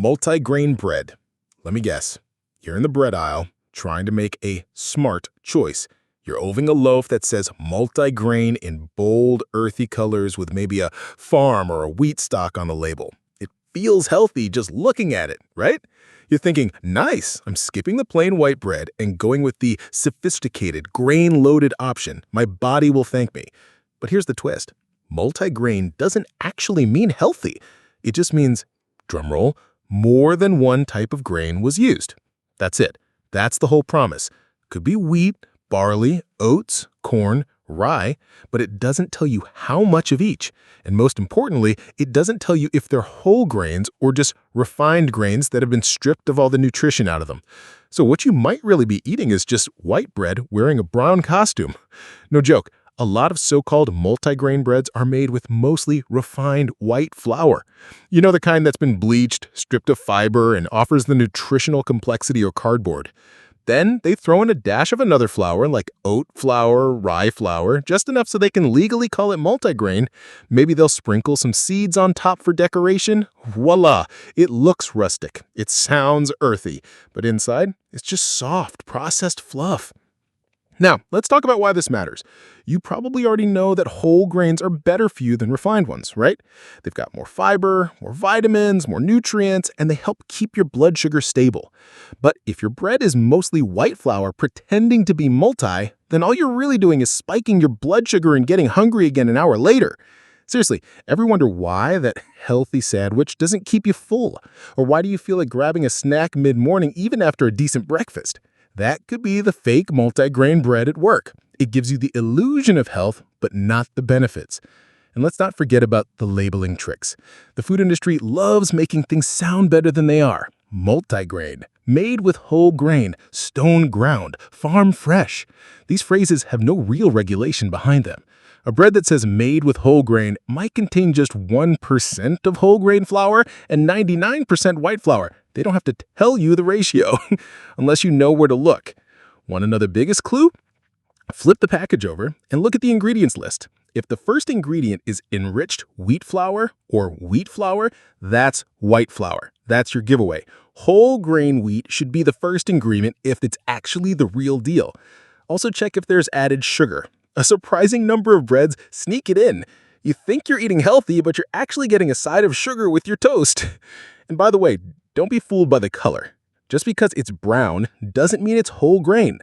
Multigrain bread. Let me guess. You're in the bread aisle trying to make a smart choice. You're ovening a loaf that says multigrain in bold, earthy colors with maybe a farm or a wheat stock on the label. It feels healthy just looking at it, right? You're thinking, nice, I'm skipping the plain white bread and going with the sophisticated, grain-loaded option. My body will thank me. But here's the twist. Multigrain doesn't actually mean healthy. It just means, drumroll, more than one type of grain was used. That's it. That's the whole promise. Could be wheat, barley, oats, corn, rye, but it doesn't tell you how much of each. And most importantly, it doesn't tell you if they're whole grains or just refined grains that have been stripped of all the nutrition out of them. So what you might really be eating is just white bread wearing a brown costume. No joke. A lot of so-called multigrain breads are made with mostly refined white flour. You know, the kind that's been bleached, stripped of fiber, and offers the nutritional complexity or cardboard. Then they throw in a dash of another flour like oat flour, rye flour, just enough so they can legally call it multigrain. Maybe they'll sprinkle some seeds on top for decoration. Voila! It looks rustic. It sounds earthy. But inside, it's just soft, processed fluff. Now, let's talk about why this matters. You probably already know that whole grains are better for you than refined ones, right? They've got more fiber, more vitamins, more nutrients, and they help keep your blood sugar stable. But if your bread is mostly white flour pretending to be multi, then all you're really doing is spiking your blood sugar and getting hungry again an hour later. Seriously, ever wonder why that healthy sandwich doesn't keep you full? Or why do you feel like grabbing a snack mid-morning even after a decent breakfast? That could be the fake multigrain bread at work. It gives you the illusion of health, but not the benefits. And let's not forget about the labeling tricks. The food industry loves making things sound better than they are. Multigrain, made with whole grain, stone ground, farm fresh. These phrases have no real regulation behind them. A bread that says made with whole grain might contain just 1% of whole grain flour and 99% white flour. They don't have to tell you the ratio, unless you know where to look. Want another biggest clue? Flip the package over and look at the ingredients list. If the first ingredient is enriched wheat flour or wheat flour, that's white flour. That's your giveaway. Whole grain wheat should be the first ingredient if it's actually the real deal. Also check if there's added sugar. A surprising number of breads sneak it in. You think you're eating healthy, but you're actually getting a side of sugar with your toast. And by the way, don't be fooled by the color. Just because it's brown doesn't mean it's whole grain.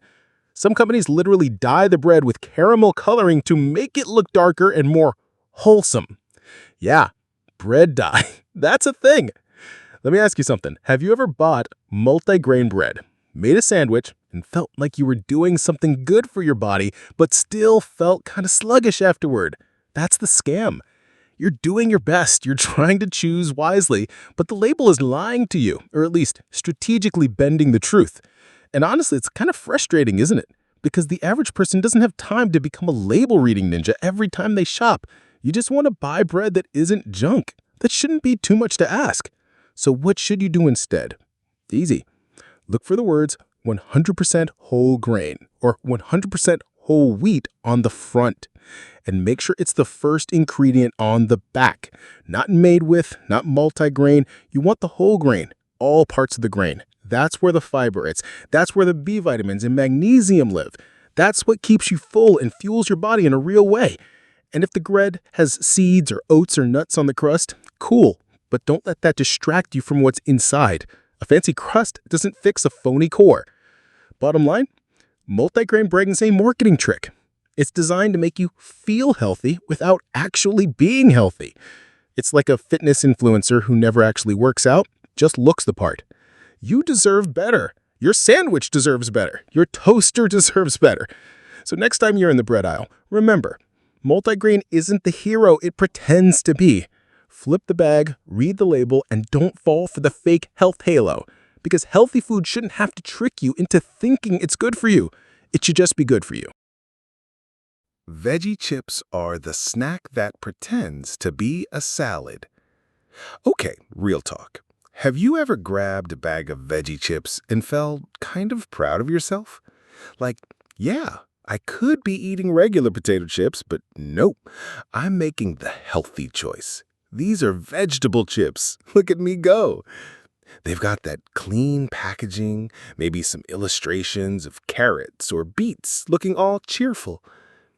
Some companies literally dye the bread with caramel coloring to make it look darker and more wholesome. Yeah, bread dye. That's a thing. Let me ask you something. Have you ever bought multigrain bread, made a sandwich, and felt like you were doing something good for your body, but still felt kind of sluggish afterward? That's the scam. You're doing your best, you're trying to choose wisely, but the label is lying to you, or at least strategically bending the truth. And honestly, it's kind of frustrating, isn't it? Because the average person doesn't have time to become a label-reading ninja every time they shop. You just want to buy bread that isn't junk. That shouldn't be too much to ask. So what should you do instead? Easy. Look for the words 100% whole grain or 100% whole wheat on the front. And make sure it's the first ingredient on the back. Not made with, not multigrain. You want the whole grain, all parts of the grain. That's where the fiber is. That's where the B vitamins and magnesium live. That's what keeps you full and fuels your body in a real way. And if the bread has seeds or oats or nuts on the crust, cool. But don't let that distract you from what's inside. A fancy crust doesn't fix a phony core. Bottom line, multigrain bread is a marketing trick. It's designed to make you feel healthy without actually being healthy. It's like a fitness influencer who never actually works out, just looks the part. You deserve better. Your sandwich deserves better. Your toaster deserves better. So next time you're in the bread aisle, remember, multigrain isn't the hero it pretends to be. Flip the bag, read the label, and don't fall for the fake health halo. Because healthy food shouldn't have to trick you into thinking it's good for you. It should just be good for you. Veggie chips are the snack that pretends to be a salad. Okay, real talk. Have you ever grabbed a bag of veggie chips and felt kind of proud of yourself? Like, yeah, I could be eating regular potato chips, but nope, I'm making the healthy choice. These are vegetable chips. Look at me go. They've got that clean packaging, maybe some illustrations of carrots or beets looking all cheerful.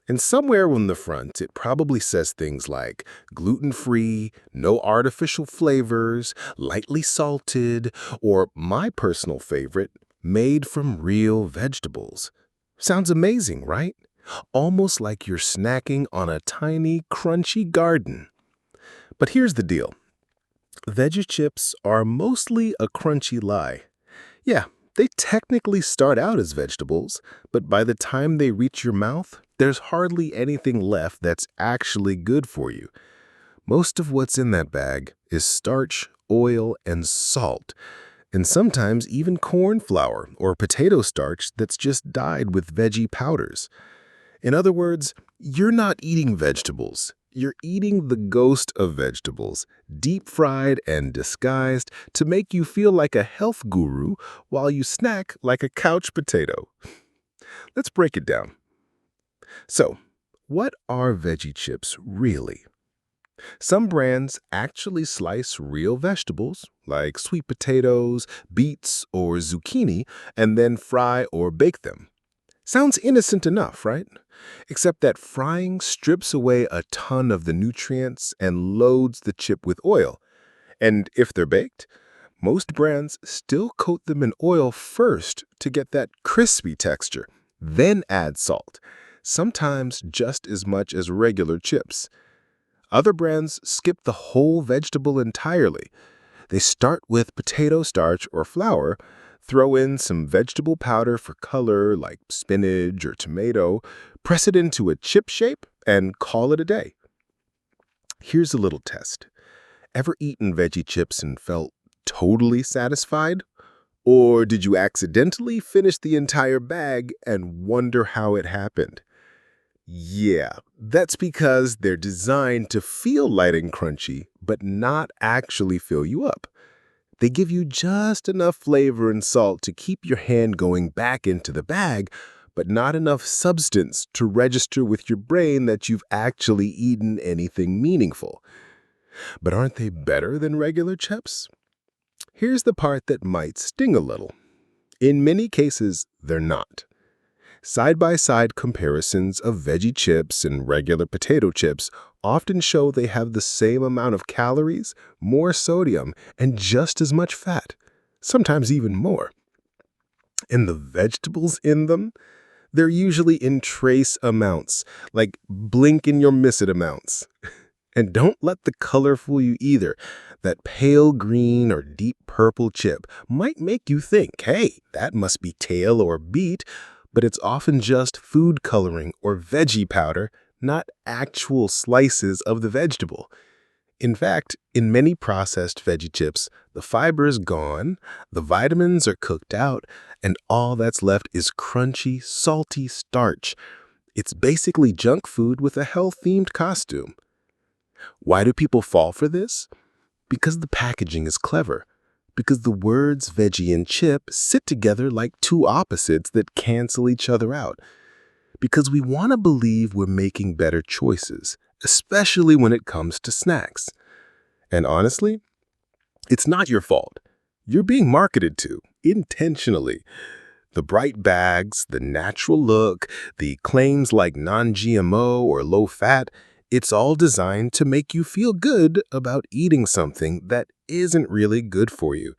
And somewhere on the front, it probably says things like gluten-free, no artificial flavors, lightly salted, or my personal favorite, made from real vegetables. Sounds amazing, right? Almost like you're snacking on a tiny, crunchy garden. But here's the deal. Veggie chips are mostly a crunchy lie. Yeah, they technically start out as vegetables, but by the time they reach your mouth, there's hardly anything left that's actually good for you. Most of what's in that bag is starch, oil, and salt, and sometimes even corn flour or potato starch that's just dyed with veggie powders. In other words, you're not eating vegetables. You're eating the ghost of vegetables, deep-fried and disguised to make you feel like a health guru while you snack like a couch potato. Let's break it down. So, what are veggie chips really? Some brands actually slice real vegetables, like sweet potatoes, beets, or zucchini, and then fry or bake them. Sounds innocent enough, right? Except that frying strips away a ton of the nutrients and loads the chip with oil. And if they're baked, most brands still coat them in oil first to get that crispy texture, then add salt, sometimes just as much as regular chips. Other brands skip the whole vegetable entirely. They start with potato starch or flour, throw in some vegetable powder for color like spinach or tomato, press it into a chip shape, and call it a day. Here's a little test. Ever eaten veggie chips and felt totally satisfied? Or did you accidentally finish the entire bag and wonder how it happened? Yeah, that's because they're designed to feel light and crunchy, but not actually fill you up. They give you just enough flavor and salt to keep your hand going back into the bag, but not enough substance to register with your brain that you've actually eaten anything meaningful. But aren't they better than regular chips? Here's the part that might sting a little. In many cases, they're not. Side-by-side comparisons of veggie chips and regular potato chips often show they have the same amount of calories, more sodium, and just as much fat, sometimes even more. And the vegetables in them, they're usually in trace amounts, like blink and you'll miss it amounts. And don't let the color fool you either. That pale green or deep purple chip might make you think, hey, that must be kale or beet, but it's often just food coloring or veggie powder, not actual slices of the vegetable. In fact, in many processed veggie chips, the fiber is gone, the vitamins are cooked out, and all that's left is crunchy, salty starch. It's basically junk food with a health-themed costume. Why do people fall for this? Because the packaging is clever. Because the words veggie and chip sit together like two opposites that cancel each other out. Because we want to believe we're making better choices, especially when it comes to snacks. And honestly, it's not your fault. You're being marketed to, intentionally. The bright bags, the natural look, the claims like non-GMO or low-fat, it's all designed to make you feel good about eating something that isn't really good for you.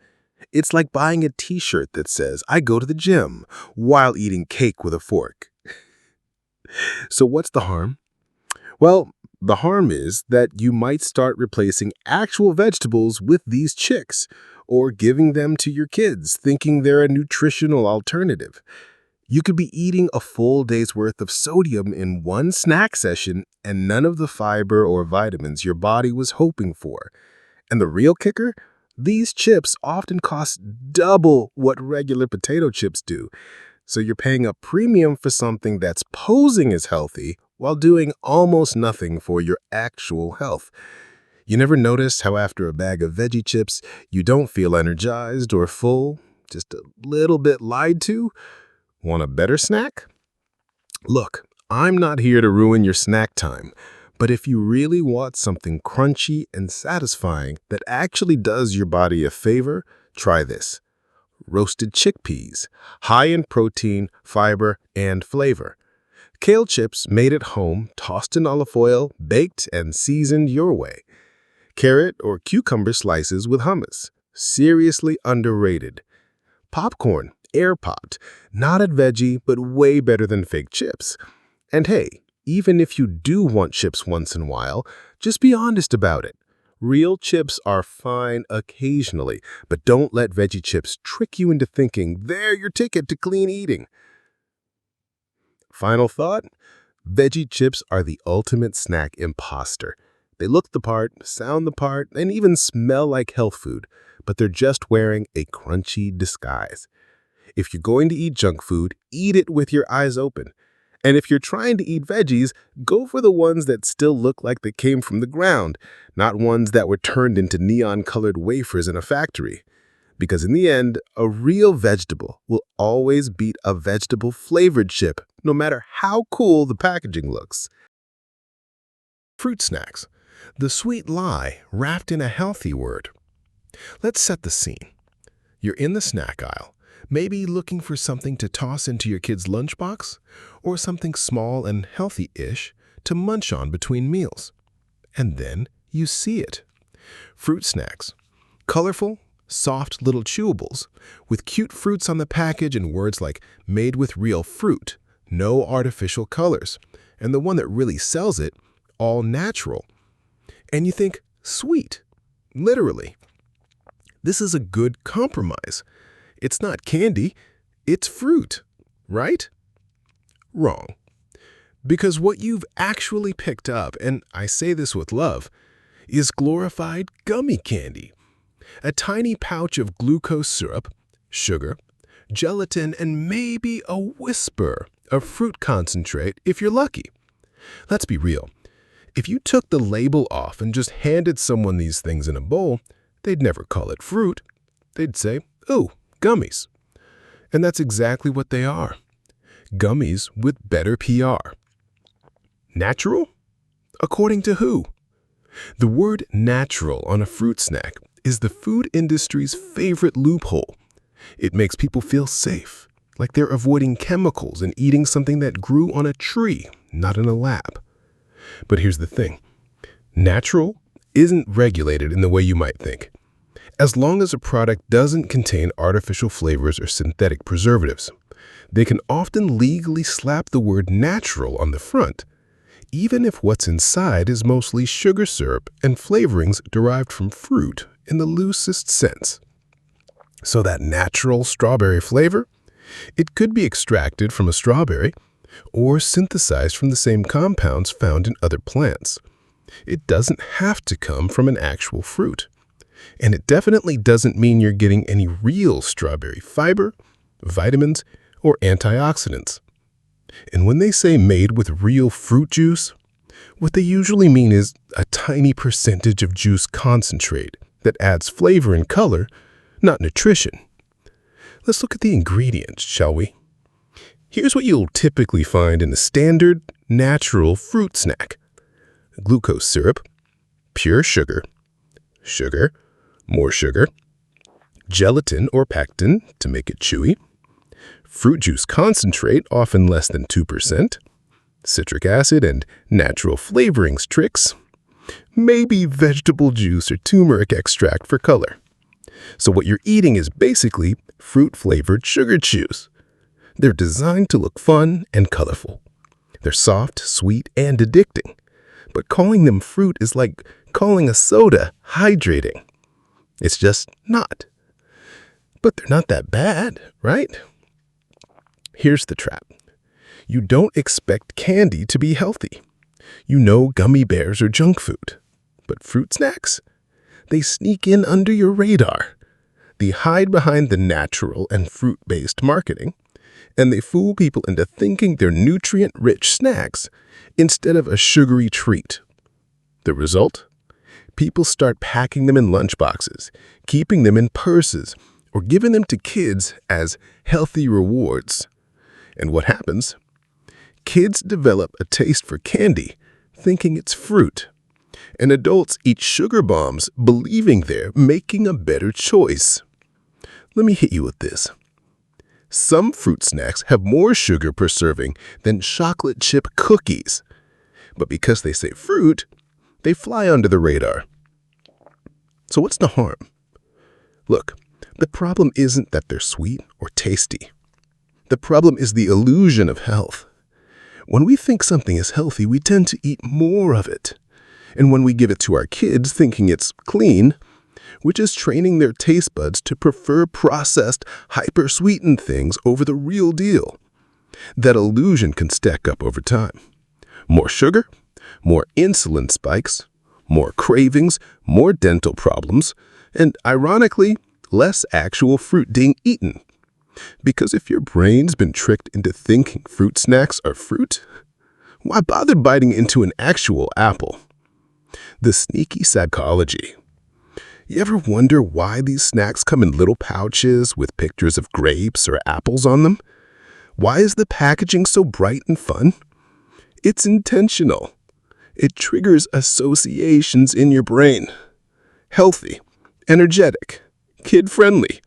It's like buying a t-shirt that says, I go to the gym, while eating cake with a fork. So what's the harm? Well, the harm is that you might start replacing actual vegetables with these chicks, or giving them to your kids, thinking they're a nutritional alternative. You could be eating a full day's worth of sodium in one snack session and none of the fiber or vitamins your body was hoping for. And the real kicker? These chips often cost double what regular potato chips do. So you're paying a premium for something that's posing as healthy while doing almost nothing for your actual health. You never notice how after a bag of veggie chips, you don't feel energized or full, just a little bit lied to? Want a better snack? Look, I'm not here to ruin your snack time, but if you really want something crunchy and satisfying that actually does your body a favor, Try this. Roasted chickpeas, high in protein, fiber, and flavor. Kale chips made at home, tossed in olive oil, baked and seasoned your way. Carrot or cucumber slices with hummus. Seriously underrated. Popcorn, air-popped, not at Veggie, but way better than fake chips. And hey, even if you do want chips once in a while, just be honest about it. Real chips are fine occasionally, but don't let Veggie chips trick you into thinking they're your ticket to clean eating. Final thought? Veggie chips are the ultimate snack imposter. They look the part, sound the part, and even smell like health food, but they're just wearing a crunchy disguise. If you're going to eat junk food, eat it with your eyes open. And if you're trying to eat veggies, go for the ones that still look like they came from the ground, not ones that were turned into neon-colored wafers in a factory. Because in the end, a real vegetable will always beat a vegetable-flavored chip, no matter how cool the packaging looks. Fruit snacks. The sweet lie wrapped in a healthy word. Let's set the scene. You're in the snack aisle, maybe looking for something to toss into your kid's lunchbox, or something small and healthy-ish to munch on between meals. And then you see it. Fruit snacks. Colorful, soft little chewables, with cute fruits on the package and words like made with real fruit, no artificial colors, and the one that really sells it, all natural. And you think, sweet, literally. This is a good compromise. It's not candy, it's fruit, right? Wrong. Because what you've actually picked up, and I say this with love, is glorified gummy candy. A tiny pouch of glucose syrup, sugar, gelatin, and maybe a whisper of fruit concentrate if you're lucky. Let's be real. If you took the label off and just handed someone these things in a bowl, they'd never call it fruit. They'd say, "Ooh, gummies." And that's exactly what they are. Gummies with better PR. Natural? According to who? The word natural on a fruit snack is the food industry's favorite loophole. It makes people feel safe, like they're avoiding chemicals and eating something that grew on a tree, not in a lab. But here's the thing. Natural isn't regulated in the way you might think. As long as a product doesn't contain artificial flavors or synthetic preservatives, they can often legally slap the word natural on the front, even if what's inside is mostly sugar syrup and flavorings derived from fruit in the loosest sense. So that natural strawberry flavor, it could be extracted from a strawberry or synthesized from the same compounds found in other plants. It doesn't have to come from an actual fruit. And it definitely doesn't mean you're getting any real strawberry fiber, vitamins, or antioxidants. And when they say made with real fruit juice, what they usually mean is a tiny percentage of juice concentrate that adds flavor and color, not nutrition. Let's look at the ingredients, shall we? Here's what you'll typically find in a standard, natural fruit snack. Glucose syrup, pure sugar, sugar, more sugar, gelatin or pectin to make it chewy, fruit juice concentrate, often less than 2%, citric acid and natural flavorings tricks, maybe vegetable juice or turmeric extract for color. So what you're eating is basically fruit-flavored sugar chews. They're designed to look fun and colorful. They're soft, sweet, and addicting. But calling them fruit is like calling a soda hydrating. It's just not. But they're not that bad, right? Here's the trap. You don't expect candy to be healthy. You know gummy bears are junk food. But fruit snacks? They sneak in under your radar. They hide behind the natural and fruit-based marketing, and they fool people into thinking they're nutrient-rich snacks instead of a sugary treat. The result? People start packing them in lunchboxes, keeping them in purses, or giving them to kids as healthy rewards. And what happens? Kids develop a taste for candy, thinking it's fruit. And adults eat sugar bombs, believing they're making a better choice. Let me hit you with this. Some fruit snacks have more sugar per serving than chocolate chip cookies. But because they say fruit, they fly under the radar. So what's the harm? Look, the problem isn't that they're sweet or tasty. The problem is the illusion of health. When we think something is healthy, we tend to eat more of it. And when we give it to our kids thinking it's clean, we're just training their taste buds to prefer processed, hyper-sweetened things over the real deal. That illusion can stack up over time. More sugar, more insulin spikes, more cravings, more dental problems, and ironically, less actual fruit being eaten. Because if your brain's been tricked into thinking fruit snacks are fruit, why bother biting into an actual apple? The sneaky psychology. You ever wonder why these snacks come in little pouches with pictures of grapes or apples on them? Why is the packaging so bright and fun? It's intentional. It triggers associations in your brain. Healthy, energetic, kid-friendly.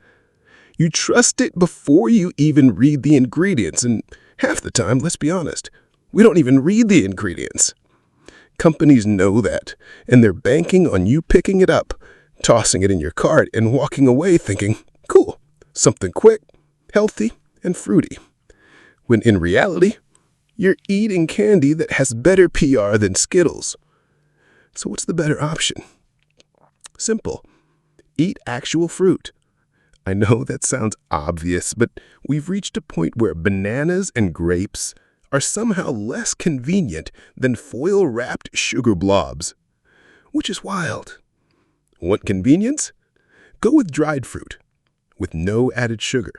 You trust it before you even read the ingredients, and half the time, let's be honest, we don't even read the ingredients. Companies know that, and they're banking on you picking it up, tossing it in your cart, and walking away thinking, cool, something quick, healthy, and fruity. When in reality, you're eating candy that has better PR than Skittles. So what's the better option? Simple. Eat actual fruit. I know that sounds obvious, but we've reached a point where bananas and grapes are somehow less convenient than foil-wrapped sugar blobs, which is wild. Want convenience? Go with dried fruit, with no added sugar.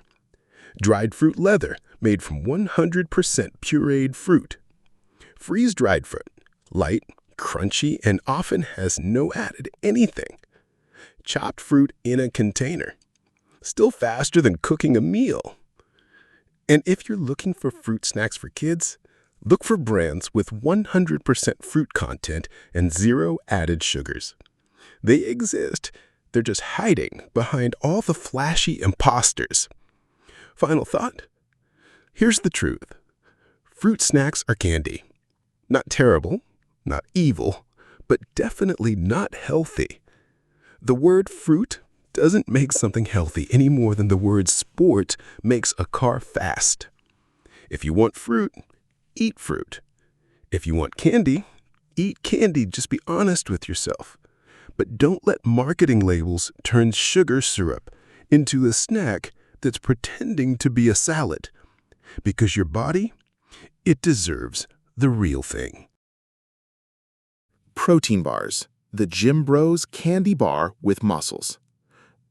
Dried fruit leather, made from 100% pureed fruit. Freeze-dried fruit, light, crunchy, and often has no added anything. Chopped fruit in a container. Still faster than cooking a meal. And if you're looking for fruit snacks for kids, look for brands with 100% fruit content and zero added sugars. They exist, they're just hiding behind all the flashy imposters. Final thought? Here's the truth. Fruit snacks are candy. Not terrible, not evil, but definitely not healthy. The word fruit doesn't make something healthy any more than the word sport makes a car fast. If you want fruit, eat fruit. If you want candy, eat candy. Just be honest with yourself. But don't let marketing labels turn sugar syrup into a snack that's pretending to be a salad. Because your body, it deserves the real thing. Protein bars, the gym bros candy bar with muscles.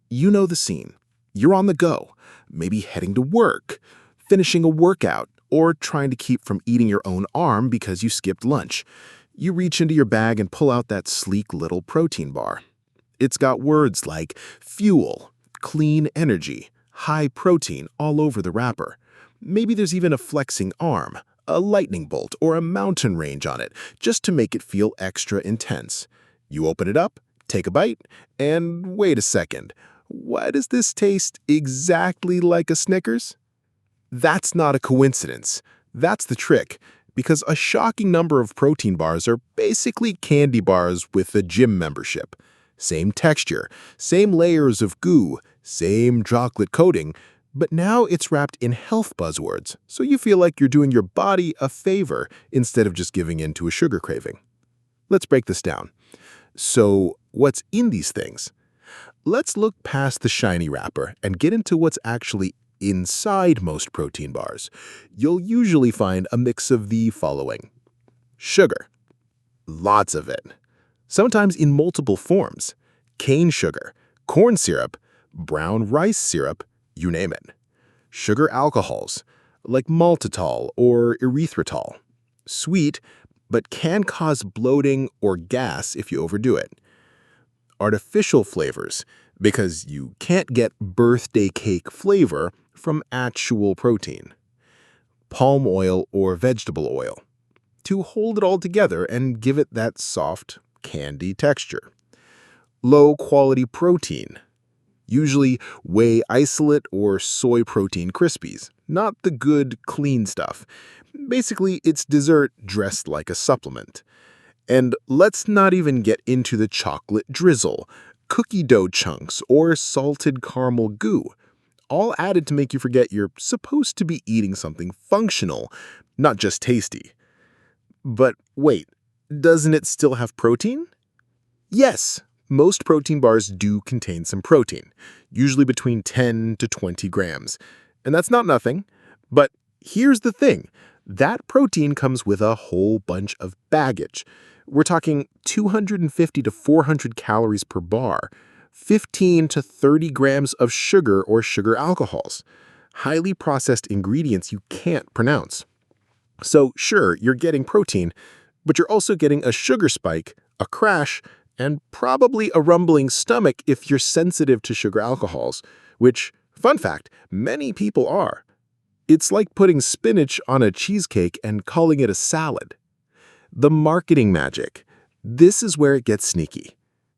You know the scene. You're on the go, maybe heading to work, finishing a workout, or trying to keep from eating your own arm because you skipped lunch. You reach into your bag and pull out that sleek little protein bar. It's got words like fuel, clean energy, high protein all over the wrapper. Maybe there's even a flexing arm, a lightning bolt, or a mountain range on it, just to make it feel extra intense. You open it up, take a bite, and wait a second. Why does this taste exactly like a Snickers? That's not a coincidence. That's the trick, because a shocking number of protein bars are basically candy bars with a gym membership. Same texture, same layers of goo, same chocolate coating, but now it's wrapped in health buzzwords, so you feel like you're doing your body a favor instead of just giving in to a sugar craving. Let's break this down. So, what's in these things? Let's look past the shiny wrapper and get into what's actually inside most protein bars. You'll usually find a mix of the following. Sugar. Lots of it. Sometimes in multiple forms. Cane sugar, corn syrup, brown rice syrup, you name it. Sugar alcohols, like maltitol or erythritol. Sweet, but can cause bloating or gas if you overdo it. Artificial flavors, because you can't get birthday cake flavor from actual protein. Palm oil or vegetable oil, to hold it all together and give it that soft, candy texture. Low-quality protein. Usually whey isolate or soy protein crispies, not the good, clean stuff. Basically, it's dessert dressed like a supplement. And let's not even get into the chocolate drizzle, cookie dough chunks, or salted caramel goo, all added to make you forget you're supposed to be eating something functional, not just tasty. But wait, doesn't it still have protein? Yes, most protein bars do contain some protein, usually between 10 to 20 grams. And that's not nothing. But here's the thing. That protein comes with a whole bunch of baggage. We're talking 250 to 400 calories per bar, 15 to 30 grams of sugar or sugar alcohols, highly processed ingredients you can't pronounce. So sure, you're getting protein, but you're also getting a sugar spike, a crash, and probably a rumbling stomach if you're sensitive to sugar alcohols, which, fun fact, many people are. It's like putting spinach on a cheesecake and calling it a salad. The marketing magic. This is where it gets sneaky.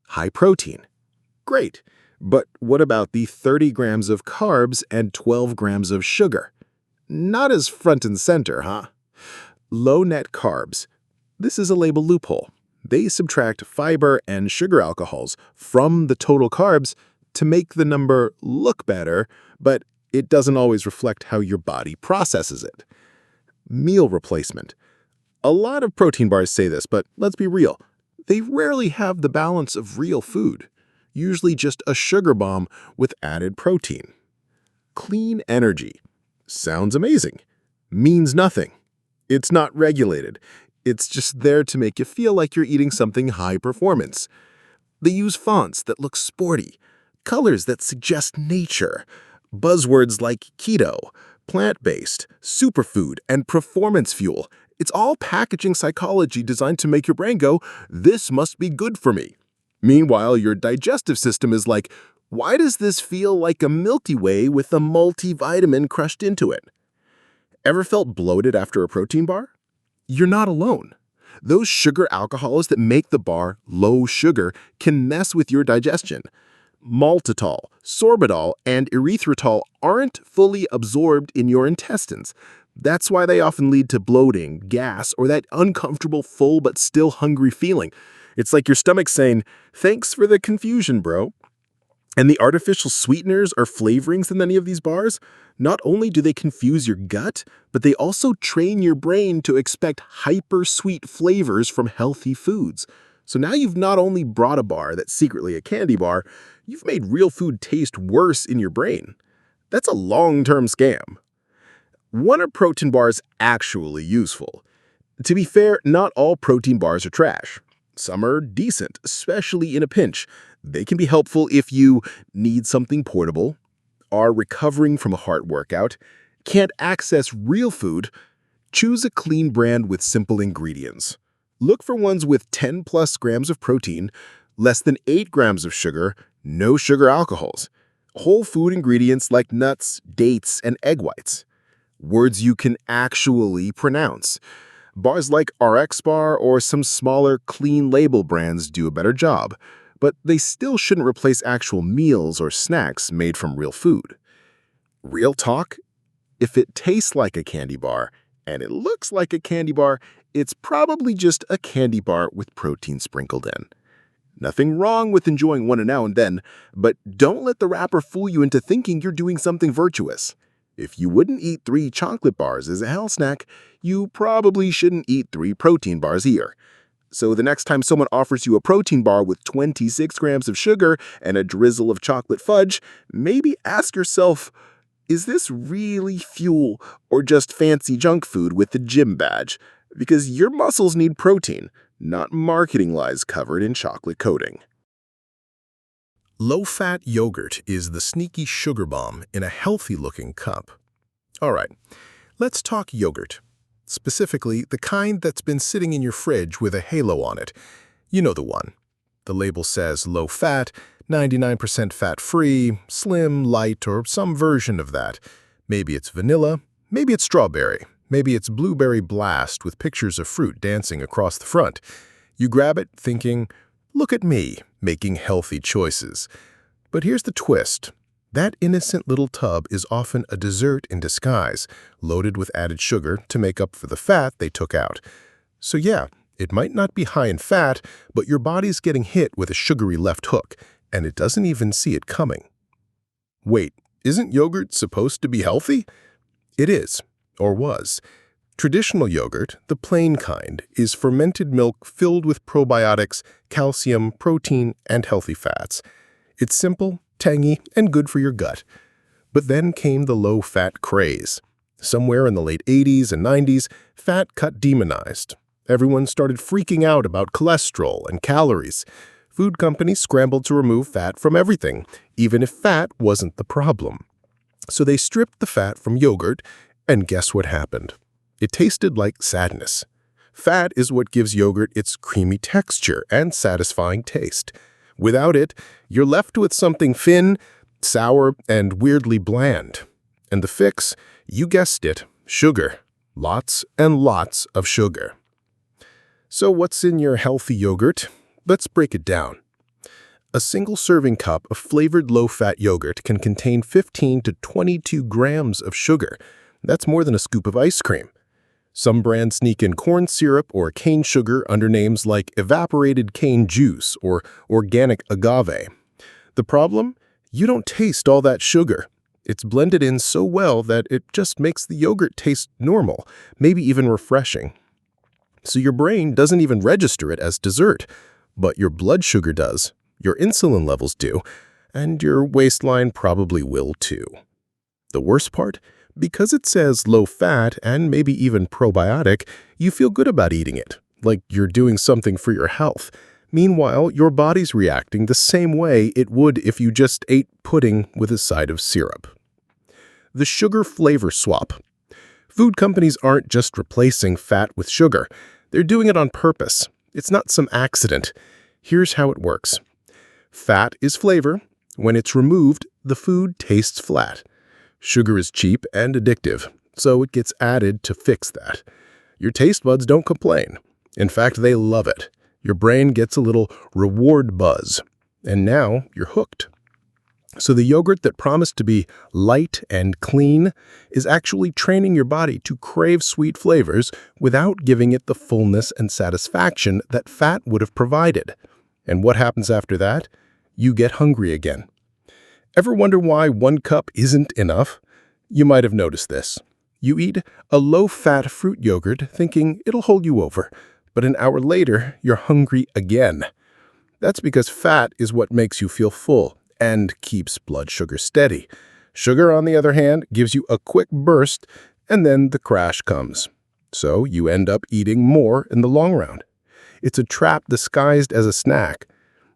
High protein. Great, but what about the 30 grams of carbs and 12 grams of sugar? Not as front and center, huh? Low net carbs. This is a label loophole. They subtract fiber and sugar alcohols from the total carbs to make the number look better, but it doesn't always reflect how your body processes it. Meal replacement. A lot of protein bars say this, but let's be real. They rarely have the balance of real food, usually just a sugar bomb with added protein. Clean energy. Sounds amazing. Means nothing. It's not regulated. It's just there to make you feel like you're eating something high performance. They use fonts that look sporty, colors that suggest nature, buzzwords like keto, plant-based, superfood, and performance fuel. It's all packaging psychology designed to make your brain go, this must be good for me. Meanwhile, your digestive system is like, why does this feel like a Milky Way with a multivitamin crushed into it? Ever felt bloated after a protein bar? You're not alone. Those sugar alcohols that make the bar low sugar can mess with your digestion. Maltitol, sorbitol, and erythritol aren't fully absorbed in your intestines. That's why they often lead to bloating, gas, or that uncomfortable, full but still hungry feeling. It's like your stomach saying, thanks for the confusion, bro. And the artificial sweeteners or flavorings in any of these bars, not only do they confuse your gut, but they also train your brain to expect hyper-sweet flavors from healthy foods. So now you've not only brought a bar that's secretly a candy bar, you've made real food taste worse in your brain. That's a long-term scam. When are protein bars actually useful? To be fair, not all protein bars are trash. Some are decent, especially in a pinch. They can be helpful if you need something portable, are recovering from a hard workout, can't access real food. Choose a clean brand with simple ingredients. Look for ones with 10 plus grams of protein, less than 8 grams of sugar, no sugar alcohols, whole food ingredients like nuts, dates, and egg whites. Words you can actually pronounce. Bars like RX Bar or some smaller clean label brands do a better job, but they still shouldn't replace actual meals or snacks made from real food. Real talk? If it tastes like a candy bar and it looks like a candy bar, it's probably just a candy bar with protein sprinkled in. Nothing wrong with enjoying one now and then, but don't let the wrapper fool you into thinking you're doing something virtuous. If you wouldn't eat 3 chocolate bars as a health snack, you probably shouldn't eat 3 protein bars either. So the next time someone offers you a protein bar with 26 grams of sugar and a drizzle of chocolate fudge, maybe ask yourself, is this really fuel or just fancy junk food with the gym badge? Because your muscles need protein, not marketing lies covered in chocolate coating. Low-fat yogurt is the sneaky sugar bomb in a healthy-looking cup. All right, let's talk yogurt. Specifically, the kind that's been sitting in your fridge with a halo on it. You know the one. The label says low-fat, 99% fat-free, slim, light, or some version of that. Maybe it's vanilla, maybe it's strawberry, maybe it's blueberry blast with pictures of fruit dancing across the front. You grab it thinking, look at me, making healthy choices. But here's the twist. That innocent little tub is often a dessert in disguise, loaded with added sugar to make up for the fat they took out. So yeah, it might not be high in fat, but your body's getting hit with a sugary left hook, and it doesn't even see it coming. Wait, isn't yogurt supposed to be healthy? It is, or was. Traditional yogurt, the plain kind, is fermented milk filled with probiotics, calcium, protein, and healthy fats. It's simple, tangy, and good for your gut. But then came the low-fat craze. Somewhere in the late 80s and 90s, fat got demonized. Everyone started freaking out about cholesterol and calories. Food companies scrambled to remove fat from everything, even if fat wasn't the problem. So they stripped the fat from yogurt, and guess what happened? It tasted like sadness. Fat is what gives yogurt its creamy texture and satisfying taste. Without it, you're left with something thin, sour, and weirdly bland. And the fix, you guessed it, sugar. Lots and lots of sugar. So what's in your healthy yogurt? Let's break it down. A single serving cup of flavored low-fat yogurt can contain 15 to 22 grams of sugar. That's more than a scoop of ice cream. Some brands sneak in corn syrup or cane sugar under names like evaporated cane juice or organic agave. The problem? You don't taste all that sugar. It's blended in so well that it just makes the yogurt taste normal, maybe even refreshing. So your brain doesn't even register it as dessert, but your blood sugar does, your insulin levels do, and your waistline probably will too. The worst part? Because it says low-fat and maybe even probiotic, you feel good about eating it, like you're doing something for your health. Meanwhile, your body's reacting the same way it would if you just ate pudding with a side of syrup. The sugar flavor swap. Food companies aren't just replacing fat with sugar. They're doing it on purpose. It's not some accident. Here's how it works. Fat is flavor. When it's removed, the food tastes flat. Sugar is cheap and addictive, so it gets added to fix that. Your taste buds don't complain. In fact, they love it. Your brain gets a little reward buzz, and now you're hooked. So the yogurt that promised to be light and clean is actually training your body to crave sweet flavors without giving it the fullness and satisfaction that fat would have provided. And what happens after that? You get hungry again. Ever wonder why 1 cup isn't enough? You might have noticed this. You eat a low-fat fruit yogurt thinking it'll hold you over, but an hour later, you're hungry again. That's because fat is what makes you feel full and keeps blood sugar steady. Sugar, on the other hand, gives you a quick burst, and then the crash comes. So you end up eating more in the long run. It's a trap disguised as a snack.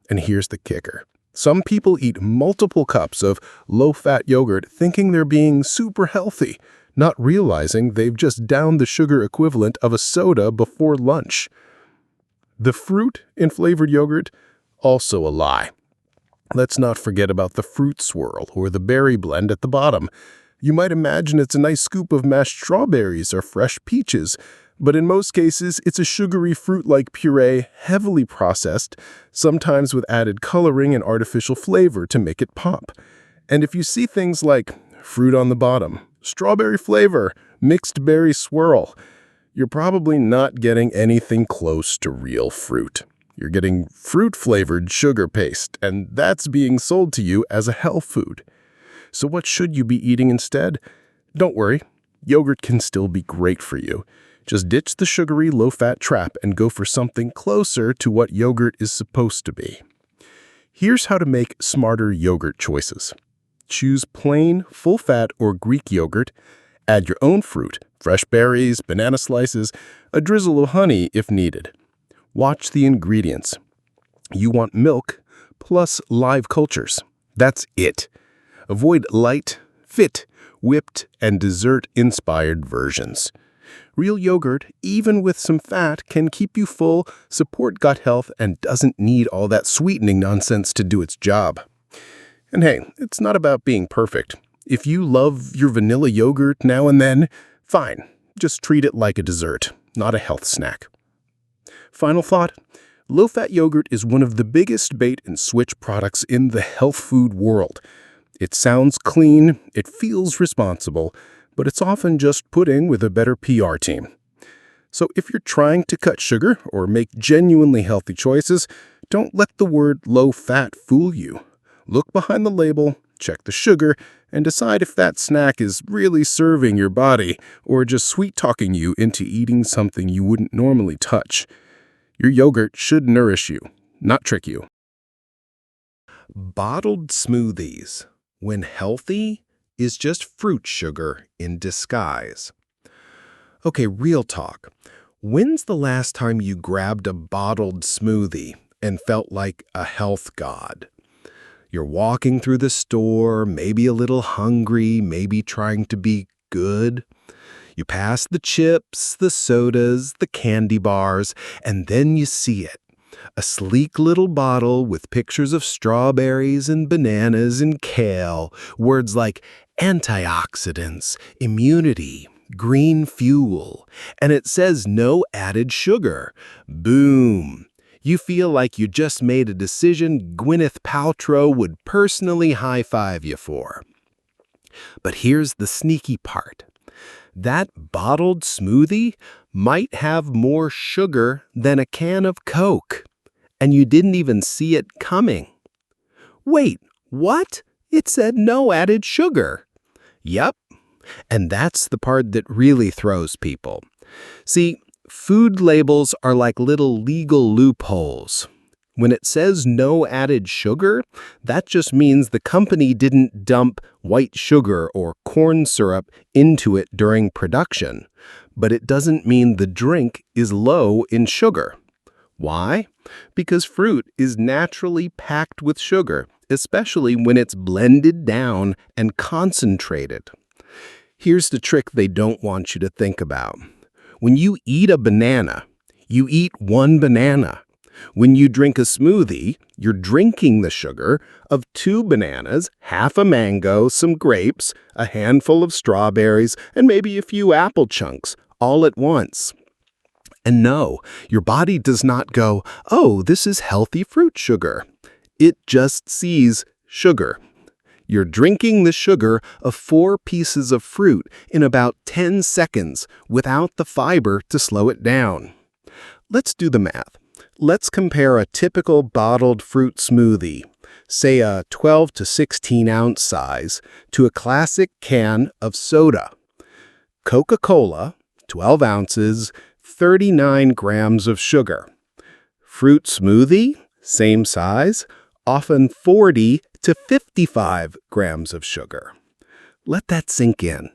And here's the kicker. Some people eat multiple cups of low-fat yogurt thinking they're being super healthy, not realizing they've just downed the sugar equivalent of a soda before lunch. The fruit in flavored yogurt? Also a lie. Let's not forget about the fruit swirl or the berry blend at the bottom. You might imagine it's a nice scoop of mashed strawberries or fresh peaches, but in most cases, it's a sugary fruit-like puree, heavily processed, sometimes with added coloring and artificial flavor to make it pop. And if you see things like fruit on the bottom, strawberry flavor, mixed berry swirl, you're probably not getting anything close to real fruit. You're getting fruit-flavored sugar paste, and that's being sold to you as a health food. So what should you be eating instead? Don't worry, yogurt can still be great for you. Just ditch the sugary, low-fat trap and go for something closer to what yogurt is supposed to be. Here's how to make smarter yogurt choices. Choose plain, full-fat, or Greek yogurt. Add your own fruit, fresh berries, banana slices, a drizzle of honey if needed. Watch the ingredients. You want milk plus live cultures. That's it. Avoid light, fit, whipped, and dessert-inspired versions. Real yogurt, even with some fat, can keep you full, support gut health, and doesn't need all that sweetening nonsense to do its job. And hey, it's not about being perfect. If you love your vanilla yogurt now and then, fine. Just treat it like a dessert, not a health snack. Final thought, Low-fat yogurt is one of the biggest bait and switch products in the health food world. It sounds clean, it feels responsible, but it's often just pudding with a better PR team. So if you're trying to cut sugar or make genuinely healthy choices, don't let the word low-fat fool you. Look behind the label, check the sugar, and decide if that snack is really serving your body or just sweet-talking you into eating something you wouldn't normally touch. Your yogurt should nourish you, not trick you. Bottled smoothies, when healthy, is just fruit sugar in disguise. Okay, real talk. When's the last time you grabbed a bottled smoothie and felt like a health god? You're walking through the store, maybe a little hungry, maybe trying to be good. You pass the chips, the sodas, the candy bars, and then you see it. A sleek little bottle with pictures of strawberries and bananas and kale, words like antioxidants, immunity, green fuel, and it says no added sugar. Boom! You feel like you just made a decision Gwyneth Paltrow would personally high-five you for. But here's the sneaky part. That bottled smoothie might have more sugar than a can of Coke, and you didn't even see it coming. Wait, what? It said no added sugar. Yep, and that's the part that really throws people. See, food labels are like little legal loopholes. When it says no added sugar, that just means the company didn't dump white sugar or corn syrup into it during production. But it doesn't mean the drink is low in sugar. Why? Because fruit is naturally packed with sugar, especially when it's blended down and concentrated. Here's the trick they don't want you to think about. When you eat a banana, you eat one banana. When you drink a smoothie, you're drinking the sugar of 2 bananas, half a mango, some grapes, a handful of strawberries, and maybe a few apple chunks, all at once. And no, your body does not go, oh, this is healthy fruit sugar. It just sees sugar. You're drinking the sugar of 4 pieces of fruit in about 10 seconds without the fiber to slow it down. Let's do the math. Let's compare a typical bottled fruit smoothie, say a 12 to 16 ounce size, to a classic can of soda. Coca-Cola, 12 ounces, 39 grams of sugar. Fruit smoothie, same size, often 40 to 55 grams of sugar. Let that sink in.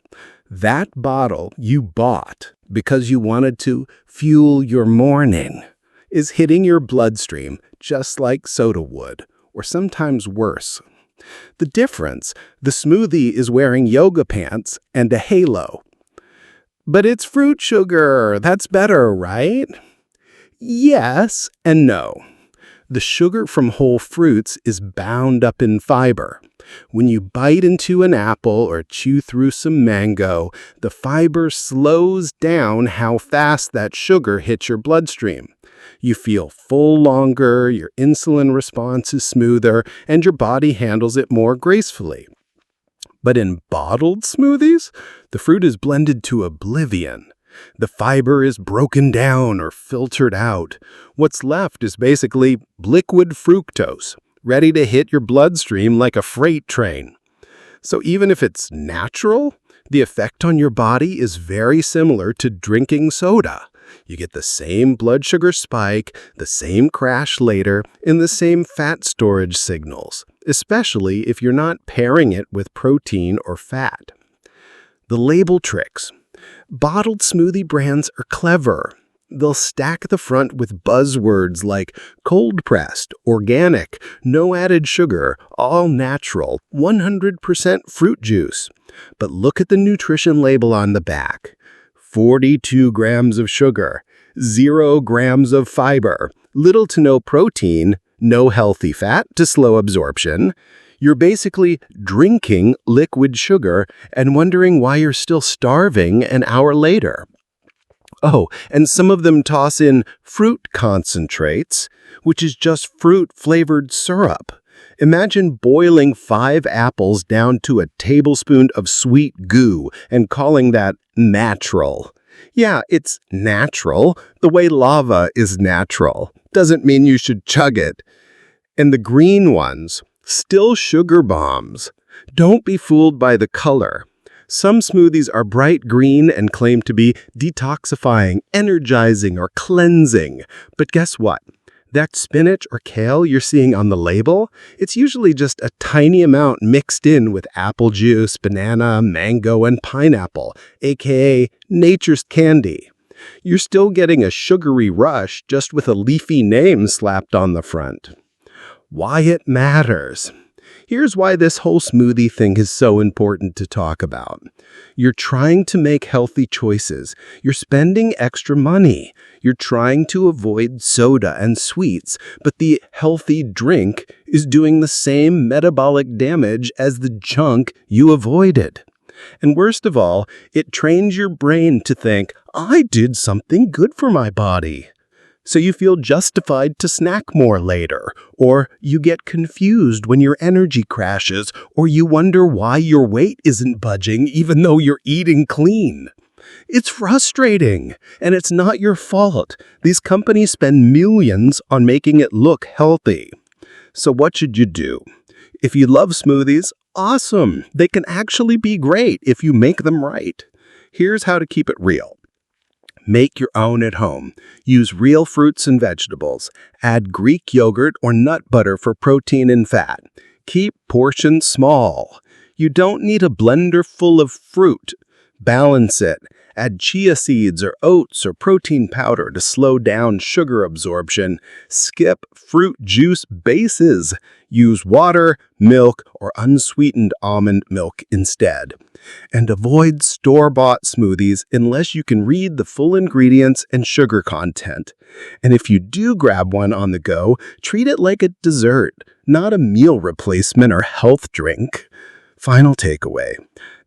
That bottle you bought because you wanted to fuel your morning is hitting your bloodstream just like soda would, or sometimes worse. The difference, the smoothie is wearing yoga pants and a halo. But it's fruit sugar. That's better, right? Yes and no. The sugar from whole fruits is bound up in fiber. When you bite into an apple or chew through some mango, the fiber slows down how fast that sugar hits your bloodstream. You feel full longer, your insulin response is smoother, and your body handles it more gracefully. But in bottled smoothies, the fruit is blended to oblivion. The fiber is broken down or filtered out. What's left is basically liquid fructose, ready to hit your bloodstream like a freight train. So even if it's natural, the effect on your body is very similar to drinking soda. You get the same blood sugar spike, the same crash later, and the same fat storage signals, especially if you're not pairing it with protein or fat. The label tricks. Bottled smoothie brands are clever. They'll stack the front with buzzwords like cold-pressed, organic, no added sugar, all natural, 100% fruit juice. But look at the nutrition label on the back. 42 grams of sugar, 0 grams of fiber, little to no protein, no healthy fat to slow absorption. You're basically drinking liquid sugar and wondering why you're still starving an hour later. Oh, and some of them toss in fruit concentrates, which is just fruit-flavored syrup. Imagine boiling 5 apples down to a tablespoon of sweet goo and calling that natural. Yeah, it's natural, the way lava is natural. Doesn't mean you should chug it. And the green ones, still sugar bombs. Don't be fooled by the color. Some smoothies are bright green and claim to be detoxifying, energizing, or cleansing. But guess what? That spinach or kale you're seeing on the label, it's usually just a tiny amount mixed in with apple juice, banana, mango, and pineapple, aka nature's candy. You're still getting a sugary rush just with a leafy name slapped on the front. Why it matters. Here's why this whole smoothie thing is so important to talk about. You're trying to make healthy choices. You're spending extra money. You're trying to avoid soda and sweets, but the healthy drink is doing the same metabolic damage as the junk you avoided. And worst of all, it trains your brain to think, I did something good for my body. So you feel justified to snack more later, or you get confused when your energy crashes, or you wonder why your weight isn't budging even though you're eating clean. It's frustrating, and it's not your fault. These companies spend millions on making it look healthy. So what should you do? If you love smoothies, awesome. They can actually be great if you make them right. Here's how to keep it real. Make your own at home. Use real fruits and vegetables. Add Greek yogurt or nut butter for protein and fat. Keep portions small. You don't need a blender full of fruit. Balance it. Add chia seeds or oats or protein powder to slow down sugar absorption. Skip fruit juice bases. Use water, milk, or unsweetened almond milk instead. And avoid store-bought smoothies unless you can read the full ingredients and sugar content. And if you do grab one on the go, treat it like a dessert, not a meal replacement or health drink. Final takeaway.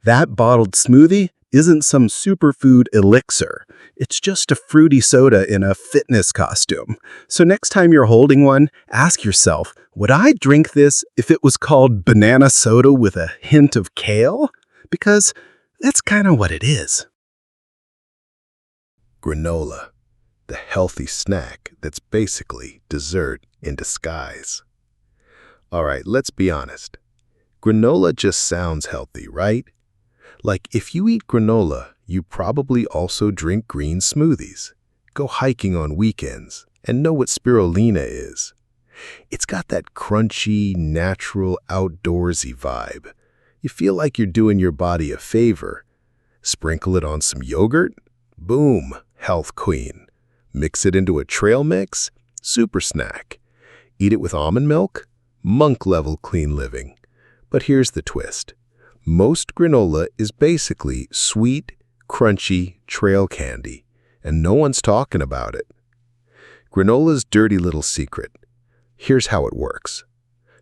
That bottled smoothie isn't some superfood elixir. It's just a fruity soda in a fitness costume. So next time you're holding one, ask yourself, would I drink this if it was called banana soda with a hint of kale? Because that's kind of what it is. Granola, the healthy snack that's basically dessert in disguise. All right, let's be honest. Granola just sounds healthy, right? Like if you eat granola, you probably also drink green smoothies, go hiking on weekends, and know what spirulina is. It's got that crunchy, natural, outdoorsy vibe. You feel like you're doing your body a favor. Sprinkle it on some yogurt, boom, health queen. Mix it into a trail mix, super snack. Eat it with almond milk, monk-level clean living. But here's the twist. Most granola is basically sweet, crunchy trail candy, and no one's talking about it. Granola's dirty little secret. Here's how it works.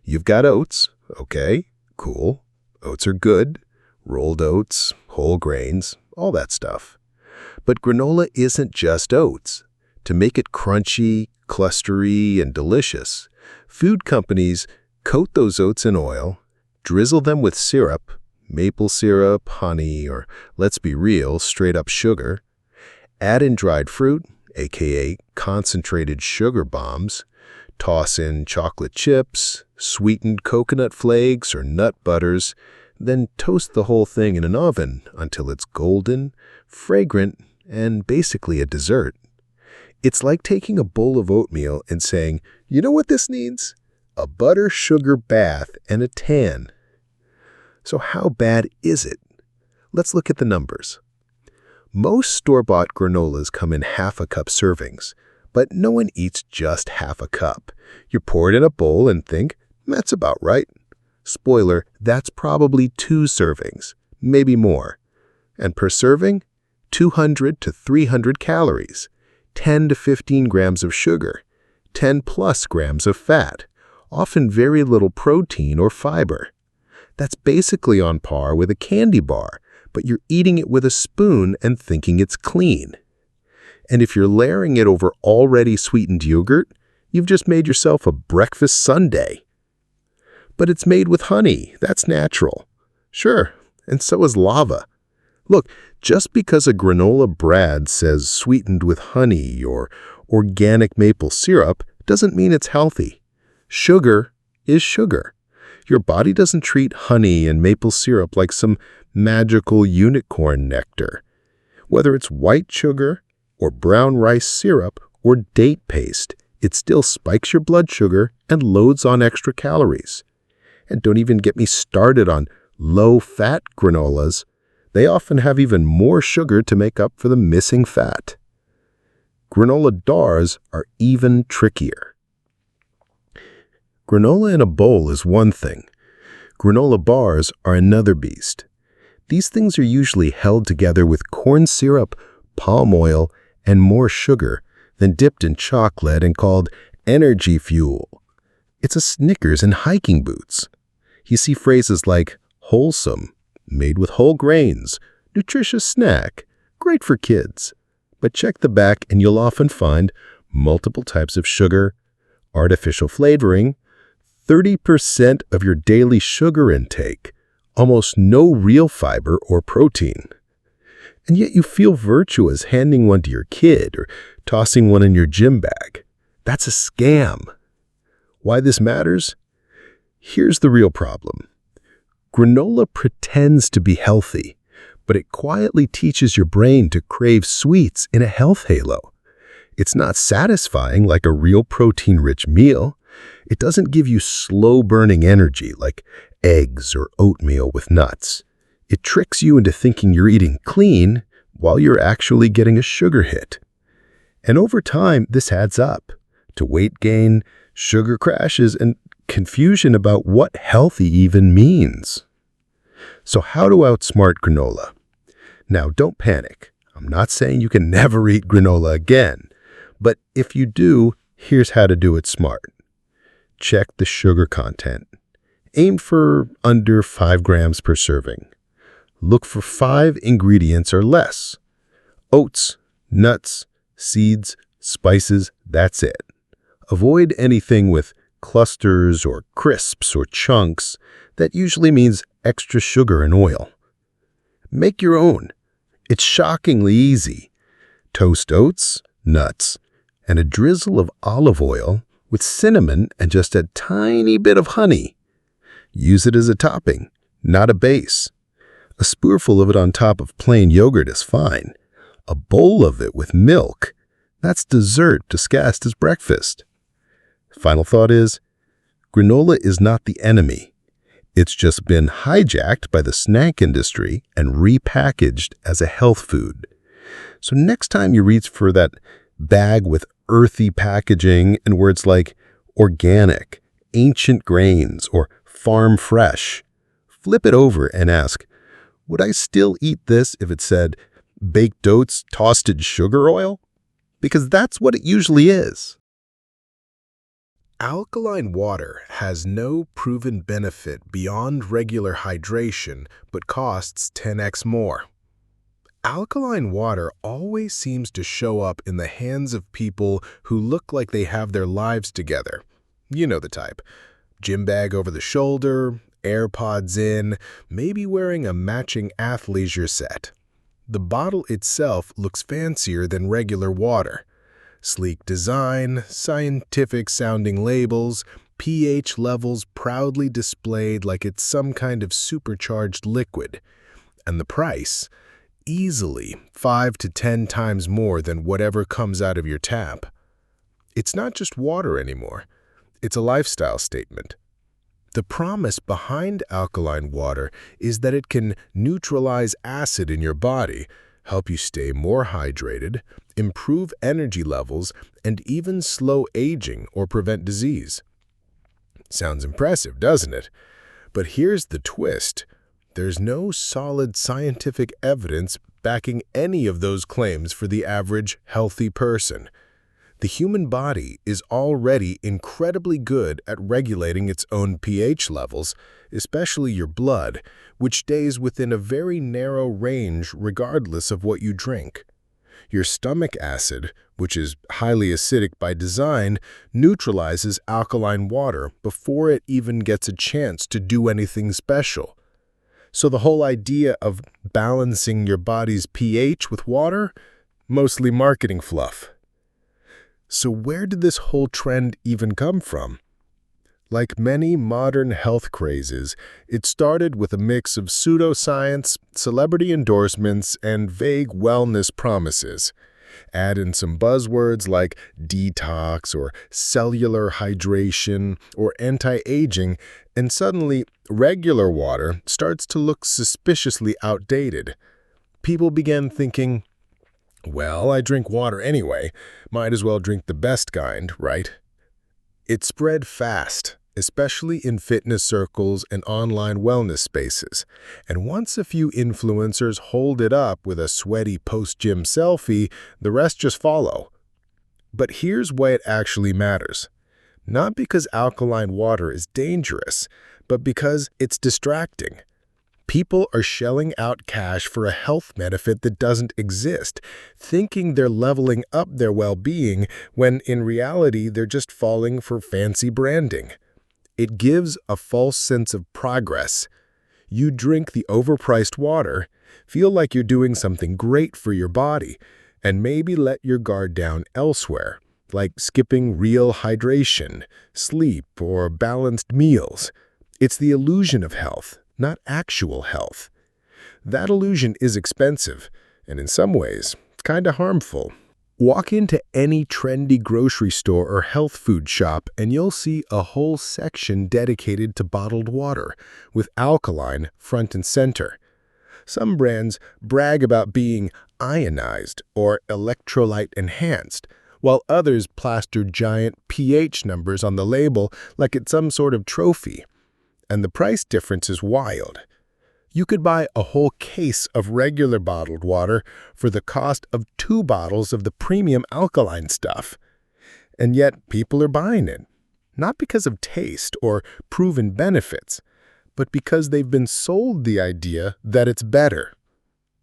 You've got oats, okay, cool. Oats are good, rolled oats, whole grains, all that stuff. But granola isn't just oats. To make it crunchy, clustery, and delicious, food companies coat those oats in oil, drizzle them with syrup, maple syrup, honey, or let's be real, straight-up sugar, add in dried fruit, aka concentrated sugar bombs, toss in chocolate chips, sweetened coconut flakes or nut butters, then toast the whole thing in an oven until it's golden, fragrant, and basically a dessert. It's like taking a bowl of oatmeal and saying, you know what this needs? A butter-sugar bath and a tan. So how bad is it? Let's look at the numbers. Most store-bought granolas come in half-a-cup servings, but no one eats just half a cup. You pour it in a bowl and think, that's about right. Spoiler, that's probably 2 servings, maybe more. And per serving, 200 to 300 calories, 10 to 15 grams of sugar, 10 plus grams of fat, often very little protein or fiber. That's basically on par with a candy bar, but you're eating it with a spoon and thinking it's clean. And if you're layering it over already sweetened yogurt, you've just made yourself a breakfast sundae. But it's made with honey. That's natural. Sure, and so is lava. Look, just because a granola bread says sweetened with honey or organic maple syrup doesn't mean it's healthy. Sugar is sugar. Your body doesn't treat honey and maple syrup like some magical unicorn nectar. Whether it's white sugar or brown rice syrup or date paste, it still spikes your blood sugar and loads on extra calories. And don't even get me started on low-fat granolas. They often have even more sugar to make up for the missing fat. Granola bars are even trickier. Granola in a bowl is one thing. Granola bars are another beast. These things are usually held together with corn syrup, palm oil, and more sugar, then dipped in chocolate and called energy fuel. It's a Snickers in hiking boots. You see phrases like wholesome, made with whole grains, nutritious snack, great for kids. But check the back and you'll often find multiple types of sugar, artificial flavoring, 30% of your daily sugar intake, almost no real fiber or protein. And yet you feel virtuous handing one to your kid or tossing one in your gym bag. That's a scam. Why this matters? Here's the real problem. Granola pretends to be healthy, but it quietly teaches your brain to crave sweets in a health halo. It's not satisfying like a real protein-rich meal. It doesn't give you slow-burning energy like eggs or oatmeal with nuts. It tricks you into thinking you're eating clean while you're actually getting a sugar hit. And over time, this adds up to weight gain, sugar crashes, and confusion about what healthy even means. So how to outsmart granola? Now, don't panic. I'm not saying you can never eat granola again, but if you do, here's how to do it smart. Check the sugar content. Aim for under 5 grams per serving. Look for 5 ingredients or less. Oats, nuts, seeds, spices, that's it. Avoid anything with clusters or crisps or chunks. That usually means extra sugar and oil. Make your own. It's shockingly easy. Toast oats, nuts, and a drizzle of olive oil with cinnamon and just a tiny bit of honey. Use it as a topping, not a base. A spoonful of it on top of plain yogurt is fine. A bowl of it with milk, that's dessert disguised as breakfast. Final thought is, granola is not the enemy. It's just been hijacked by the snack industry and repackaged as a health food. So next time you reach for that bag with earthy packaging and words like organic, ancient grains, or farm fresh, flip it over and ask, would I still eat this if it said baked oats tossed in sugar oil? Because that's what it usually is. Alkaline water has no proven benefit beyond regular hydration, but costs 10x more. Alkaline water always seems to show up in the hands of people who look like they have their lives together. You know the type. Gym bag over the shoulder, AirPods in, maybe wearing a matching athleisure set. The bottle itself looks fancier than regular water. Sleek design, scientific-sounding labels, pH levels proudly displayed like it's some kind of supercharged liquid. And the price? Easily 5 to 10 times more than whatever comes out of your tap. It's not just water anymore. It's a lifestyle statement. The promise behind alkaline water is that it can neutralize acid in your body, help you stay more hydrated, improve energy levels, and even slow aging or prevent disease. Sounds impressive, doesn't it? But here's the twist. There's no solid scientific evidence backing any of those claims for the average healthy person. The human body is already incredibly good at regulating its own pH levels, especially your blood, which stays within a very narrow range regardless of what you drink. Your stomach acid, which is highly acidic by design, neutralizes alkaline water before it even gets a chance to do anything special. So the whole idea of balancing your body's pH with water, mostly marketing fluff. So where did this whole trend even come from? Like many modern health crazes, it started with a mix of pseudoscience, celebrity endorsements, and vague wellness promises. Add in some buzzwords like detox or cellular hydration or anti-aging, and suddenly regular water starts to look suspiciously outdated. People began thinking, well, I drink water anyway, might as well drink the best kind, right? It spread fast, especially in fitness circles and online wellness spaces. And once a few influencers hold it up with a sweaty post-gym selfie, the rest just follow. But here's why it actually matters. Not because alkaline water is dangerous, but because it's distracting. People are shelling out cash for a health benefit that doesn't exist, thinking they're leveling up their well-being when in reality they're just falling for fancy branding. It gives a false sense of progress. You drink the overpriced water, feel like you're doing something great for your body, and maybe let your guard down elsewhere, like skipping real hydration, sleep, or balanced meals. It's the illusion of health, not actual health. That illusion is expensive, and in some ways, kind of harmful. Walk into any trendy grocery store or health food shop and you'll see a whole section dedicated to bottled water, with alkaline front and center. Some brands brag about being ionized or electrolyte enhanced, while others plaster giant pH numbers on the label like it's some sort of trophy. And the price difference is wild. You could buy a whole case of regular bottled water for the cost of 2 bottles of the premium alkaline stuff. And yet people are buying it, not because of taste or proven benefits, but because they've been sold the idea that it's better.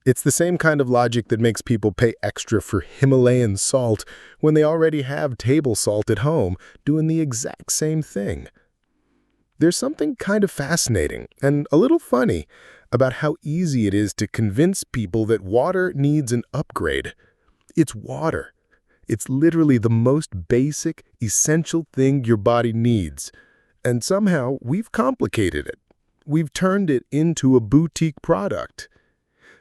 It's the same kind of logic that makes people pay extra for Himalayan salt when they already have table salt at home doing the exact same thing. There's something kind of fascinating and a little funny about how easy it is to convince people that water needs an upgrade. It's water. It's literally the most basic, essential thing your body needs. And somehow we've complicated it. We've turned it into a boutique product.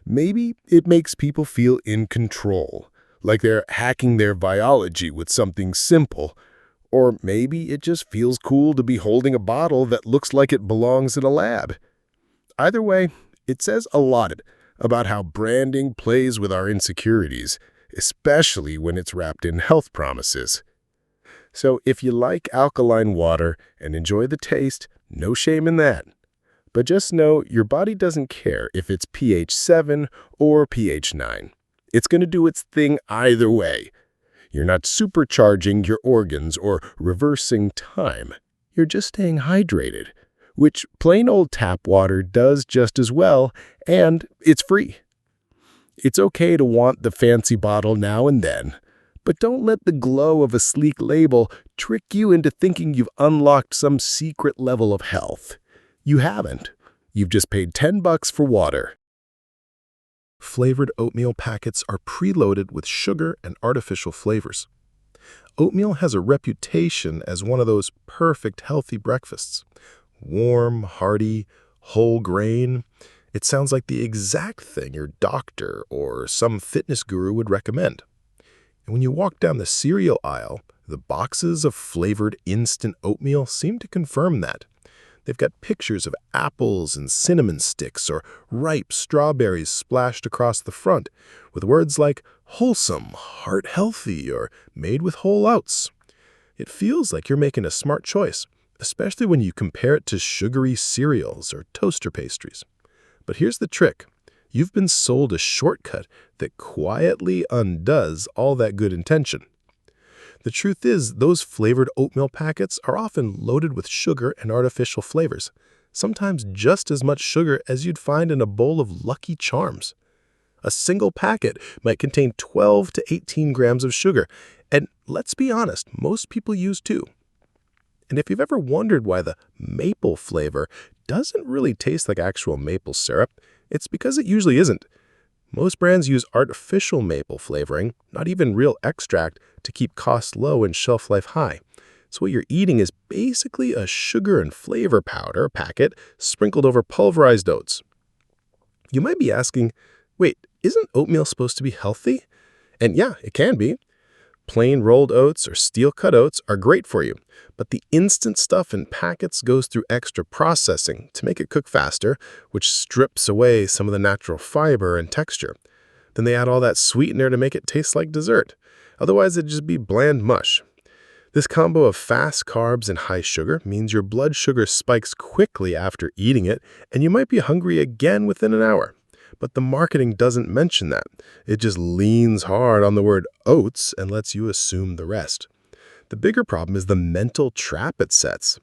Maybe it makes people feel in control, like they're hacking their biology with something simple. Or maybe it just feels cool to be holding a bottle that looks like it belongs in a lab. Either way, it says a lot about how branding plays with our insecurities, especially when it's wrapped in health promises. So if you like alkaline water and enjoy the taste, no shame in that. But just know your body doesn't care if it's pH 7 or pH 9. It's going to do its thing either way. You're not supercharging your organs or reversing time. You're just staying hydrated, which plain old tap water does just as well, and it's free. It's okay to want the fancy bottle now and then, but don't let the glow of a sleek label trick you into thinking you've unlocked some secret level of health. You haven't. You've just paid $10 for water. Flavored oatmeal packets are preloaded with sugar and artificial flavors. Oatmeal has a reputation as one of those perfect healthy breakfasts. Warm, hearty, whole grain. It sounds like the exact thing your doctor or some fitness guru would recommend. And when you walk down the cereal aisle, the boxes of flavored instant oatmeal seem to confirm that. They've got pictures of apples and cinnamon sticks or ripe strawberries splashed across the front, with words like wholesome, heart healthy, or made with whole oats. It feels like you're making a smart choice, especially when you compare it to sugary cereals or toaster pastries. But here's the trick. You've been sold a shortcut that quietly undoes all that good intention. The truth is, those flavored oatmeal packets are often loaded with sugar and artificial flavors, sometimes just as much sugar as you'd find in a bowl of Lucky Charms. A single packet might contain 12 to 18 grams of sugar, and let's be honest, most people use 2. And if you've ever wondered why the maple flavor doesn't really taste like actual maple syrup, it's because it usually isn't. Most brands use artificial maple flavoring, not even real extract, to keep costs low and shelf life high. So what you're eating is basically a sugar and flavor powder packet sprinkled over pulverized oats. You might be asking, wait, isn't oatmeal supposed to be healthy? And yeah, it can be. Plain rolled oats or steel-cut oats are great for you, but the instant stuff in packets goes through extra processing to make it cook faster, which strips away some of the natural fiber and texture. Then they add all that sweetener to make it taste like dessert. Otherwise, it'd just be bland mush. This combo of fast carbs and high sugar means your blood sugar spikes quickly after eating it, and you might be hungry again within an hour. But the marketing doesn't mention that. It just leans hard on the word oats and lets you assume the rest. The bigger problem is the mental trap it sets.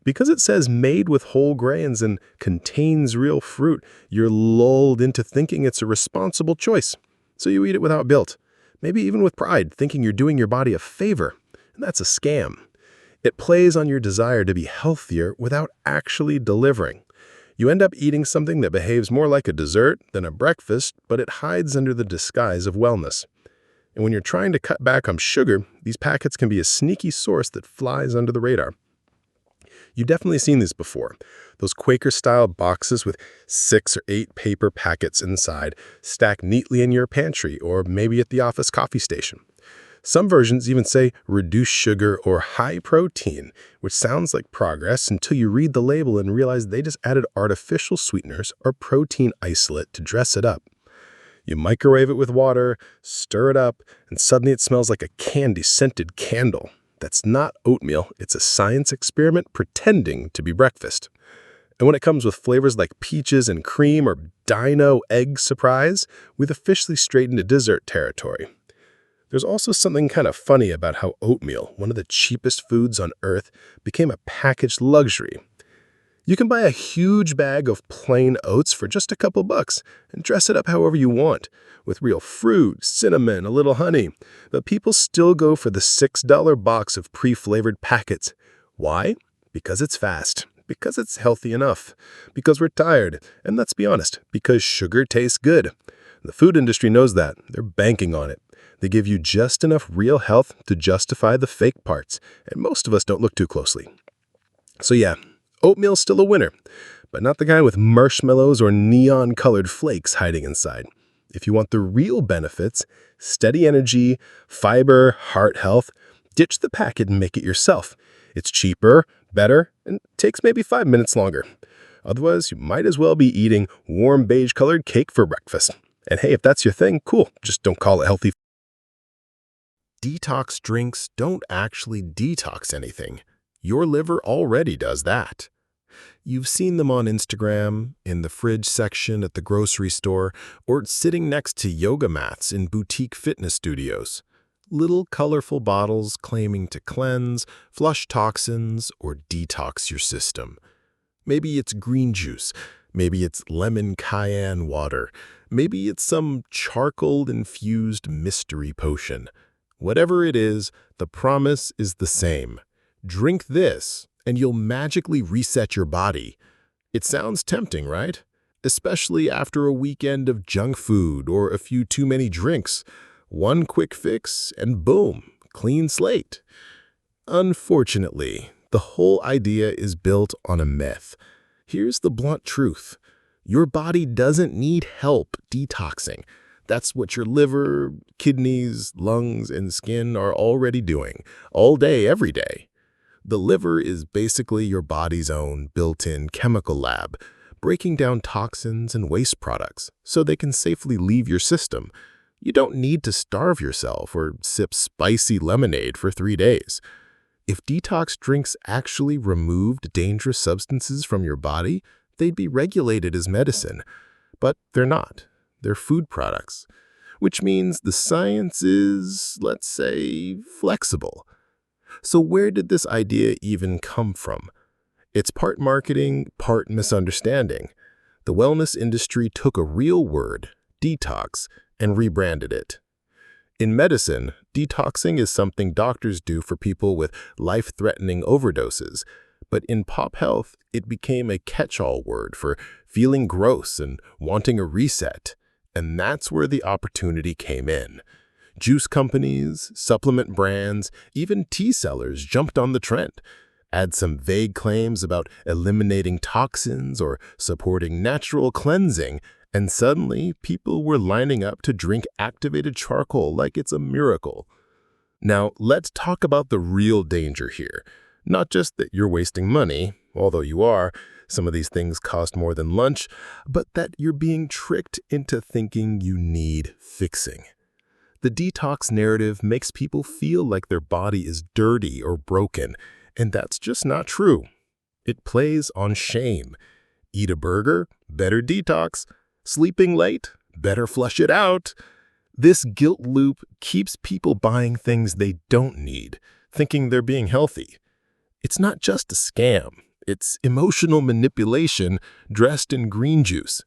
Because it says made with whole grains and contains real fruit, you're lulled into thinking it's a responsible choice. So you eat it without guilt, maybe even with pride, thinking you're doing your body a favor. And that's a scam. It plays on your desire to be healthier without actually delivering. You end up eating something that behaves more like a dessert than a breakfast, but it hides under the disguise of wellness. And when you're trying to cut back on sugar, these packets can be a sneaky source that flies under the radar. You've definitely seen these before. Those Quaker-style boxes with 6 or 8 paper packets inside, stacked neatly in your pantry or maybe at the office coffee station. Some versions even say reduced sugar or high protein, which sounds like progress until you read the label and realize they just added artificial sweeteners or protein isolate to dress it up. You microwave it with water, stir it up, and suddenly it smells like a candy-scented candle. That's not oatmeal, it's a science experiment pretending to be breakfast. And when it comes with flavors like peaches and cream or dino egg surprise, we've officially strayed into dessert territory. There's also something kind of funny about how oatmeal, one of the cheapest foods on earth, became a packaged luxury. You can buy a huge bag of plain oats for just a couple bucks and dress it up however you want, with real fruit, cinnamon, a little honey. But people still go for the $6 box of pre-flavored packets. Why? Because it's fast. Because it's healthy enough. Because we're tired. And let's be honest, because sugar tastes good. The food industry knows that. They're banking on it. They give you just enough real health to justify the fake parts, and most of us don't look too closely. So yeah, oatmeal's still a winner, but not the kind with marshmallows or neon-colored flakes hiding inside. If you want the real benefits, steady energy, fiber, heart health, ditch the packet and make it yourself. It's cheaper, better, and takes maybe 5 minutes longer. Otherwise, you might as well be eating warm beige-colored cake for breakfast. And hey, if that's your thing, cool, just don't call it healthy. Detox drinks don't actually detox anything. Your liver already does that. You've seen them on Instagram, in the fridge section at the grocery store, or sitting next to yoga mats in boutique fitness studios. Little colorful bottles claiming to cleanse, flush toxins, or detox your system. Maybe it's green juice. Maybe it's lemon cayenne water. Maybe it's some charcoal-infused mystery potion. Whatever it is, the promise is the same. Drink this, and you'll magically reset your body. It sounds tempting, right? Especially after a weekend of junk food or a few too many drinks. One quick fix, and boom, clean slate. Unfortunately, the whole idea is built on a myth. Here's the blunt truth. Your body doesn't need help detoxing. That's what your liver, kidneys, lungs, and skin are already doing, all day, every day. The liver is basically your body's own built-in chemical lab, breaking down toxins and waste products so they can safely leave your system. You don't need to starve yourself or sip spicy lemonade for 3 days. If detox drinks actually removed dangerous substances from your body, they'd be regulated as medicine. But they're not. They're food products, which means the science is, let's say, flexible. So where did this idea even come from? It's part marketing, part misunderstanding. The wellness industry took a real word, Detox and rebranded it. In medicine, detoxing is something doctors do for people with life-threatening overdoses, but in pop health, it became a catch-all word for feeling gross and wanting a reset, and that's where the opportunity came in. Juice companies, supplement brands, even tea sellers jumped on the trend. Add some vague claims about eliminating toxins or supporting natural cleansing, and suddenly people were lining up to drink activated charcoal like it's a miracle. Now, let's talk about the real danger here. Not just that you're wasting money, although you are, some of these things cost more than lunch, but that you're being tricked into thinking you need fixing. The detox narrative makes people feel like their body is dirty or broken, and that's just not true. It plays on shame. Eat a burger? Better detox. Sleeping late? Better flush it out. This guilt loop keeps people buying things they don't need, thinking they're being healthy. It's not just a scam. It's emotional manipulation dressed in green juice.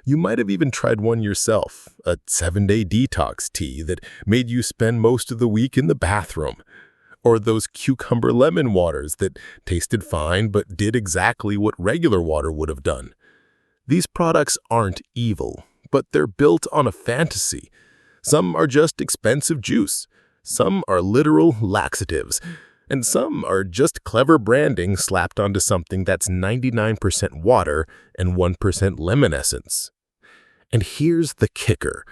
You might have even tried one yourself, a 7-day detox tea that made you spend most of the week in the bathroom. Or those cucumber lemon waters that tasted fine but did exactly what regular water would have done. These products aren't evil, but they're built on a fantasy. Some are just expensive juice. Some are literal laxatives. And some are just clever branding slapped onto something that's 99% water and 1% lemon essence. And here's the kicker.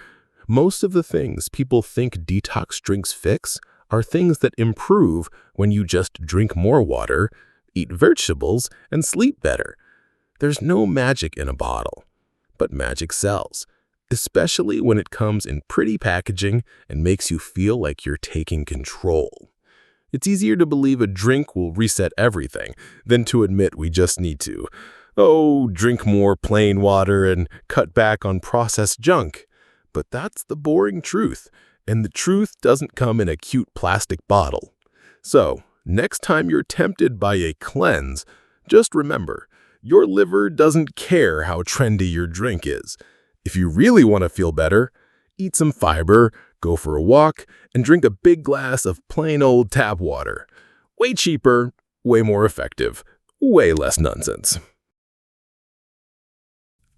Most of the things people think detox drinks fix are things that improve when you just drink more water, eat vegetables, and sleep better. There's no magic in a bottle, but magic sells, especially when it comes in pretty packaging and makes you feel like you're taking control. It's easier to believe a drink will reset everything than to admit we just need to, drink more plain water and cut back on processed junk. But that's the boring truth, and the truth doesn't come in a cute plastic bottle. So, next time you're tempted by a cleanse, just remember, your liver doesn't care how trendy your drink is. If you really want to feel better, eat some fiber, go for a walk, and drink a big glass of plain old tap water. Way cheaper, way more effective, way less nonsense.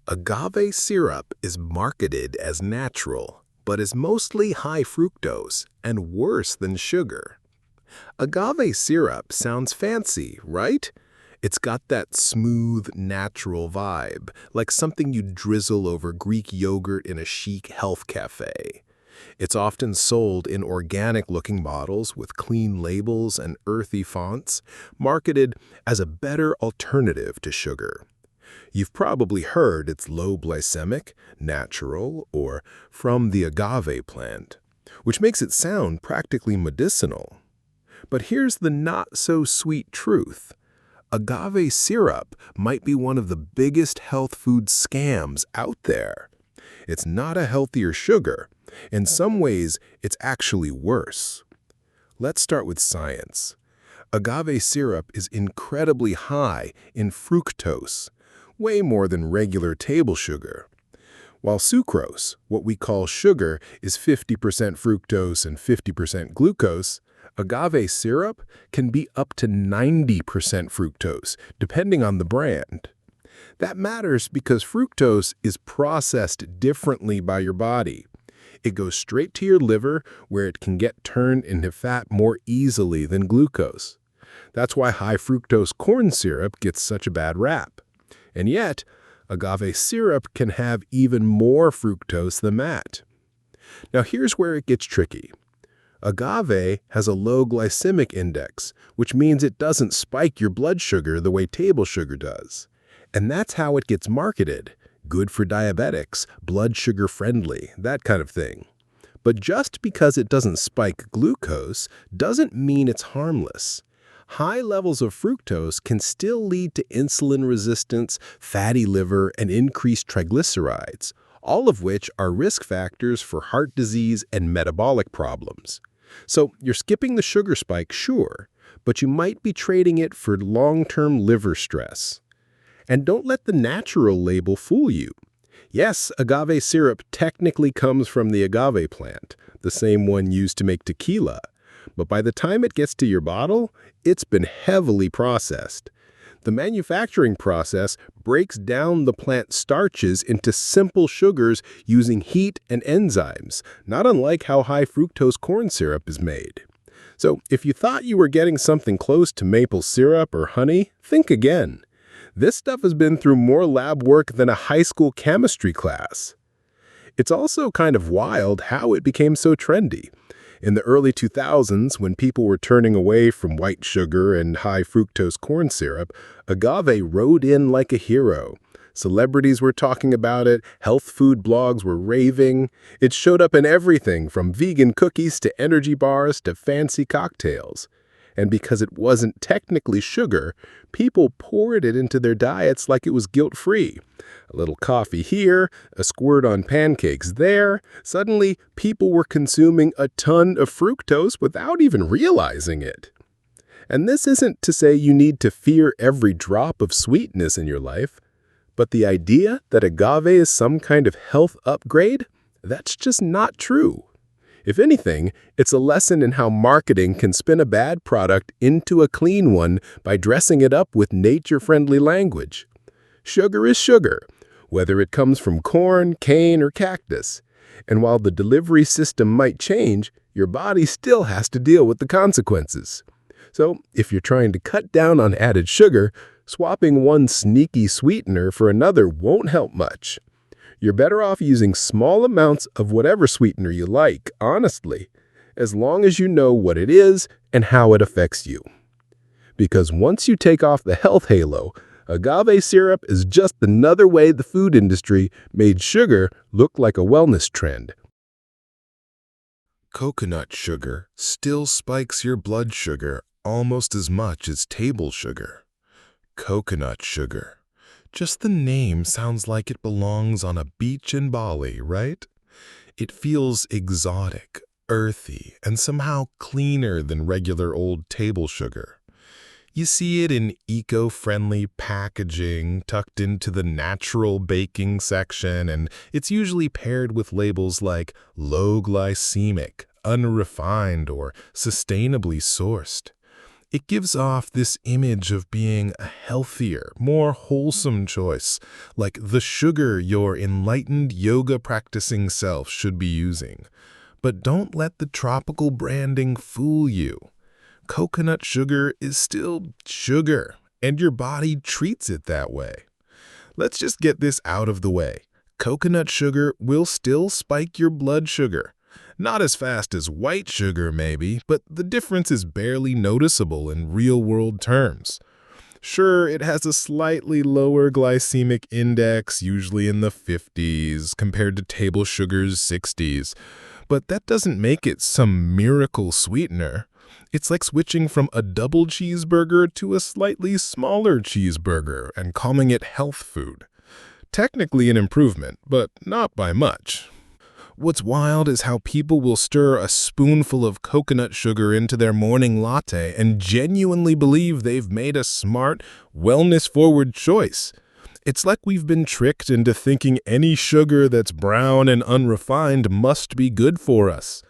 Agave syrup is marketed as natural, but is mostly high fructose and worse than sugar. Agave syrup sounds fancy, right? It's got that smooth, natural vibe, like something you'd drizzle over Greek yogurt in a chic health cafe. It's often sold in organic-looking bottles with clean labels and earthy fonts, marketed as a better alternative to sugar. You've probably heard it's low glycemic, natural, or from the agave plant, which makes it sound practically medicinal. But here's the not-so-sweet truth. Agave syrup might be one of the biggest health food scams out there. It's not a healthier sugar. In some ways, it's actually worse. Let's start with science. Agave syrup is incredibly high in fructose, way more than regular table sugar. While sucrose, what we call sugar, is 50% fructose and 50% glucose, agave syrup can be up to 90% fructose, depending on the brand. That matters because fructose is processed differently by your body. It goes straight to your liver, where it can get turned into fat more easily than glucose. That's why high fructose corn syrup gets such a bad rap. And yet, agave syrup can have even more fructose than that. Now here's where it gets tricky. Agave has a low glycemic index, which means it doesn't spike your blood sugar the way table sugar does. And that's how it gets marketed. Good for diabetics, blood sugar friendly, that kind of thing. But just because it doesn't spike glucose doesn't mean it's harmless. High levels of fructose can still lead to insulin resistance, fatty liver, and increased triglycerides, all of which are risk factors for heart disease and metabolic problems. So you're skipping the sugar spike, sure, but you might be trading it for long-term liver stress. And don't let the natural label fool you. Yes, agave syrup technically comes from the agave plant, the same one used to make tequila. But by the time it gets to your bottle, it's been heavily processed. The manufacturing process breaks down the plant starches into simple sugars using heat and enzymes, not unlike how high-fructose corn syrup is made. So if you thought you were getting something close to maple syrup or honey, think again. This stuff has been through more lab work than a high school chemistry class. It's also kind of wild how it became so trendy. In the early 2000s, when people were turning away from white sugar and high-fructose corn syrup, agave rode in like a hero. Celebrities were talking about it, health food blogs were raving. It showed up in everything from vegan cookies to energy bars to fancy cocktails. And because it wasn't technically sugar, people poured it into their diets like it was guilt-free. A little coffee here, a squirt on pancakes there. Suddenly, people were consuming a ton of fructose without even realizing it. And this isn't to say you need to fear every drop of sweetness in your life, but the idea that agave is some kind of health upgrade, that's just not true. If anything, it's a lesson in how marketing can spin a bad product into a clean one by dressing it up with nature-friendly language. Sugar is sugar, whether it comes from corn, cane, or cactus. And while the delivery system might change, your body still has to deal with the consequences. So, if you're trying to cut down on added sugar, swapping one sneaky sweetener for another won't help much. You're better off using small amounts of whatever sweetener you like, honestly, as long as you know what it is and how it affects you. Because once you take off the health halo, agave syrup is just another way the food industry made sugar look like a wellness trend. Coconut sugar still spikes your blood sugar almost as much as table sugar. Coconut sugar. Just the name sounds like it belongs on a beach in Bali, right? It feels exotic, earthy, and somehow cleaner than regular old table sugar. You see it in eco-friendly packaging tucked into the natural baking section, and it's usually paired with labels like low glycemic, unrefined, or sustainably sourced. It gives off this image of being a healthier, more wholesome choice, like the sugar your enlightened yoga-practicing self should be using. But don't let the tropical branding fool you. Coconut sugar is still sugar, and your body treats it that way. Let's just get this out of the way. Coconut sugar will still spike your blood sugar. Not as fast as white sugar, maybe, but the difference is barely noticeable in real-world terms. Sure, it has a slightly lower glycemic index, usually in the 50s, compared to table sugar's 60s, but that doesn't make it some miracle sweetener. It's like switching from a double cheeseburger to a slightly smaller cheeseburger and calling it health food. Technically an improvement, but not by much. What's wild is how people will stir a spoonful of coconut sugar into their morning latte and genuinely believe they've made a smart, wellness-forward choice. It's like we've been tricked into thinking any sugar that's brown and unrefined must be good for us.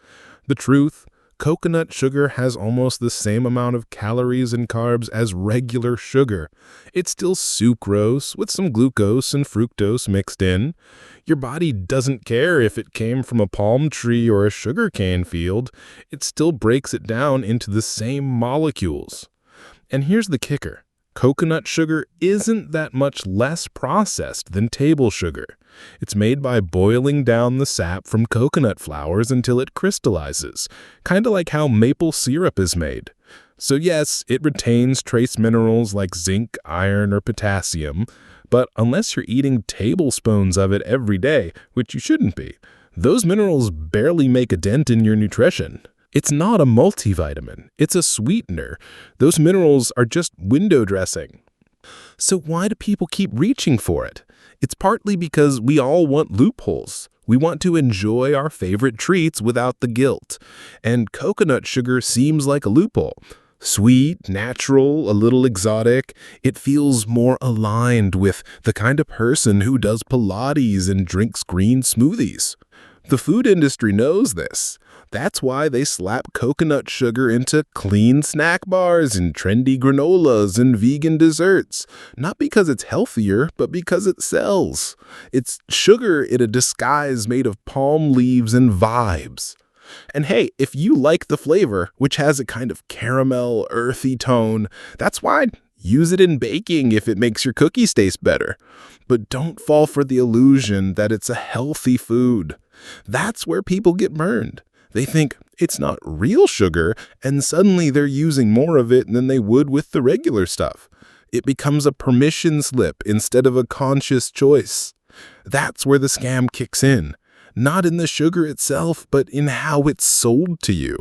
The truth, coconut sugar has almost the same amount of calories and carbs as regular sugar. It's still sucrose with some glucose and fructose mixed in. Your body doesn't care if it came from a palm tree or a sugarcane field. It still breaks it down into the same molecules. And here's the kicker. Coconut sugar isn't that much less processed than table sugar. It's made by boiling down the sap from coconut flowers until it crystallizes, kind of like how maple syrup is made. So yes, it retains trace minerals like zinc, iron, or potassium, but unless you're eating tablespoons of it every day, which you shouldn't be, those minerals barely make a dent in your nutrition. It's not a multivitamin, it's a sweetener. Those minerals are just window dressing. So why do people keep reaching for it? It's partly because we all want loopholes. We want to enjoy our favorite treats without the guilt. And coconut sugar seems like a loophole. Sweet, natural, a little exotic. It feels more aligned with the kind of person who does Pilates and drinks green smoothies. The food industry knows this. That's why they slap coconut sugar into clean snack bars and trendy granolas and vegan desserts. Not because it's healthier, but because it sells. It's sugar in a disguise made of palm leaves and vibes. And hey, if you like the flavor, which has a kind of caramel, earthy tone, that's fine. Use it in baking if it makes your cookies taste better. But don't fall for the illusion that it's a healthy food. That's where people get burned. They think it's not real sugar, and suddenly they're using more of it than they would with the regular stuff. It becomes a permission slip instead of a conscious choice. That's where the scam kicks in. Not in the sugar itself, but in how it's sold to you.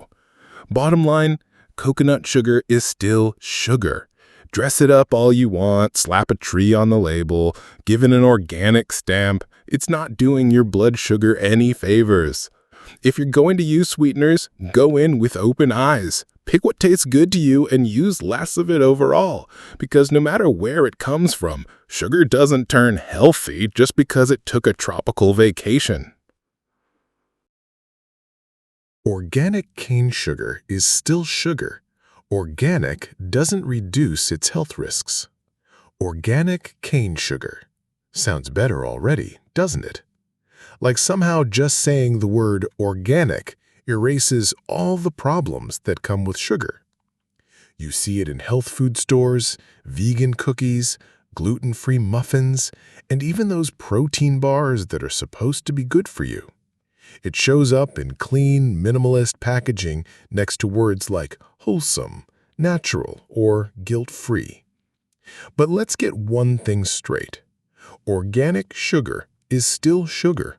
Bottom line, coconut sugar is still sugar. Dress it up all you want, slap a tree on the label, give it an organic stamp. It's not doing your blood sugar any favors. If you're going to use sweeteners, go in with open eyes. Pick what tastes good to you and use less of it overall. Because no matter where it comes from, sugar doesn't turn healthy just because it took a tropical vacation. Organic cane sugar is still sugar. Organic doesn't reduce its health risks. Organic cane sugar. Sounds better already, doesn't it? Like somehow just saying the word organic erases all the problems that come with sugar. You see it in health food stores, vegan cookies, gluten-free muffins, and even those protein bars that are supposed to be good for you. It shows up in clean, minimalist packaging next to words like wholesome, natural, or guilt-free. But let's get one thing straight. Organic sugar is still sugar.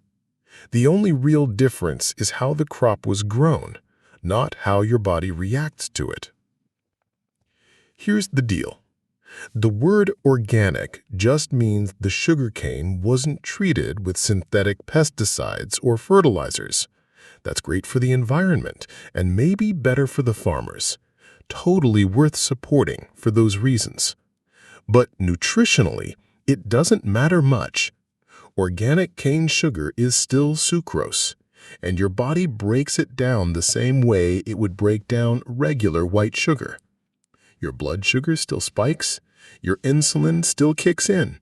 The only real difference is how the crop was grown, not how your body reacts to it. Here's the deal. The word organic just means the sugarcane wasn't treated with synthetic pesticides or fertilizers. That's great for the environment and maybe better for the farmers. Totally worth supporting for those reasons. But nutritionally, it doesn't matter much. Organic cane sugar is still sucrose, and your body breaks it down the same way it would break down regular white sugar. Your blood sugar still spikes, your insulin still kicks in,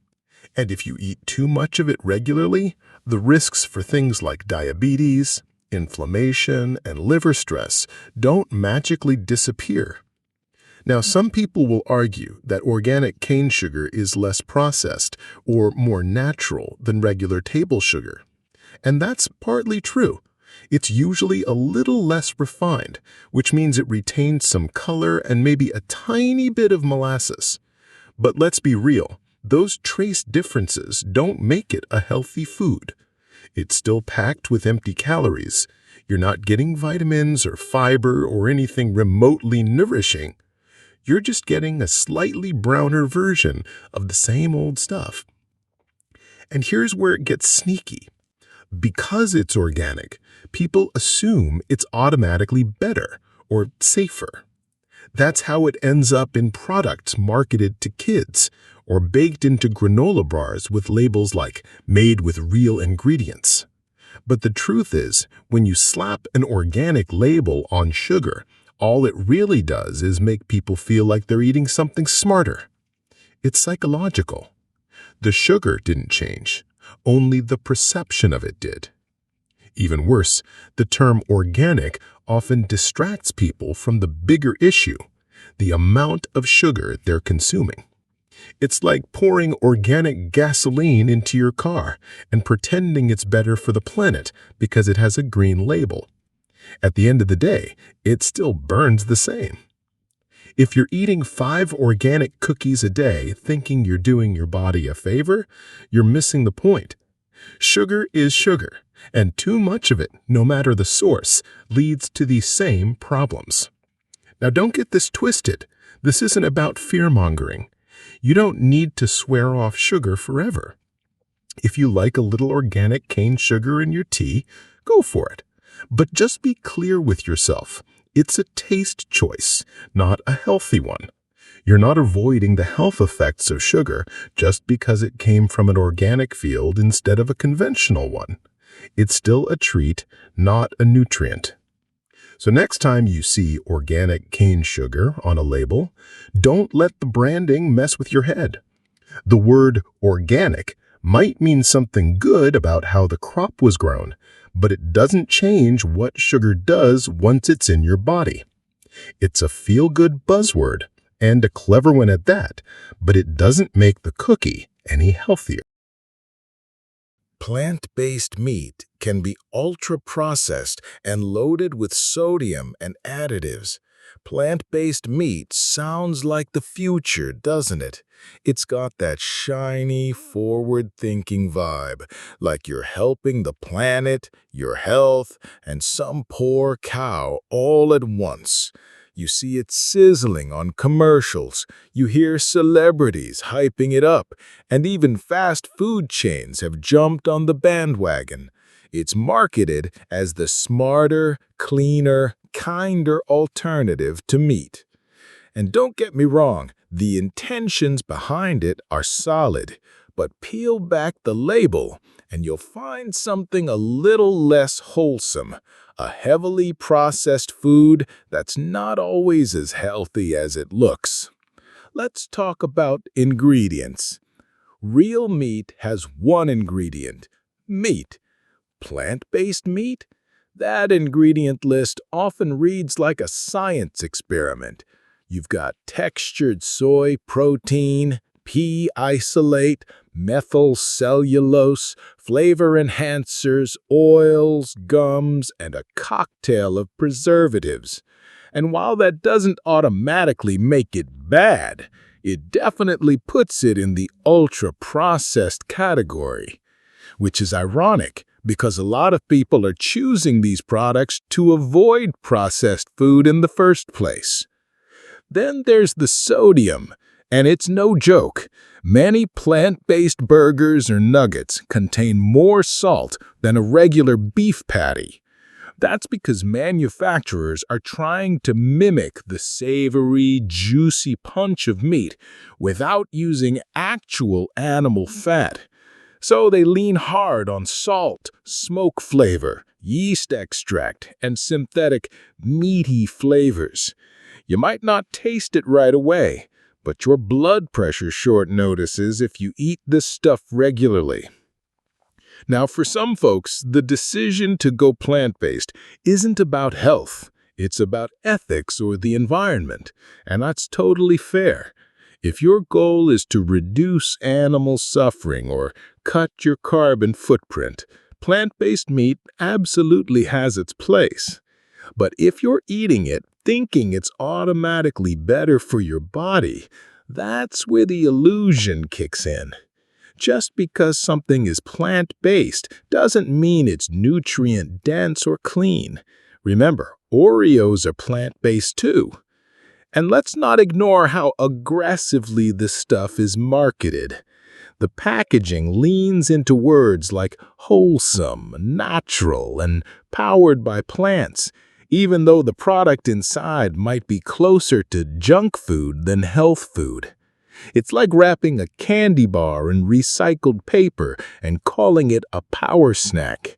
and if you eat too much of it regularly, the risks for things like diabetes, inflammation, and liver stress don't magically disappear. Now, some people will argue that organic cane sugar is less processed or more natural than regular table sugar, and that's partly true. It's usually a little less refined, which means it retains some color and maybe a tiny bit of molasses. But let's be real, those trace differences don't make it a healthy food. It's still packed with empty calories. You're not getting vitamins or fiber or anything remotely nourishing. You're just getting a slightly browner version of the same old stuff. And here's where it gets sneaky. Because it's organic, people assume it's automatically better or safer. That's how it ends up in products marketed to kids or baked into granola bars with labels like made with real ingredients. But the truth is, when you slap an organic label on sugar, all it really does is make people feel like they're eating something smarter. It's psychological. The sugar didn't change. Only the perception of it did. Even worse, the term organic often distracts people from the bigger issue, the amount of sugar they're consuming. It's like pouring organic gasoline into your car and pretending it's better for the planet because it has a green label. At the end of the day, it still burns the same. If you're eating 5 organic cookies a day thinking you're doing your body a favor, you're missing the point. Sugar is sugar, and too much of it, no matter the source, leads to these same problems. Now don't get this twisted. This isn't about fear-mongering. You don't need to swear off sugar forever. If you like a little organic cane sugar in your tea, go for it. But just be clear with yourself. It's a taste choice, not a healthy one. You're not avoiding the health effects of sugar just because it came from an organic field instead of a conventional one. It's still a treat, not a nutrient. So next time you see organic cane sugar on a label, don't let the branding mess with your head. The word organic might mean something good about how the crop was grown, but it doesn't change what sugar does once it's in your body. It's a feel-good buzzword, and a clever one at that, but it doesn't make the cookie any healthier. Plant-based meat can be ultra-processed and loaded with sodium and additives. Plant-based meat sounds like the future, doesn't it? It's got that shiny, forward-thinking vibe, like you're helping the planet, your health, and some poor cow all at once. You see it sizzling on commercials, you hear celebrities hyping it up, and even fast food chains have jumped on the bandwagon. It's marketed as the smarter, cleaner, kinder alternative to meat. And don't get me wrong, the intentions behind it are solid, but peel back the label and you'll find something a little less wholesome, a heavily processed food that's not always as healthy as it looks. Let's talk about ingredients. Real meat has one ingredient, meat. Plant-based meat? That ingredient list often reads like a science experiment. You've got textured soy protein, pea isolate, methyl cellulose, flavor enhancers, oils, gums, and a cocktail of preservatives. And while that doesn't automatically make it bad, it definitely puts it in the ultra-processed category. Which is ironic, because a lot of people are choosing these products to avoid processed food in the first place. Then there's the sodium, and it's no joke. Many plant-based burgers or nuggets contain more salt than a regular beef patty. That's because manufacturers are trying to mimic the savory, juicy punch of meat without using actual animal fat. So they lean hard on salt, smoke flavor, yeast extract, and synthetic, meaty flavors. You might not taste it right away, but your blood pressure short notices if you eat this stuff regularly. Now, for some folks, the decision to go plant-based isn't about health. It's about ethics or the environment, and that's totally fair. If your goal is to reduce animal suffering or cut your carbon footprint, plant-based meat absolutely has its place. But if you're eating it thinking it's automatically better for your body, that's where the illusion kicks in. Just because something is plant-based doesn't mean it's nutrient-dense or clean. Remember, Oreos are plant-based too. And let's not ignore how aggressively this stuff is marketed. The packaging leans into words like wholesome, natural, and powered by plants, even though the product inside might be closer to junk food than health food. It's like wrapping a candy bar in recycled paper and calling it a power snack.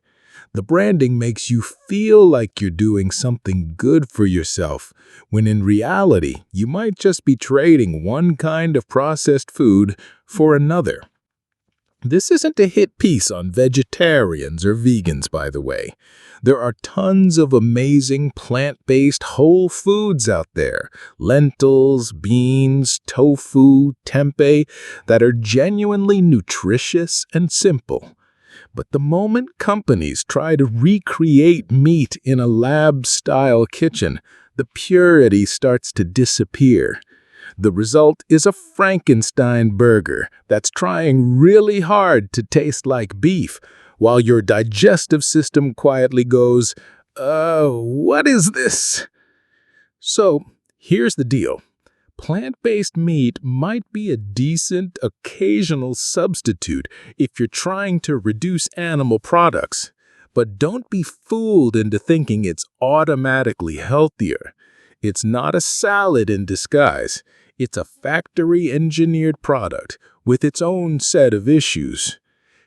The branding makes you feel like you're doing something good for yourself, when in reality, you might just be trading one kind of processed food for another. This isn't a hit piece on vegetarians or vegans, by the way. There are tons of amazing plant-based whole foods out there, lentils, beans, tofu, tempeh, that are genuinely nutritious and simple. But the moment companies try to recreate meat in a lab-style kitchen, the purity starts to disappear. The result is a Frankenstein burger that's trying really hard to taste like beef, while your digestive system quietly goes, what is this? So, here's the deal. Plant-based meat might be a decent, occasional substitute if you're trying to reduce animal products. But don't be fooled into thinking it's automatically healthier. It's not a salad in disguise. It's a factory-engineered product with its own set of issues.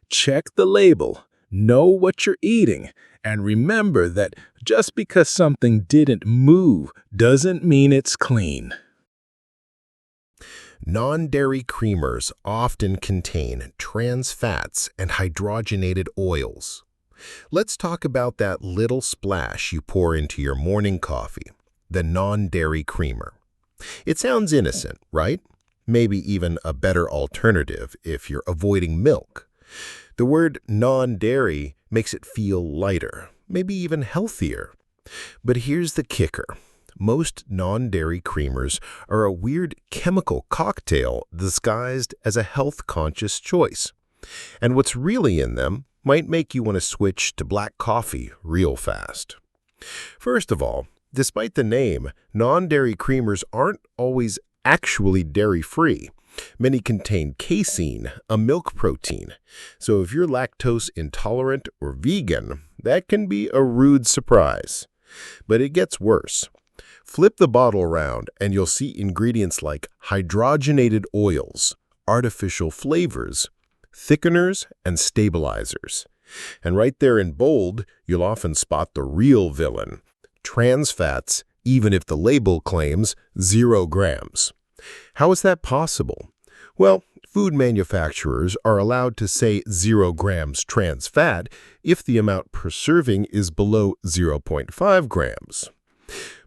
Check the label, know what you're eating, and remember that just because something didn't move doesn't mean it's clean. Non-dairy creamers often contain trans fats and hydrogenated oils. Let's talk about that little splash you pour into your morning coffee, the non-dairy creamer. It sounds innocent, right? Maybe even a better alternative if you're avoiding milk. The word non-dairy makes it feel lighter, maybe even healthier. But here's the kicker. Most non-dairy creamers are a weird chemical cocktail disguised as a health-conscious choice. And what's really in them might make you want to switch to black coffee real fast. First of all, despite the name, non-dairy creamers aren't always actually dairy-free. Many contain casein, a milk protein. So if you're lactose intolerant or vegan, that can be a rude surprise. But it gets worse. Flip the bottle around and you'll see ingredients like hydrogenated oils, artificial flavors, thickeners, and stabilizers. And right there in bold, you'll often spot the real villain, trans fats, even if the label claims 0 grams. How is that possible? Well, food manufacturers are allowed to say 0 grams trans fat if the amount per serving is below 0.5 grams.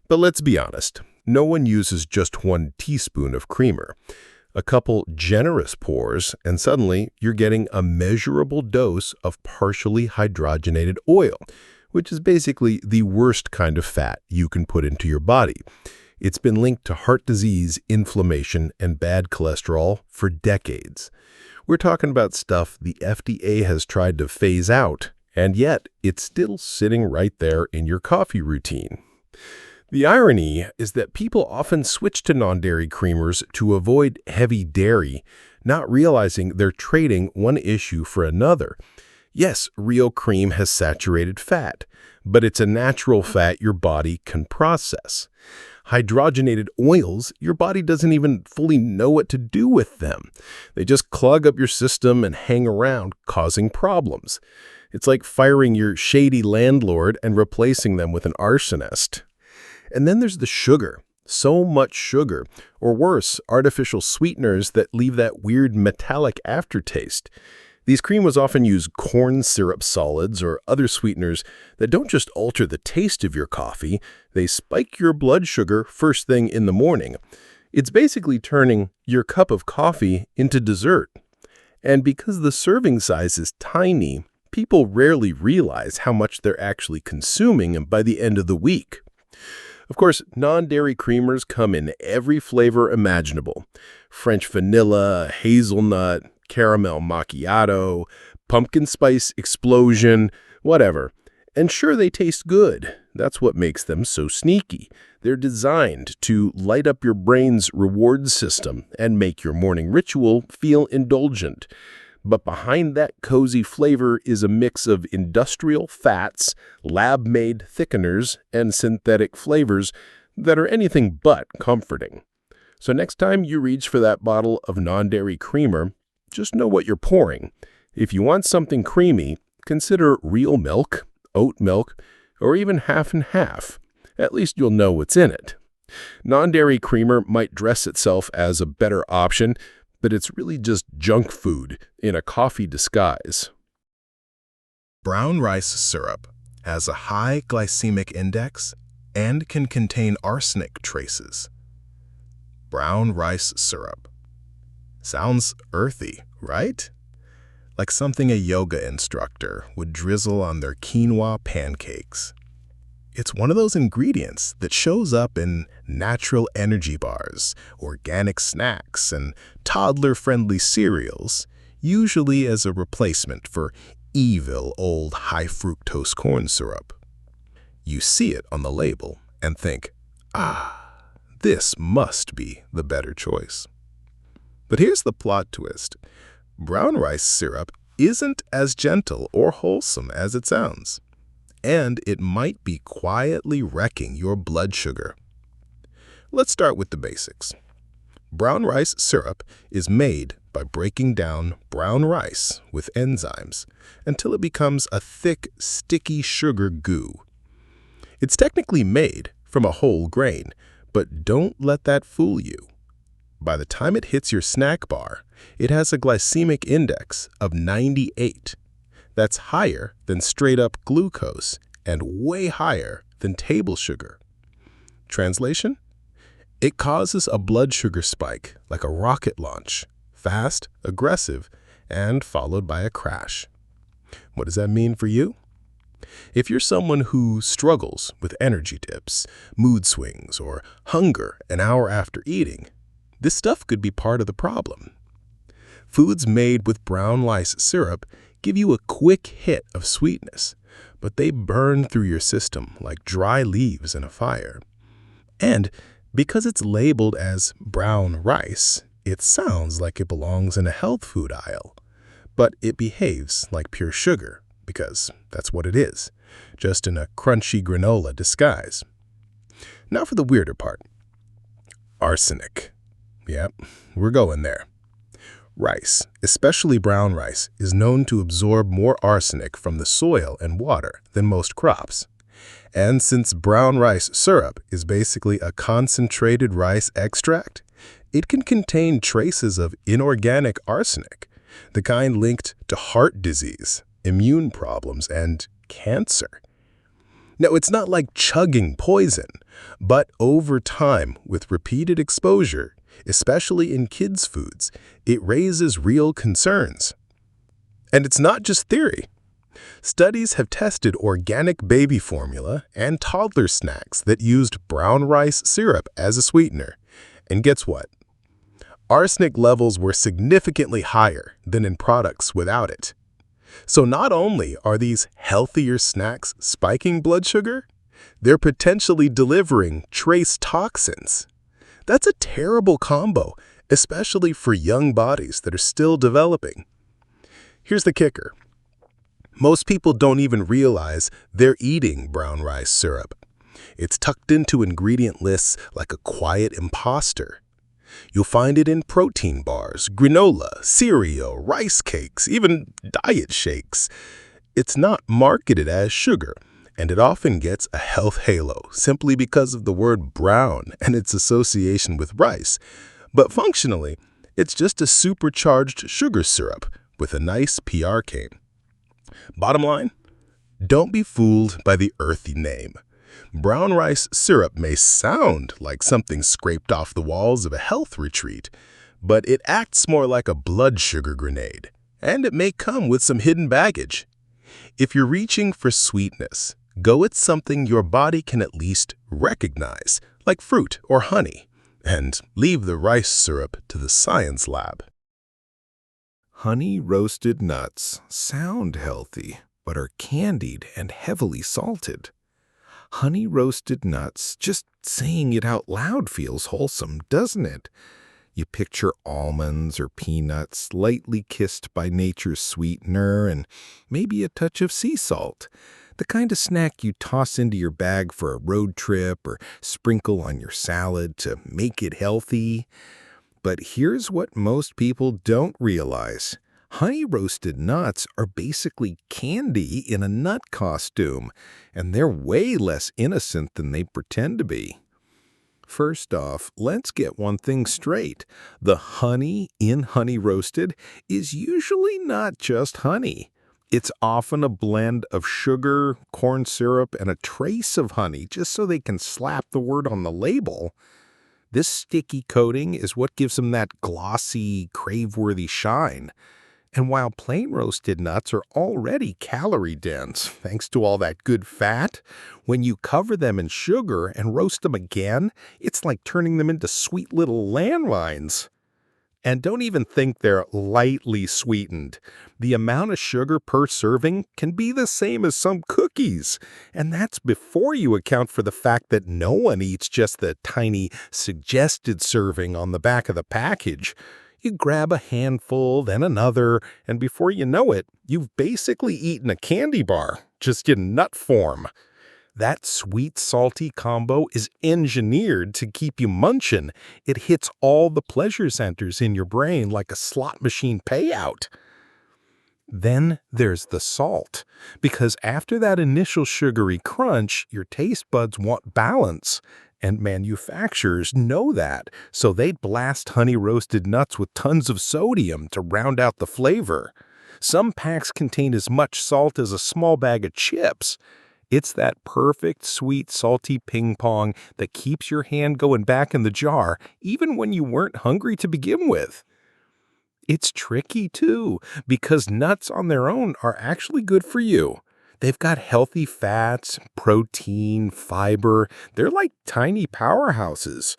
But let's be honest, no one uses just 1 teaspoon of creamer. A couple generous pours, and suddenly you're getting a measurable dose of partially hydrogenated oil, which is basically the worst kind of fat you can put into your body. It's been linked to heart disease, inflammation, and bad cholesterol for decades. We're talking about stuff the FDA has tried to phase out, and yet it's still sitting right there in your coffee routine. The irony is that people often switch to non-dairy creamers to avoid heavy dairy, not realizing they're trading one issue for another. Yes, real cream has saturated fat, but it's a natural fat your body can process. Hydrogenated oils, your body doesn't even fully know what to do with them. They just clog up your system and hang around, causing problems. It's like firing your shady landlord and replacing them with an arsonist. And then there's the sugar. So much sugar, or worse, artificial sweeteners that leave that weird metallic aftertaste. These creamers often use corn syrup solids or other sweeteners that don't just alter the taste of your coffee, they spike your blood sugar first thing in the morning. It's basically turning your cup of coffee into dessert. And because the serving size is tiny, people rarely realize how much they're actually consuming by the end of the week. Of course, non-dairy creamers come in every flavor imaginable. French vanilla, hazelnut, caramel macchiato, pumpkin spice explosion, whatever. And sure, they taste good. That's what makes them so sneaky. They're designed to light up your brain's reward system and make your morning ritual feel indulgent. But behind that cozy flavor is a mix of industrial fats, lab-made thickeners, and synthetic flavors that are anything but comforting. So next time you reach for that bottle of non-dairy creamer, just know what you're pouring. If you want something creamy, consider real milk, oat milk, or even half and half. At least you'll know what's in it. Non-dairy creamer might dress itself as a better option, but it's really just junk food in a coffee disguise. Brown rice syrup has a high glycemic index and can contain arsenic traces. Brown rice syrup. Sounds earthy, right? Like something a yoga instructor would drizzle on their quinoa pancakes. It's one of those ingredients that shows up in natural energy bars, organic snacks, and toddler-friendly cereals, usually as a replacement for evil old high-fructose corn syrup. You see it on the label and think, this must be the better choice. But here's the plot twist. Brown rice syrup isn't as gentle or wholesome as it sounds. and it might be quietly wrecking your blood sugar. Let's start with the basics. Brown rice syrup is made by breaking down brown rice with enzymes until it becomes a thick, sticky sugar goo. It's technically made from a whole grain, but don't let that fool you. By the time it hits your snack bar, it has a glycemic index of 98. That's higher than straight-up glucose and way higher than table sugar. Translation? It causes a blood sugar spike like a rocket launch, fast, aggressive, and followed by a crash. What does that mean for you? If you're someone who struggles with energy dips, mood swings, or hunger an hour after eating, this stuff could be part of the problem. Foods made with brown rice syrup give you a quick hit of sweetness, but they burn through your system like dry leaves in a fire. And because it's labeled as brown rice, it sounds like it belongs in a health food aisle, but it behaves like pure sugar because that's what it is, just in a crunchy granola disguise. Now for the weirder part. Arsenic. Yep, we're going there. Rice, especially brown rice, is known to absorb more arsenic from the soil and water than most crops. And since brown rice syrup is basically a concentrated rice extract, it can contain traces of inorganic arsenic, the kind linked to heart disease, immune problems, and cancer. Now, it's not like chugging poison, but over time, with repeated exposure, especially in kids' foods, it raises real concerns. And it's not just theory. Studies have tested organic baby formula and toddler snacks that used brown rice syrup as a sweetener. And guess what? Arsenic levels were significantly higher than in products without it. So not only are these healthier snacks spiking blood sugar, they're potentially delivering trace toxins. That's a terrible combo, especially for young bodies that are still developing. Here's the kicker. Most people don't even realize they're eating brown rice syrup. It's tucked into ingredient lists like a quiet imposter. You'll find it in protein bars, granola, cereal, rice cakes, even diet shakes. It's not marketed as sugar, and it often gets a health halo simply because of the word brown and its association with rice. But functionally, it's just a supercharged sugar syrup with a nice PR cane. Bottom line, don't be fooled by the earthy name. Brown rice syrup may sound like something scraped off the walls of a health retreat, but it acts more like a blood sugar grenade, and it may come with some hidden baggage. If you're reaching for sweetness, go with something your body can at least recognize, like fruit or honey, and leave the rice syrup to the science lab. Honey-roasted nuts sound healthy, but are candied and heavily salted. Honey-roasted nuts, just saying it out loud feels wholesome, doesn't it? You picture almonds or peanuts lightly kissed by nature's sweetener and maybe a touch of sea salt. The kind of snack you toss into your bag for a road trip or sprinkle on your salad to make it healthy. But here's what most people don't realize. Honey-roasted nuts are basically candy in a nut costume, and they're way less innocent than they pretend to be. First off, let's get one thing straight. The honey in honey roasted is usually not just honey. It's often a blend of sugar, corn syrup, and a trace of honey, just so they can slap the word on the label. This sticky coating is what gives them that glossy, crave-worthy shine. And while plain roasted nuts are already calorie-dense, thanks to all that good fat, when you cover them in sugar and roast them again, it's like turning them into sweet little landmines. And don't even think they're lightly sweetened. The amount of sugar per serving can be the same as some cookies. And that's before you account for the fact that no one eats just the tiny suggested serving on the back of the package. You grab a handful, then another, and before you know it, you've basically eaten a candy bar, just in nut form. That sweet-salty combo is engineered to keep you munching. It hits all the pleasure centers in your brain like a slot machine payout. Then there's the salt, because after that initial sugary crunch, your taste buds want balance. And manufacturers know that, so they blast honey-roasted nuts with tons of sodium to round out the flavor. Some packs contain as much salt as a small bag of chips. It's that perfect, sweet, salty ping-pong that keeps your hand going back in the jar, even when you weren't hungry to begin with. It's tricky, too, because nuts on their own are actually good for you. They've got healthy fats, protein, fiber. They're like tiny powerhouses.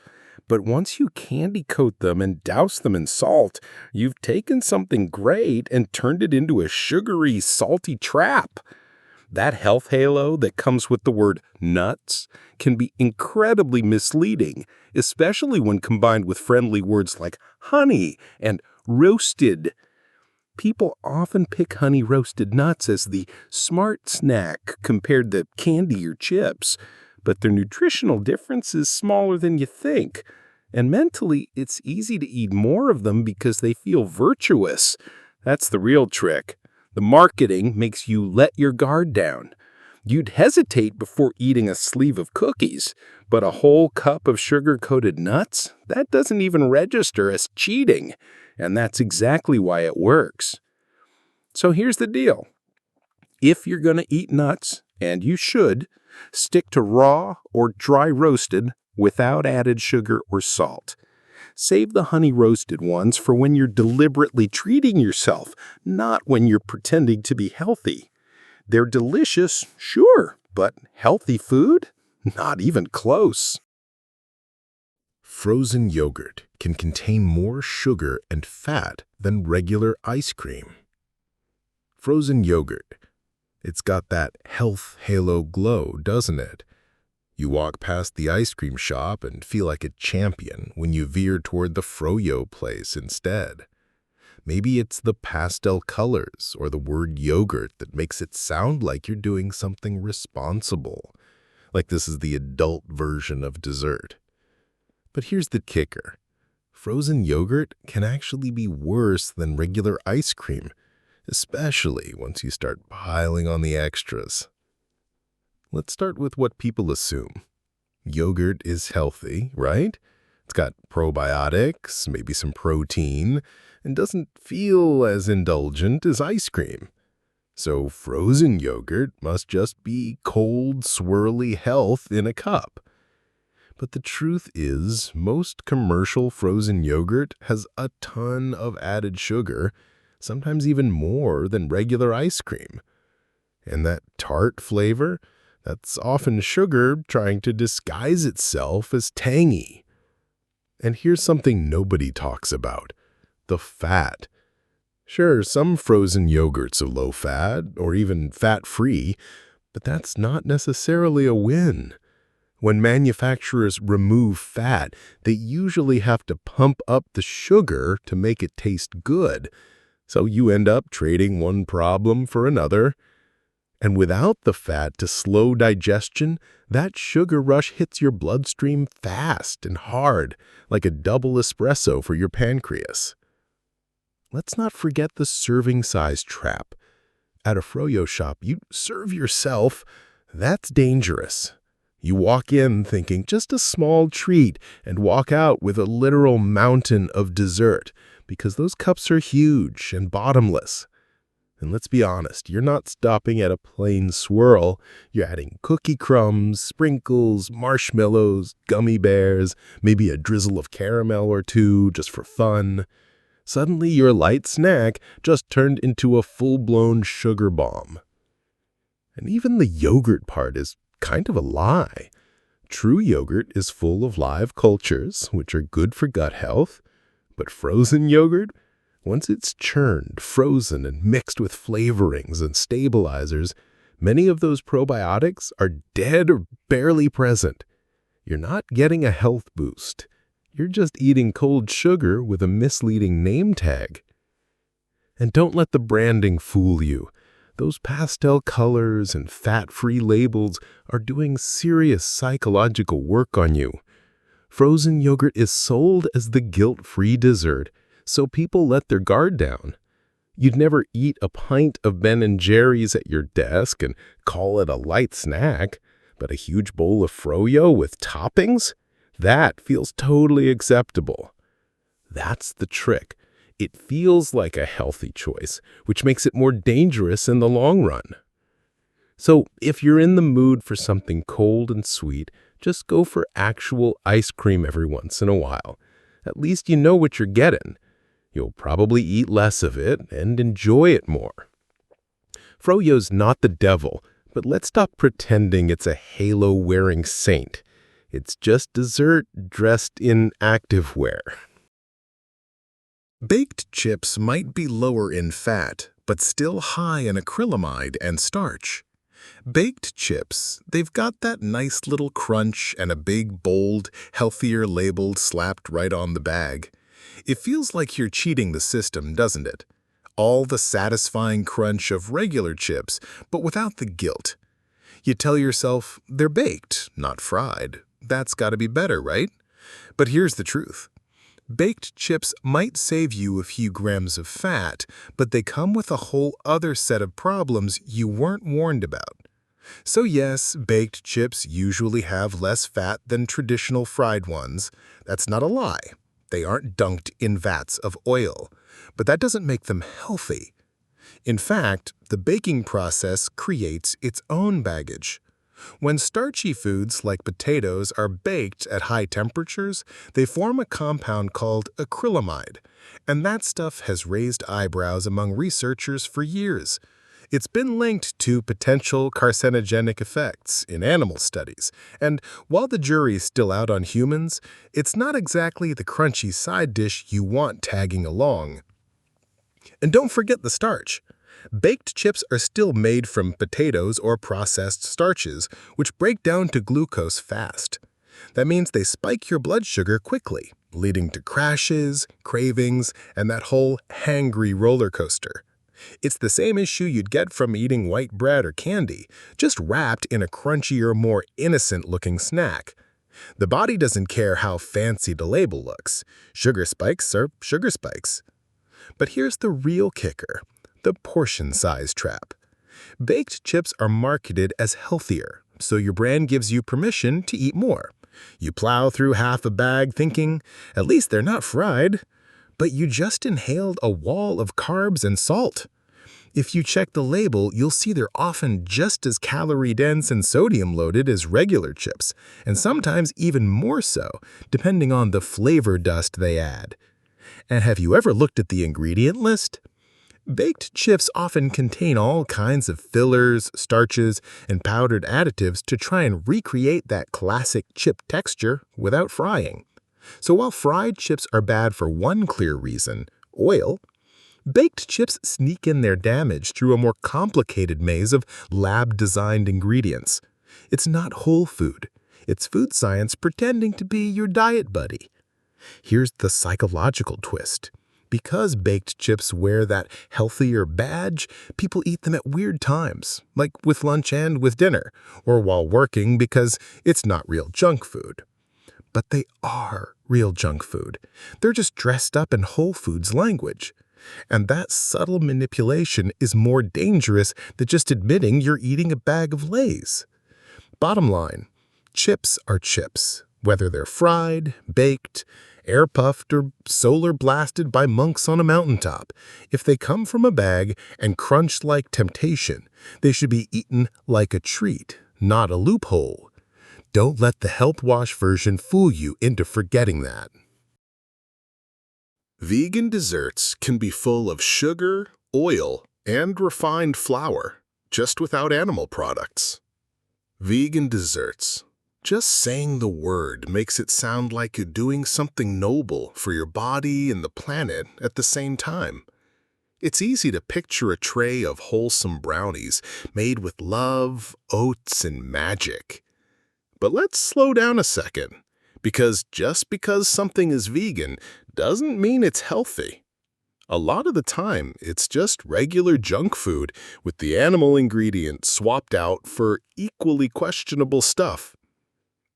But once you candy coat them and douse them in salt, you've taken something great and turned it into a sugary, salty trap. That health halo that comes with the word nuts can be incredibly misleading, especially when combined with friendly words like honey and roasted. People often pick honey-roasted nuts as the smart snack compared to candy or chips, but their nutritional difference is smaller than you think. And mentally, it's easy to eat more of them because they feel virtuous. That's the real trick. The marketing makes you let your guard down. You'd hesitate before eating a sleeve of cookies, but a whole cup of sugar-coated nuts? That doesn't even register as cheating. And that's exactly why it works. So here's the deal. If you're going to eat nuts, and you should, stick to raw or dry roasted without added sugar or salt. Save the honey-roasted ones for when you're deliberately treating yourself, not when you're pretending to be healthy. They're delicious, sure, but healthy food? Not even close. Frozen yogurt can contain more sugar and fat than regular ice cream. Frozen yogurt. It's got that health halo glow, doesn't it? You walk past the ice cream shop and feel like a champion when you veer toward the froyo place instead. Maybe it's the pastel colors or the word yogurt that makes it sound like you're doing something responsible, like this is the adult version of dessert. But here's the kicker. Frozen yogurt can actually be worse than regular ice cream, especially once you start piling on the extras. Let's start with what people assume. Yogurt is healthy, right? It's got probiotics, maybe some protein, and doesn't feel as indulgent as ice cream. So frozen yogurt must just be cold, swirly health in a cup. But the truth is, most commercial frozen yogurt has a ton of added sugar, sometimes even more than regular ice cream. And that tart flavor, that's often sugar trying to disguise itself as tangy. And here's something nobody talks about: the fat. Sure, some frozen yogurts are low-fat or even fat-free, but that's not necessarily a win. When manufacturers remove fat, they usually have to pump up the sugar to make it taste good. So you end up trading one problem for another. And without the fat to slow digestion, that sugar rush hits your bloodstream fast and hard, like a double espresso for your pancreas. Let's not forget the serving size trap. At a froyo shop, you serve yourself. That's dangerous. You walk in thinking just a small treat and walk out with a literal mountain of dessert because those cups are huge and bottomless. And let's be honest, you're not stopping at a plain swirl. You're adding cookie crumbs, sprinkles, marshmallows, gummy bears, maybe a drizzle of caramel or two just for fun. Suddenly your light snack just turned into a full-blown sugar bomb. And even the yogurt part is kind of a lie. True yogurt is full of live cultures, which are good for gut health. But frozen yogurt? Once it's churned, frozen, and mixed with flavorings and stabilizers, many of those probiotics are dead or barely present. You're not getting a health boost. you're just eating cold sugar with a misleading name tag. And don't let the branding fool you. Those pastel colors and fat-free labels are doing serious psychological work on you. Frozen yogurt is sold as the guilt-free dessert, so people let their guard down. You'd never eat a pint of Ben & Jerry's at your desk and call it a light snack, but a huge bowl of froyo with toppings? That feels totally acceptable. That's the trick. It feels like a healthy choice, which makes it more dangerous in the long run. So if you're in the mood for something cold and sweet, just go for actual ice cream every once in a while. At least you know what you're getting. You'll probably eat less of it and enjoy it more. Froyo's not the devil, but let's stop pretending it's a halo-wearing saint. It's just dessert dressed in activewear. Baked chips might be lower in fat, but still high in acrylamide and starch. Baked chips, they've got that nice little crunch and a big, bold, healthier label slapped right on the bag. It feels like you're cheating the system, doesn't it? All the satisfying crunch of regular chips, but without the guilt. You tell yourself, they're baked, not fried. That's got to be better, right? But here's the truth. Baked chips might save you a few grams of fat, but they come with a whole other set of problems you weren't warned about. So yes, baked chips usually have less fat than traditional fried ones. That's not a lie. They aren't dunked in vats of oil, but that doesn't make them healthy. In fact, the baking process creates its own baggage. When starchy foods like potatoes are baked at high temperatures, they form a compound called acrylamide, and that stuff has raised eyebrows among researchers for years. It's been linked to potential carcinogenic effects in animal studies, and while the jury's still out on humans, it's not exactly the crunchy side dish you want tagging along. And don't forget the starch. Baked chips are still made from potatoes or processed starches, which break down to glucose fast. That means they spike your blood sugar quickly, leading to crashes, cravings, and that whole hangry roller coaster. It's the same issue you'd get from eating white bread or candy, just wrapped in a crunchier, more innocent-looking snack. The body doesn't care how fancy the label looks. Sugar spikes are sugar spikes. But here's the real kicker. The portion size trap. Baked chips are marketed as healthier, so your brand gives you permission to eat more. You plow through half a bag thinking, at least they're not fried, but you just inhaled a wall of carbs and salt. If you check the label, you'll see they're often just as calorie-dense and sodium-loaded as regular chips, and sometimes even more so, depending on the flavor dust they add. And have you ever looked at the ingredient list? Baked chips often contain all kinds of fillers, starches, and powdered additives to try and recreate that classic chip texture without frying. So while fried chips are bad for one clear reason, oil, baked chips sneak in their damage through a more complicated maze of lab-designed ingredients. It's not whole food. It's food science pretending to be your diet buddy. Here's the psychological twist. Because baked chips wear that healthier badge, people eat them at weird times, like with lunch and with dinner, or while working because it's not real junk food. But they are real junk food. They're just dressed up in Whole Foods language. And that subtle manipulation is more dangerous than just admitting you're eating a bag of Lay's. Bottom line, chips are chips, whether they're fried, baked, air-puffed, or solar blasted by monks on a mountaintop. If they come from a bag and crunch like temptation, they should be eaten like a treat, not a loophole. Don't let the health wash version fool you into forgetting that. Vegan desserts can be full of sugar, oil, and refined flour, just without animal products. Vegan desserts. Just saying the word makes it sound like you're doing something noble for your body and the planet at the same time. It's easy to picture a tray of wholesome brownies made with love, oats, and magic. But let's slow down a second, Because just because something is vegan doesn't mean it's healthy. A lot of the time, it's just regular junk food with the animal ingredient swapped out for equally questionable stuff.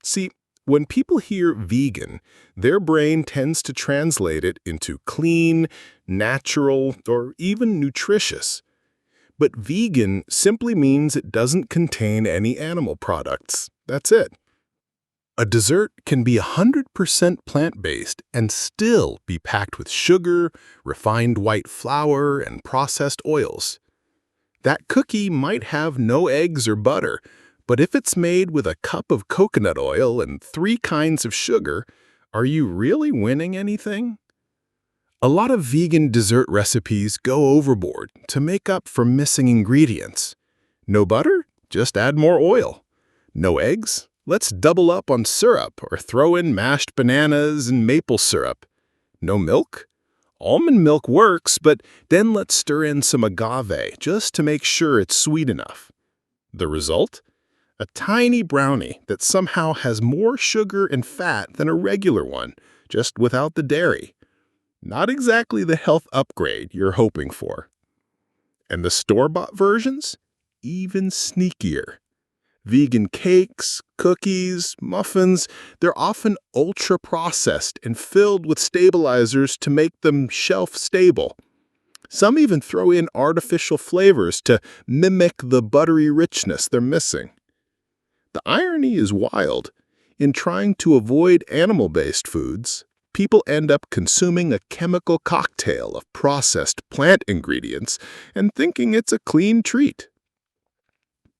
See, when people hear vegan, their brain tends to translate it into clean, natural, or even nutritious. But vegan simply means it doesn't contain any animal products. That's it. A dessert can be 100% plant-based and still be packed with sugar, refined white flour, and processed oils. That cookie might have no eggs or butter, but if it's made with a cup of coconut oil and 3 kinds of sugar, are you really winning anything? A lot of vegan dessert recipes go overboard to make up for missing ingredients. No butter? Just add more oil. No eggs? Let's double up on syrup or throw in mashed bananas and maple syrup. No milk? Almond milk works, but then let's stir in some agave just to make sure it's sweet enough. The result? A tiny brownie that somehow has more sugar and fat than a regular one, just without the dairy. Not exactly the health upgrade you're hoping for. And the store-bought versions? Even sneakier. Vegan cakes, cookies, muffins, they're often ultra-processed and filled with stabilizers to make them shelf-stable. Some even throw in artificial flavors to mimic the buttery richness they're missing. The irony is wild. In trying to avoid animal-based foods, people end up consuming a chemical cocktail of processed plant ingredients and thinking it's a clean treat.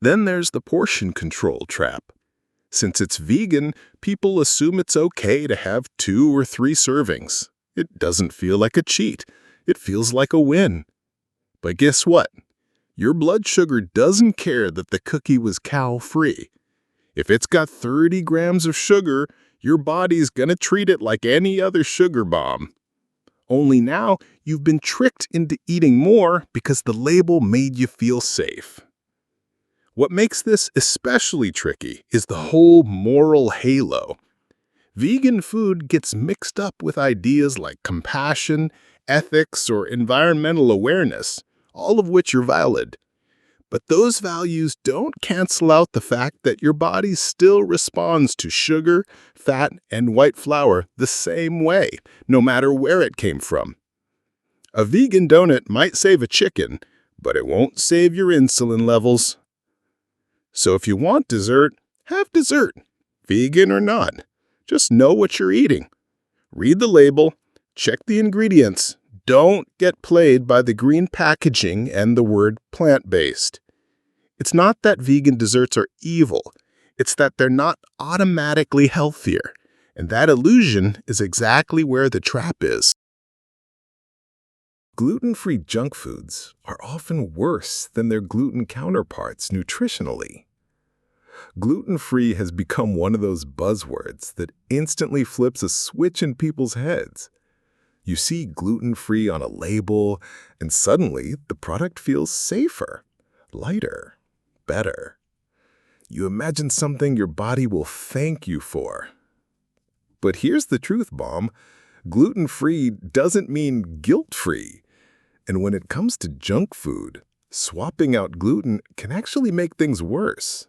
Then there's the portion control trap. Since it's vegan, people assume it's okay to have 2 or 3 servings. It doesn't feel like a cheat. It feels like a win. But guess what? Your blood sugar doesn't care that the cookie was cow-free. If it's got 30 grams of sugar, your body's gonna treat it like any other sugar bomb. Only now you've been tricked into eating more because the label made you feel safe. What makes this especially tricky is the whole moral halo. Vegan food gets mixed up with ideas like compassion, ethics, or environmental awareness, all of which are valid. But those values don't cancel out the fact that your body still responds to sugar, fat, and white flour the same way, no matter where it came from. A vegan donut might save a chicken, but it won't save your insulin levels. So if you want dessert, have dessert, vegan or not. Just know what you're eating. Read the label, check the ingredients. Don't get played by the green packaging and the word plant-based. It's not that vegan desserts are evil. It's that they're not automatically healthier. And that illusion is exactly where the trap is. Gluten-free junk foods are often worse than their gluten counterparts nutritionally. Gluten-free has become one of those buzzwords that instantly flips a switch in people's heads. You see gluten-free on a label, and suddenly the product feels safer, lighter, better. You imagine something your body will thank you for. But here's the truth bomb. Gluten-free doesn't mean guilt-free. And when it comes to junk food, swapping out gluten can actually make things worse.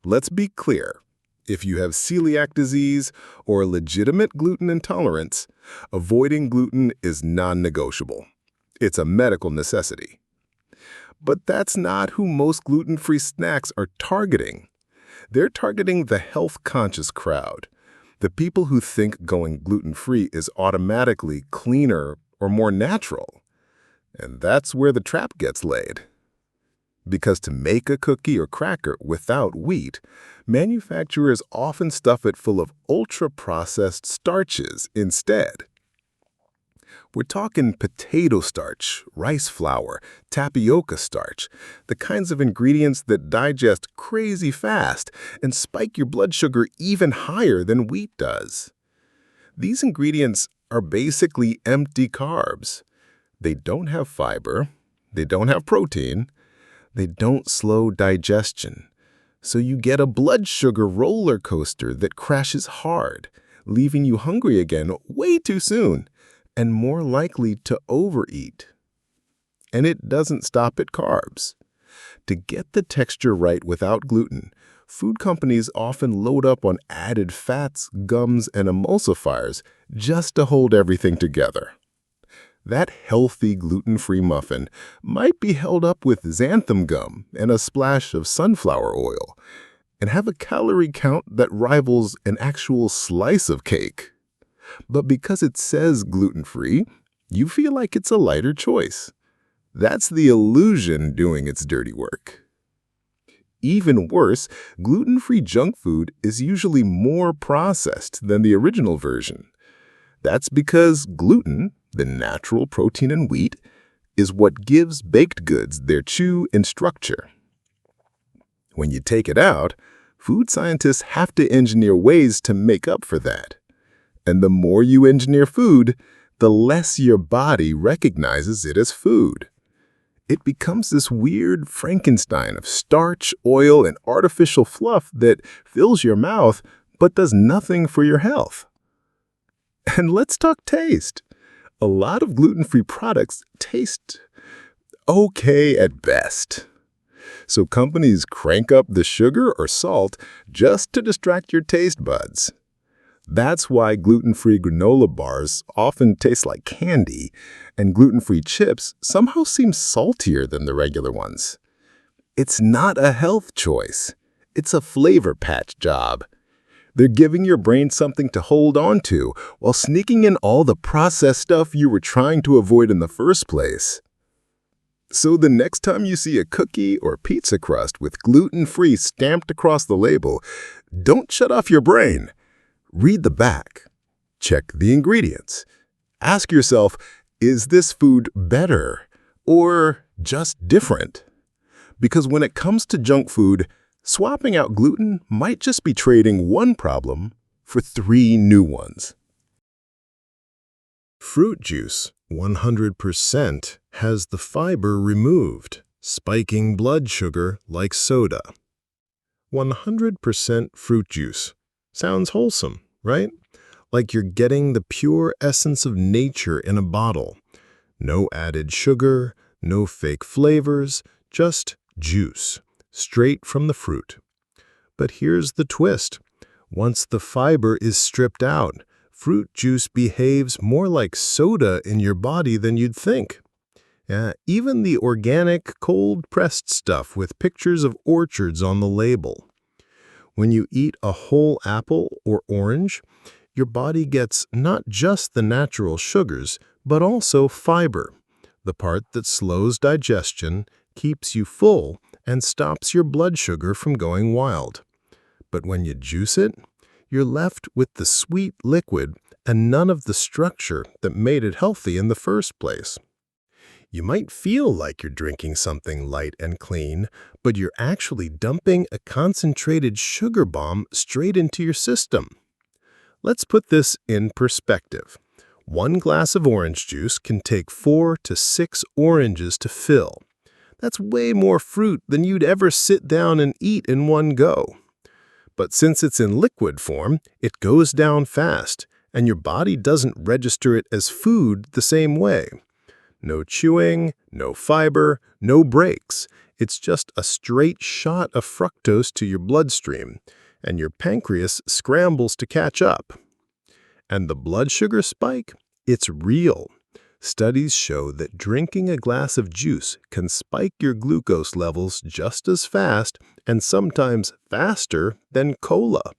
Let's be clear. If you have celiac disease or a legitimate gluten intolerance, avoiding gluten is non-negotiable. It's a medical necessity. But that's not who most gluten-free snacks are targeting. They're targeting the health-conscious crowd, the people who think going gluten-free is automatically cleaner or more natural. And that's where the trap gets laid. Because to make a cookie or cracker without wheat, manufacturers often stuff it full of ultra-processed starches instead. We're talking potato starch, rice flour, tapioca starch, the kinds of ingredients that digest crazy fast and spike your blood sugar even higher than wheat does. These ingredients are basically empty carbs. They don't have fiber, they don't have protein, they don't slow digestion, So you get a blood sugar roller coaster that crashes hard, leaving you hungry again way too soon and more likely to overeat. And it doesn't stop at carbs. To get the texture right without gluten, food companies often load up on added fats, gums, and emulsifiers just to hold everything together. That healthy gluten-free muffin might be held up with xanthan gum and a splash of sunflower oil, and have a calorie count that rivals an actual slice of cake. But because it says gluten-free, you feel like it's a lighter choice. That's the illusion doing its dirty work. Even worse, gluten-free junk food is usually more processed than the original version. That's because gluten, the natural protein in wheat, is what gives baked goods their chew and structure. When you take it out, food scientists have to engineer ways to make up for that. And the more you engineer food, the less your body recognizes it as food. It becomes this weird Frankenstein of starch, oil, and artificial fluff that fills your mouth but does nothing for your health. And let's talk taste. A lot of gluten-free products taste okay at best. So companies crank up the sugar or salt just to distract your taste buds. That's why gluten-free granola bars often taste like candy, and gluten-free chips somehow seem saltier than the regular ones. It's not a health choice. It's a flavor patch job. They're giving your brain something to hold on to while sneaking in all the processed stuff you were trying to avoid in the first place. So the next time you see a cookie or pizza crust with gluten-free stamped across the label, don't shut off your brain. Read the back. Check the ingredients. Ask yourself, is this food better or just different? Because when it comes to junk food, swapping out gluten might just be trading one problem for 3 new ones. Fruit juice, 100%, has the fiber removed, spiking blood sugar like soda. 100% fruit juice. Sounds wholesome, right? Like you're getting the pure essence of nature in a bottle. No added sugar, no fake flavors, just juice, straight from the fruit. But here's the twist. Once the fiber is stripped out, fruit juice behaves more like soda in your body than you'd think. Even the organic, cold-pressed stuff with pictures of orchards on the label. When you eat a whole apple or orange, your body gets not just the natural sugars, but also fiber, the part that slows digestion, keeps you full, and stops your blood sugar from going wild. But when you juice it, you're left with the sweet liquid and none of the structure that made it healthy in the first place. You might feel like you're drinking something light and clean, but you're actually dumping a concentrated sugar bomb straight into your system. Let's put this in perspective. 1 glass of orange juice can take 4 to 6 oranges to fill. That's way more fruit than you'd ever sit down and eat in one go. But since it's in liquid form, it goes down fast, and your body doesn't register it as food the same way. No chewing, no fiber, no breaks. It's just a straight shot of fructose to your bloodstream, and your pancreas scrambles to catch up. And the blood sugar spike? It's real. Studies show that drinking a glass of juice can spike your glucose levels just as fast and sometimes faster than cola.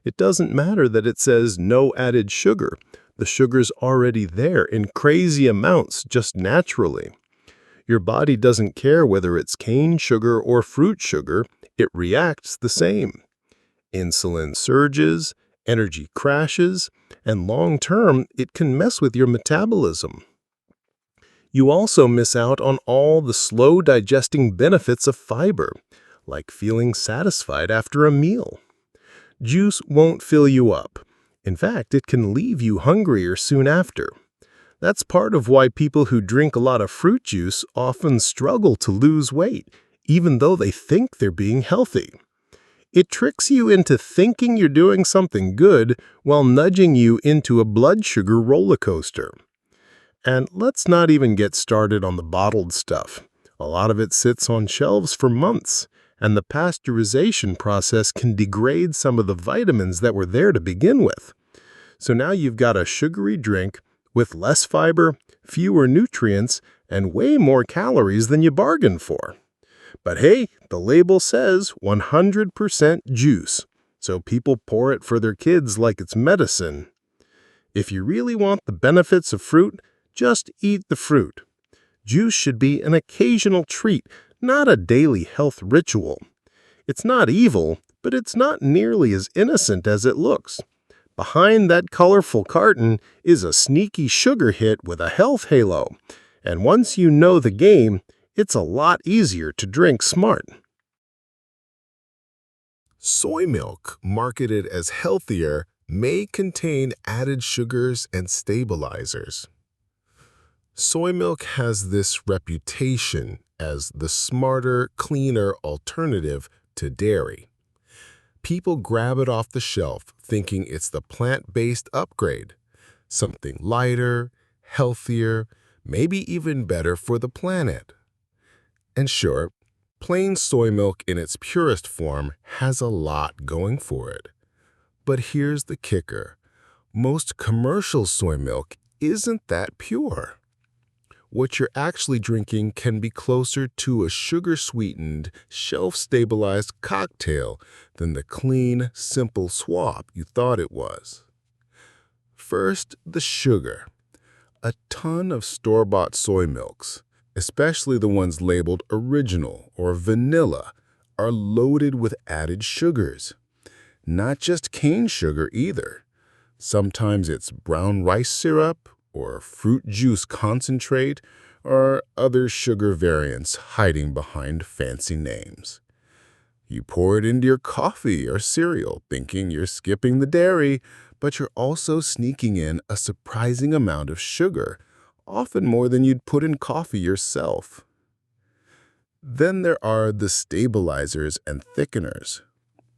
It doesn't matter that it says no added sugar. The sugar's already there in crazy amounts just naturally. Your body doesn't care whether it's cane sugar or fruit sugar, it reacts the same. Insulin surges, energy crashes, and long-term, it can mess with your metabolism. You also miss out on all the slow-digesting benefits of fiber, like feeling satisfied after a meal. Juice won't fill you up. In fact, it can leave you hungrier soon after. That's part of why people who drink a lot of fruit juice often struggle to lose weight, even though they think they're being healthy. It tricks you into thinking you're doing something good while nudging you into a blood sugar roller coaster. And let's not even get started on the bottled stuff. A lot of it sits on shelves for months, and the pasteurization process can degrade some of the vitamins that were there to begin with. So now you've got a sugary drink with less fiber, fewer nutrients, and way more calories than you bargained for. But hey, the label says 100% juice, so people pour it for their kids like it's medicine. If you really want the benefits of fruit, just eat the fruit. Juice should be an occasional treat, not a daily health ritual. It's not evil, but it's not nearly as innocent as it looks. Behind that colorful carton is a sneaky sugar hit with a health halo. And once you know the game, it's a lot easier to drink smart. Soy milk, marketed as healthier, may contain added sugars and stabilizers. Soy milk has this reputation as the smarter, cleaner alternative to dairy. People grab it off the shelf thinking it's the plant-based upgrade, something lighter, healthier, maybe even better for the planet. And sure, plain soy milk in its purest form has a lot going for it. But here's the kicker. Most commercial soy milk isn't that pure. What you're actually drinking can be closer to a sugar-sweetened, shelf-stabilized cocktail than the clean, simple swap you thought it was. First, the sugar. A ton of store-bought soy milks, especially the ones labeled original or vanilla, are loaded with added sugars. Not just cane sugar either. Sometimes it's brown rice syrup, or fruit juice concentrate, or other sugar variants hiding behind fancy names. You pour it into your coffee or cereal, thinking you're skipping the dairy, but you're also sneaking in a surprising amount of sugar, often more than you'd put in coffee yourself. Then there are the stabilizers and thickeners.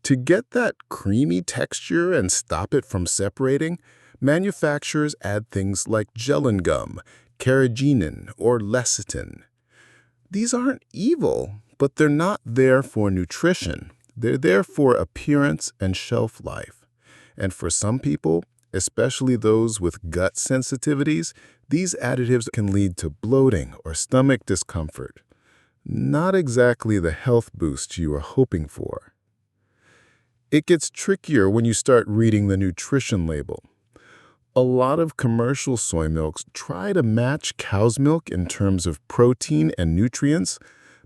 To get that creamy texture and stop it from separating, manufacturers add things like gellan gum, carrageenan, or lecithin. These aren't evil, but they're not there for nutrition. They're there for appearance and shelf life. And for some people, especially those with gut sensitivities, these additives can lead to bloating or stomach discomfort. Not exactly the health boost you are hoping for. It gets trickier when you start reading the nutrition label. A lot of commercial soy milks try to match cow's milk in terms of protein and nutrients,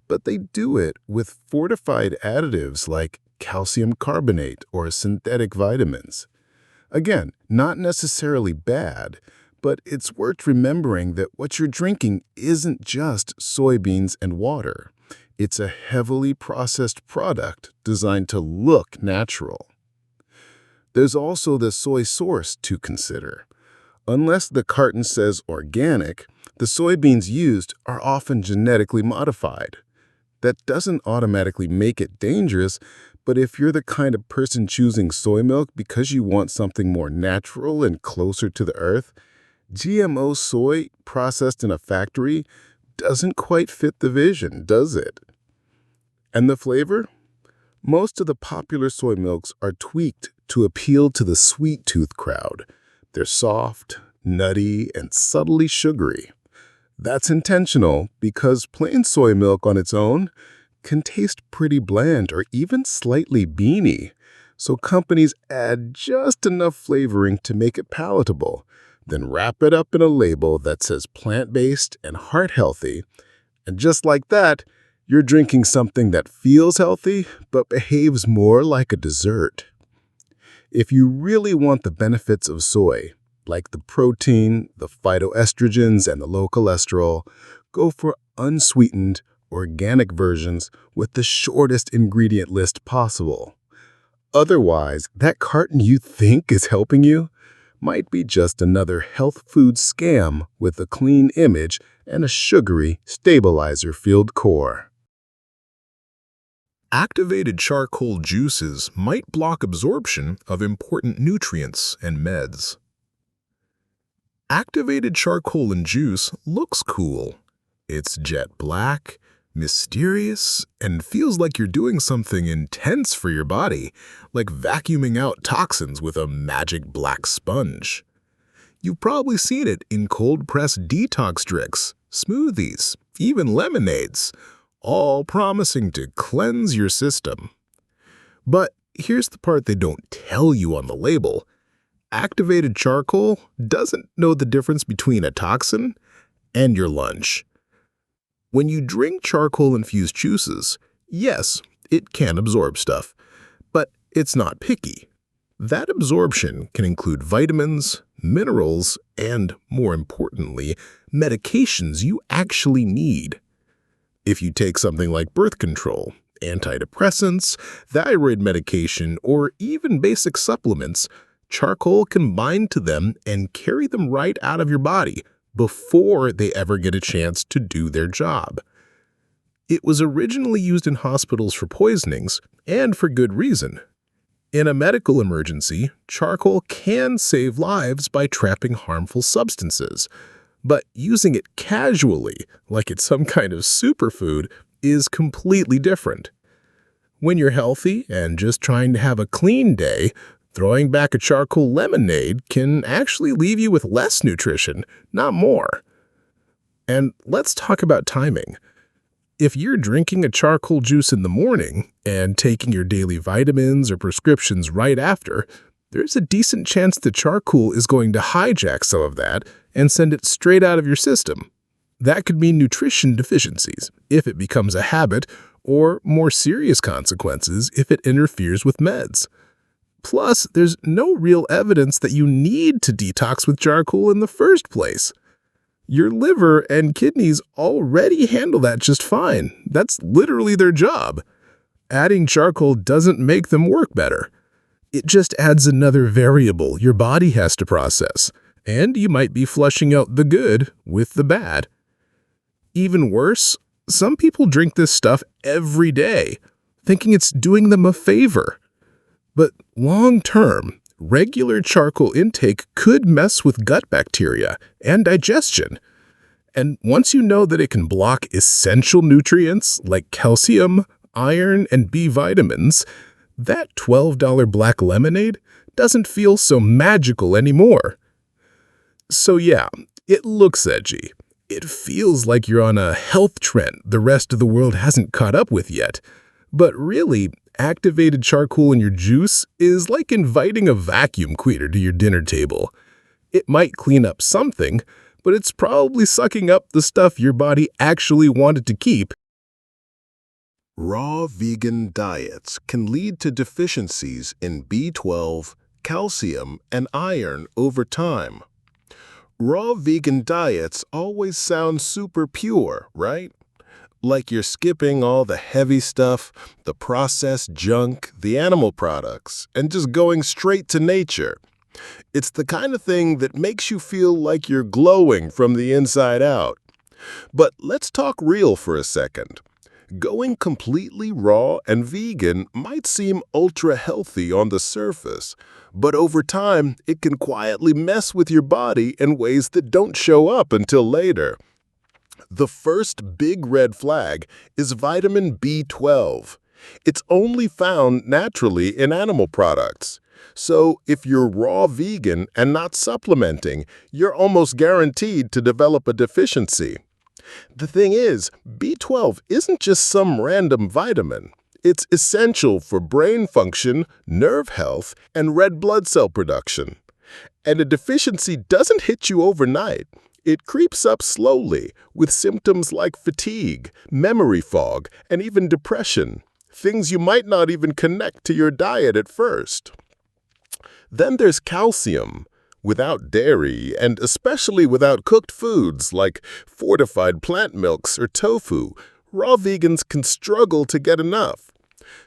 but they do it with fortified additives like calcium carbonate or synthetic vitamins. Again, not necessarily bad, but it's worth remembering that what you're drinking isn't just soybeans and water. It's a heavily processed product designed to look natural. There's also the soy source to consider. Unless the carton says organic, the soybeans used are often genetically modified. That doesn't automatically make it dangerous, but if you're the kind of person choosing soy milk because you want something more natural and closer to the earth, GMO soy processed in a factory doesn't quite fit the vision, does it? And the flavor? Most of the popular soy milks are tweaked to appeal to the sweet tooth crowd. They're soft, nutty, and subtly sugary. That's intentional because plain soy milk on its own can taste pretty bland or even slightly beany, so companies add just enough flavoring to make it palatable, then wrap it up in a label that says plant-based and heart-healthy, and just like that, you're drinking something that feels healthy but behaves more like a dessert. If you really want the benefits of soy, like the protein, the phytoestrogens, and the low cholesterol, go for unsweetened, organic versions with the shortest ingredient list possible. Otherwise, that carton you think is helping you might be just another health food scam with a clean image and a sugary, stabilizer-filled core. Activated charcoal juices might block absorption of important nutrients and meds. Activated charcoal in juice looks cool. It's jet black, mysterious, and feels like you're doing something intense for your body, like vacuuming out toxins with a magic black sponge. You've probably seen it in cold-pressed detox drinks, smoothies, even lemonades, all promising to cleanse your system. But here's the part they don't tell you on the label. Activated charcoal doesn't know the difference between a toxin and your lunch. When you drink charcoal-infused juices, yes, it can absorb stuff, but it's not picky. That absorption can include vitamins, minerals, and, more importantly, medications you actually need. If you take something like birth control, antidepressants, thyroid medication, or even basic supplements, charcoal can bind to them and carry them right out of your body before they ever get a chance to do their job. It was originally used in hospitals for poisonings, and for good reason. In a medical emergency, charcoal can save lives by trapping harmful substances. But using it casually, like it's some kind of superfood, is completely different. When you're healthy and just trying to have a clean day, throwing back a charcoal lemonade can actually leave you with less nutrition, not more. And let's talk about timing. If you're drinking a charcoal juice in the morning and taking your daily vitamins or prescriptions right after, there's a decent chance the charcoal is going to hijack some of that and send it straight out of your system. That could mean nutrition deficiencies if it becomes a habit, or more serious consequences if it interferes with meds. Plus, there's no real evidence that you need to detox with charcoal in the first place. Your liver and kidneys already handle that just fine. That's literally their job. Adding charcoal doesn't make them work better. It just adds another variable your body has to process, and you might be flushing out the good with the bad. Even worse, some people drink this stuff every day, thinking it's doing them a favor. But long-term, regular charcoal intake could mess with gut bacteria and digestion. And once you know that it can block essential nutrients like calcium, iron, and B vitamins, that $12 black lemonade doesn't feel so magical anymore. So yeah, it looks edgy. It feels like you're on a health trend the rest of the world hasn't caught up with yet. But really, activated charcoal in your juice is like inviting a vacuum cleaner to your dinner table. It might clean up something, but it's probably sucking up the stuff your body actually wanted to keep. Raw vegan diets can lead to deficiencies in B12, calcium, and iron over time. Raw vegan diets always sound super pure, right? Like you're skipping all the heavy stuff, the processed junk, the animal products, and just going straight to nature. It's the kind of thing that makes you feel like you're glowing from the inside out. But let's talk real for a second. Going completely raw and vegan might seem ultra-healthy on the surface, but over time, it can quietly mess with your body in ways that don't show up until later. The first big red flag is vitamin B12. It's only found naturally in animal products. So if you're raw vegan and not supplementing, you're almost guaranteed to develop a deficiency. The thing is, B12 isn't just some random vitamin. It's essential for brain function, nerve health, and red blood cell production. And a deficiency doesn't hit you overnight. It creeps up slowly with symptoms like fatigue, memory fog, and even depression, things you might not even connect to your diet at first. Then there's calcium. Without dairy, and especially without cooked foods like fortified plant milks or tofu, raw vegans can struggle to get enough.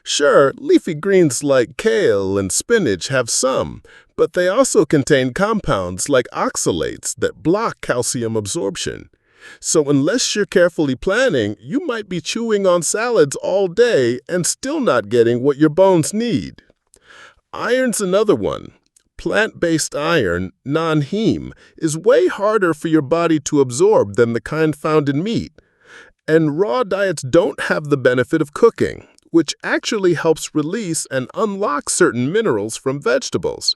Sure, leafy greens like kale and spinach have some, but they also contain compounds like oxalates that block calcium absorption. So unless you're carefully planning, you might be chewing on salads all day and still not getting what your bones need. Iron's another one. Plant-based iron, non-heme, is way harder for your body to absorb than the kind found in meat. And raw diets don't have the benefit of cooking, which actually helps release and unlock certain minerals from vegetables.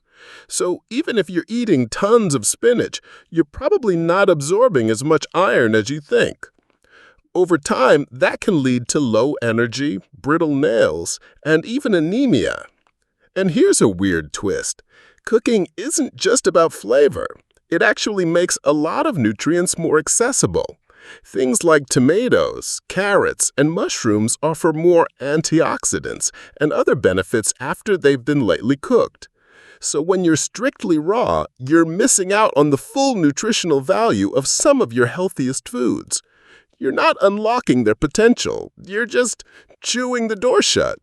So even if you're eating tons of spinach, you're probably not absorbing as much iron as you think. Over time, that can lead to low energy, brittle nails, and even anemia. And here's a weird twist. Cooking isn't just about flavor. It actually makes a lot of nutrients more accessible. Things like tomatoes, carrots, and mushrooms offer more antioxidants and other benefits after they've been lightly cooked. So when you're strictly raw, you're missing out on the full nutritional value of some of your healthiest foods. You're not unlocking their potential. You're just chewing the door shut.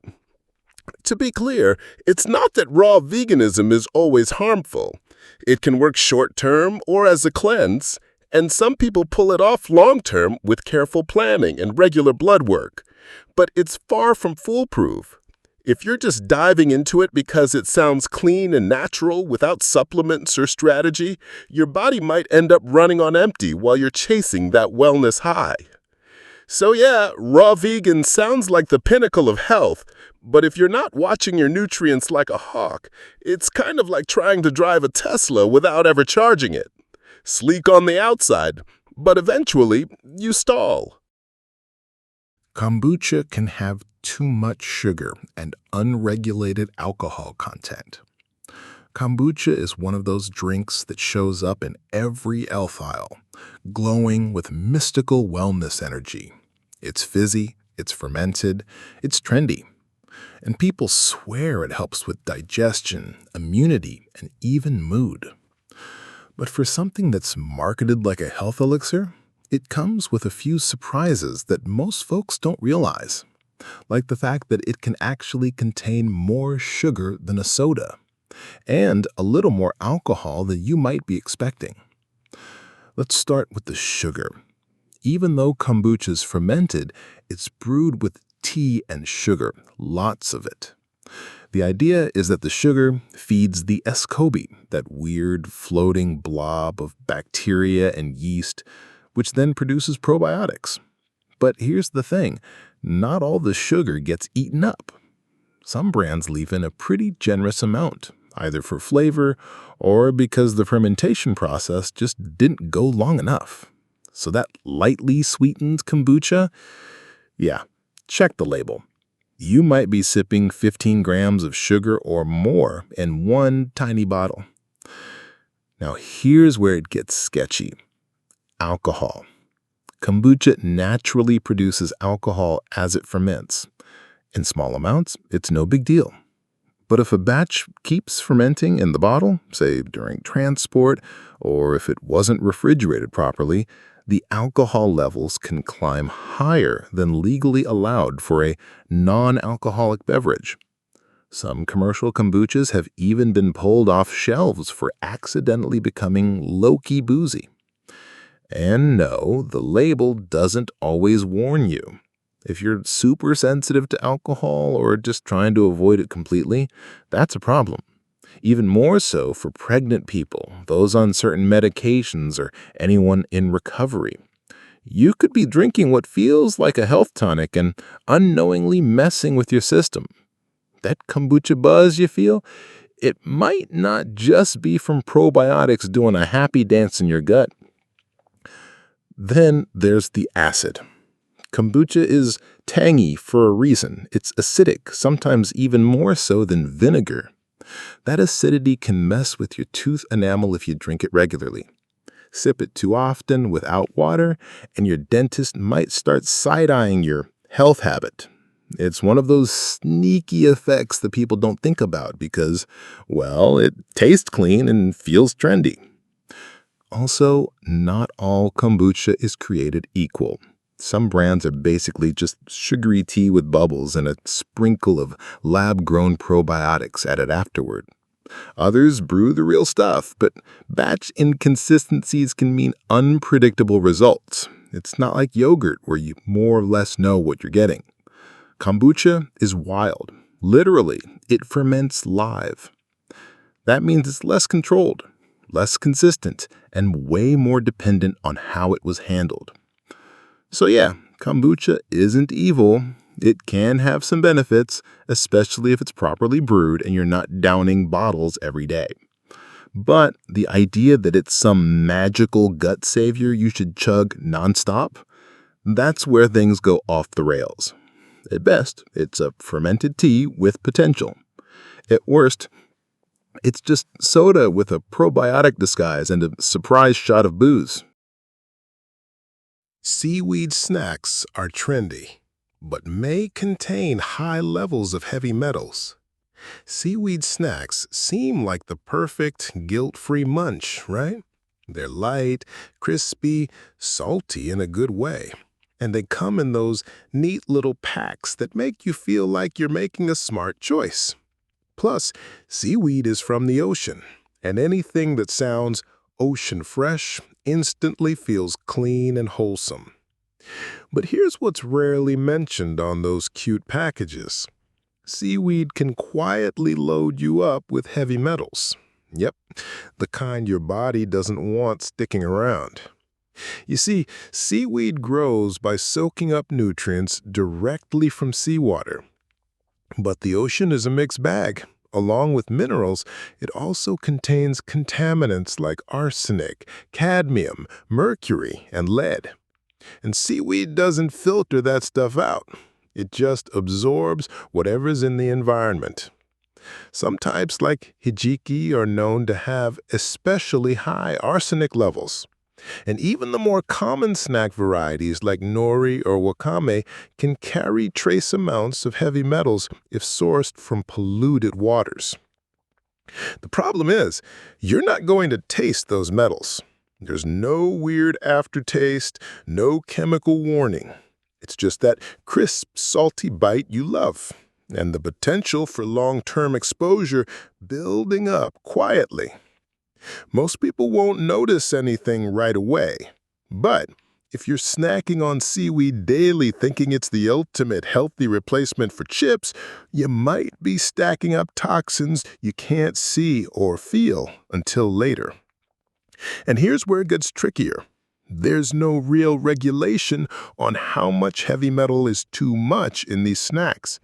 To be clear, it's not that raw veganism is always harmful. It can work short-term or as a cleanse, and some people pull it off long-term with careful planning and regular blood work. But it's far from foolproof. If you're just diving into it because it sounds clean and natural without supplements or strategy, your body might end up running on empty while you're chasing that wellness high. So yeah, raw vegan sounds like the pinnacle of health, but if you're not watching your nutrients like a hawk, it's kind of like trying to drive a Tesla without ever charging it. Sleek on the outside, but eventually you stall. Kombucha can have too much sugar and unregulated alcohol content. Kombucha is one of those drinks that shows up in every aisle, glowing with mystical wellness energy. It's fizzy, it's fermented, it's trendy. And people swear it helps with digestion, immunity, and even mood. But for something that's marketed like a health elixir, it comes with a few surprises that most folks don't realize, like the fact that it can actually contain more sugar than a soda, and a little more alcohol than you might be expecting. Let's start with the sugar. Even though kombucha is fermented, it's brewed with tea and sugar, lots of it. The idea is that the sugar feeds the SCOBY, that weird floating blob of bacteria and yeast, which then produces probiotics. But here's the thing, not all the sugar gets eaten up. Some brands leave in a pretty generous amount, either for flavor or because the fermentation process just didn't go long enough. So that lightly sweetened kombucha, yeah, check the label. You might be sipping 15 grams of sugar or more in one tiny bottle. Now here's where it gets sketchy. Alcohol. Kombucha naturally produces alcohol as it ferments. In small amounts, it's no big deal. But if a batch keeps fermenting in the bottle, say during transport, or if it wasn't refrigerated properly, the alcohol levels can climb higher than legally allowed for a non-alcoholic beverage. Some commercial kombuchas have even been pulled off shelves for accidentally becoming low-key boozy. And no, the label doesn't always warn you. If you're super sensitive to alcohol or just trying to avoid it completely, that's a problem. Even more so for pregnant people, those on certain medications, or anyone in recovery. You could be drinking what feels like a health tonic and unknowingly messing with your system. That kombucha buzz you feel, it might not just be from probiotics doing a happy dance in your gut. Then there's the acid. Kombucha is tangy for a reason. It's acidic, sometimes even more so than vinegar. That acidity can mess with your tooth enamel if you drink it regularly. Sip it too often without water, and your dentist might start side-eyeing your health habit. It's one of those sneaky effects that people don't think about because, well, it tastes clean and feels trendy. Also, not all kombucha is created equal. Some brands are basically just sugary tea with bubbles and a sprinkle of lab-grown probiotics added afterward. Others brew the real stuff, but batch inconsistencies can mean unpredictable results. It's not like yogurt where you more or less know what you're getting. Kombucha is wild. Literally, it ferments live. That means it's less controlled, less consistent, and way more dependent on how it was handled. So yeah, kombucha isn't evil. It can have some benefits, especially if it's properly brewed and you're not downing bottles every day. But the idea that it's some magical gut savior you should chug nonstop, that's where things go off the rails. At best, it's a fermented tea with potential. At worst, it's just soda with a probiotic disguise and a surprise shot of booze. Seaweed snacks are trendy, but may contain high levels of heavy metals. Seaweed snacks seem like the perfect guilt-free munch, right? They're light, crispy, salty in a good way, and they come in those neat little packs that make you feel like you're making a smart choice. Plus, seaweed is from the ocean, and anything that sounds ocean fresh instantly feels clean and wholesome. But here's what's rarely mentioned on those cute packages. Seaweed can quietly load you up with heavy metals. Yep, the kind your body doesn't want sticking around. You see, seaweed grows by soaking up nutrients directly from seawater. But the ocean is a mixed bag. Along with minerals, it also contains contaminants like arsenic, cadmium, mercury, and lead. And seaweed doesn't filter that stuff out. It just absorbs whatever's in the environment. Some types like hijiki are known to have especially high arsenic levels. And even the more common snack varieties like nori or wakame can carry trace amounts of heavy metals if sourced from polluted waters. The problem is, you're not going to taste those metals. There's no weird aftertaste, no chemical warning. It's just that crisp, salty bite you love, and the potential for long-term exposure building up quietly. Most people won't notice anything right away, but if you're snacking on seaweed daily thinking it's the ultimate healthy replacement for chips, you might be stacking up toxins you can't see or feel until later. And here's where it gets trickier. There's no real regulation on how much heavy metal is too much in these snacks.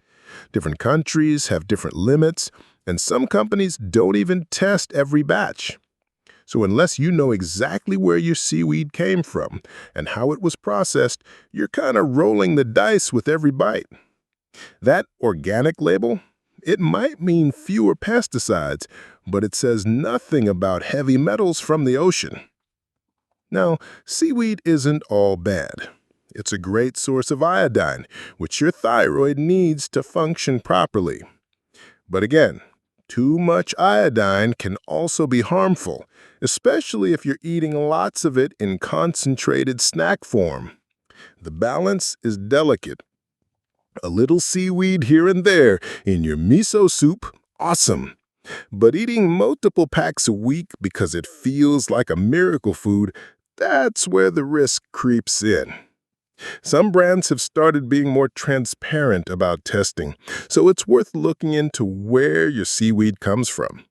Different countries have different limits, and some companies don't even test every batch. So unless you know exactly where your seaweed came from and how it was processed, you're kind of rolling the dice with every bite. That organic label, it might mean fewer pesticides, but it says nothing about heavy metals from the ocean. Now, seaweed isn't all bad. It's a great source of iodine, which your thyroid needs to function properly. But again, too much iodine can also be harmful, especially if you're eating lots of it in concentrated snack form. The balance is delicate. A little seaweed here and there in your miso soup, awesome. But eating multiple packs a week because it feels like a miracle food, that's where the risk creeps in. Some brands have started being more transparent about testing, so it's worth looking into where your seaweed comes from.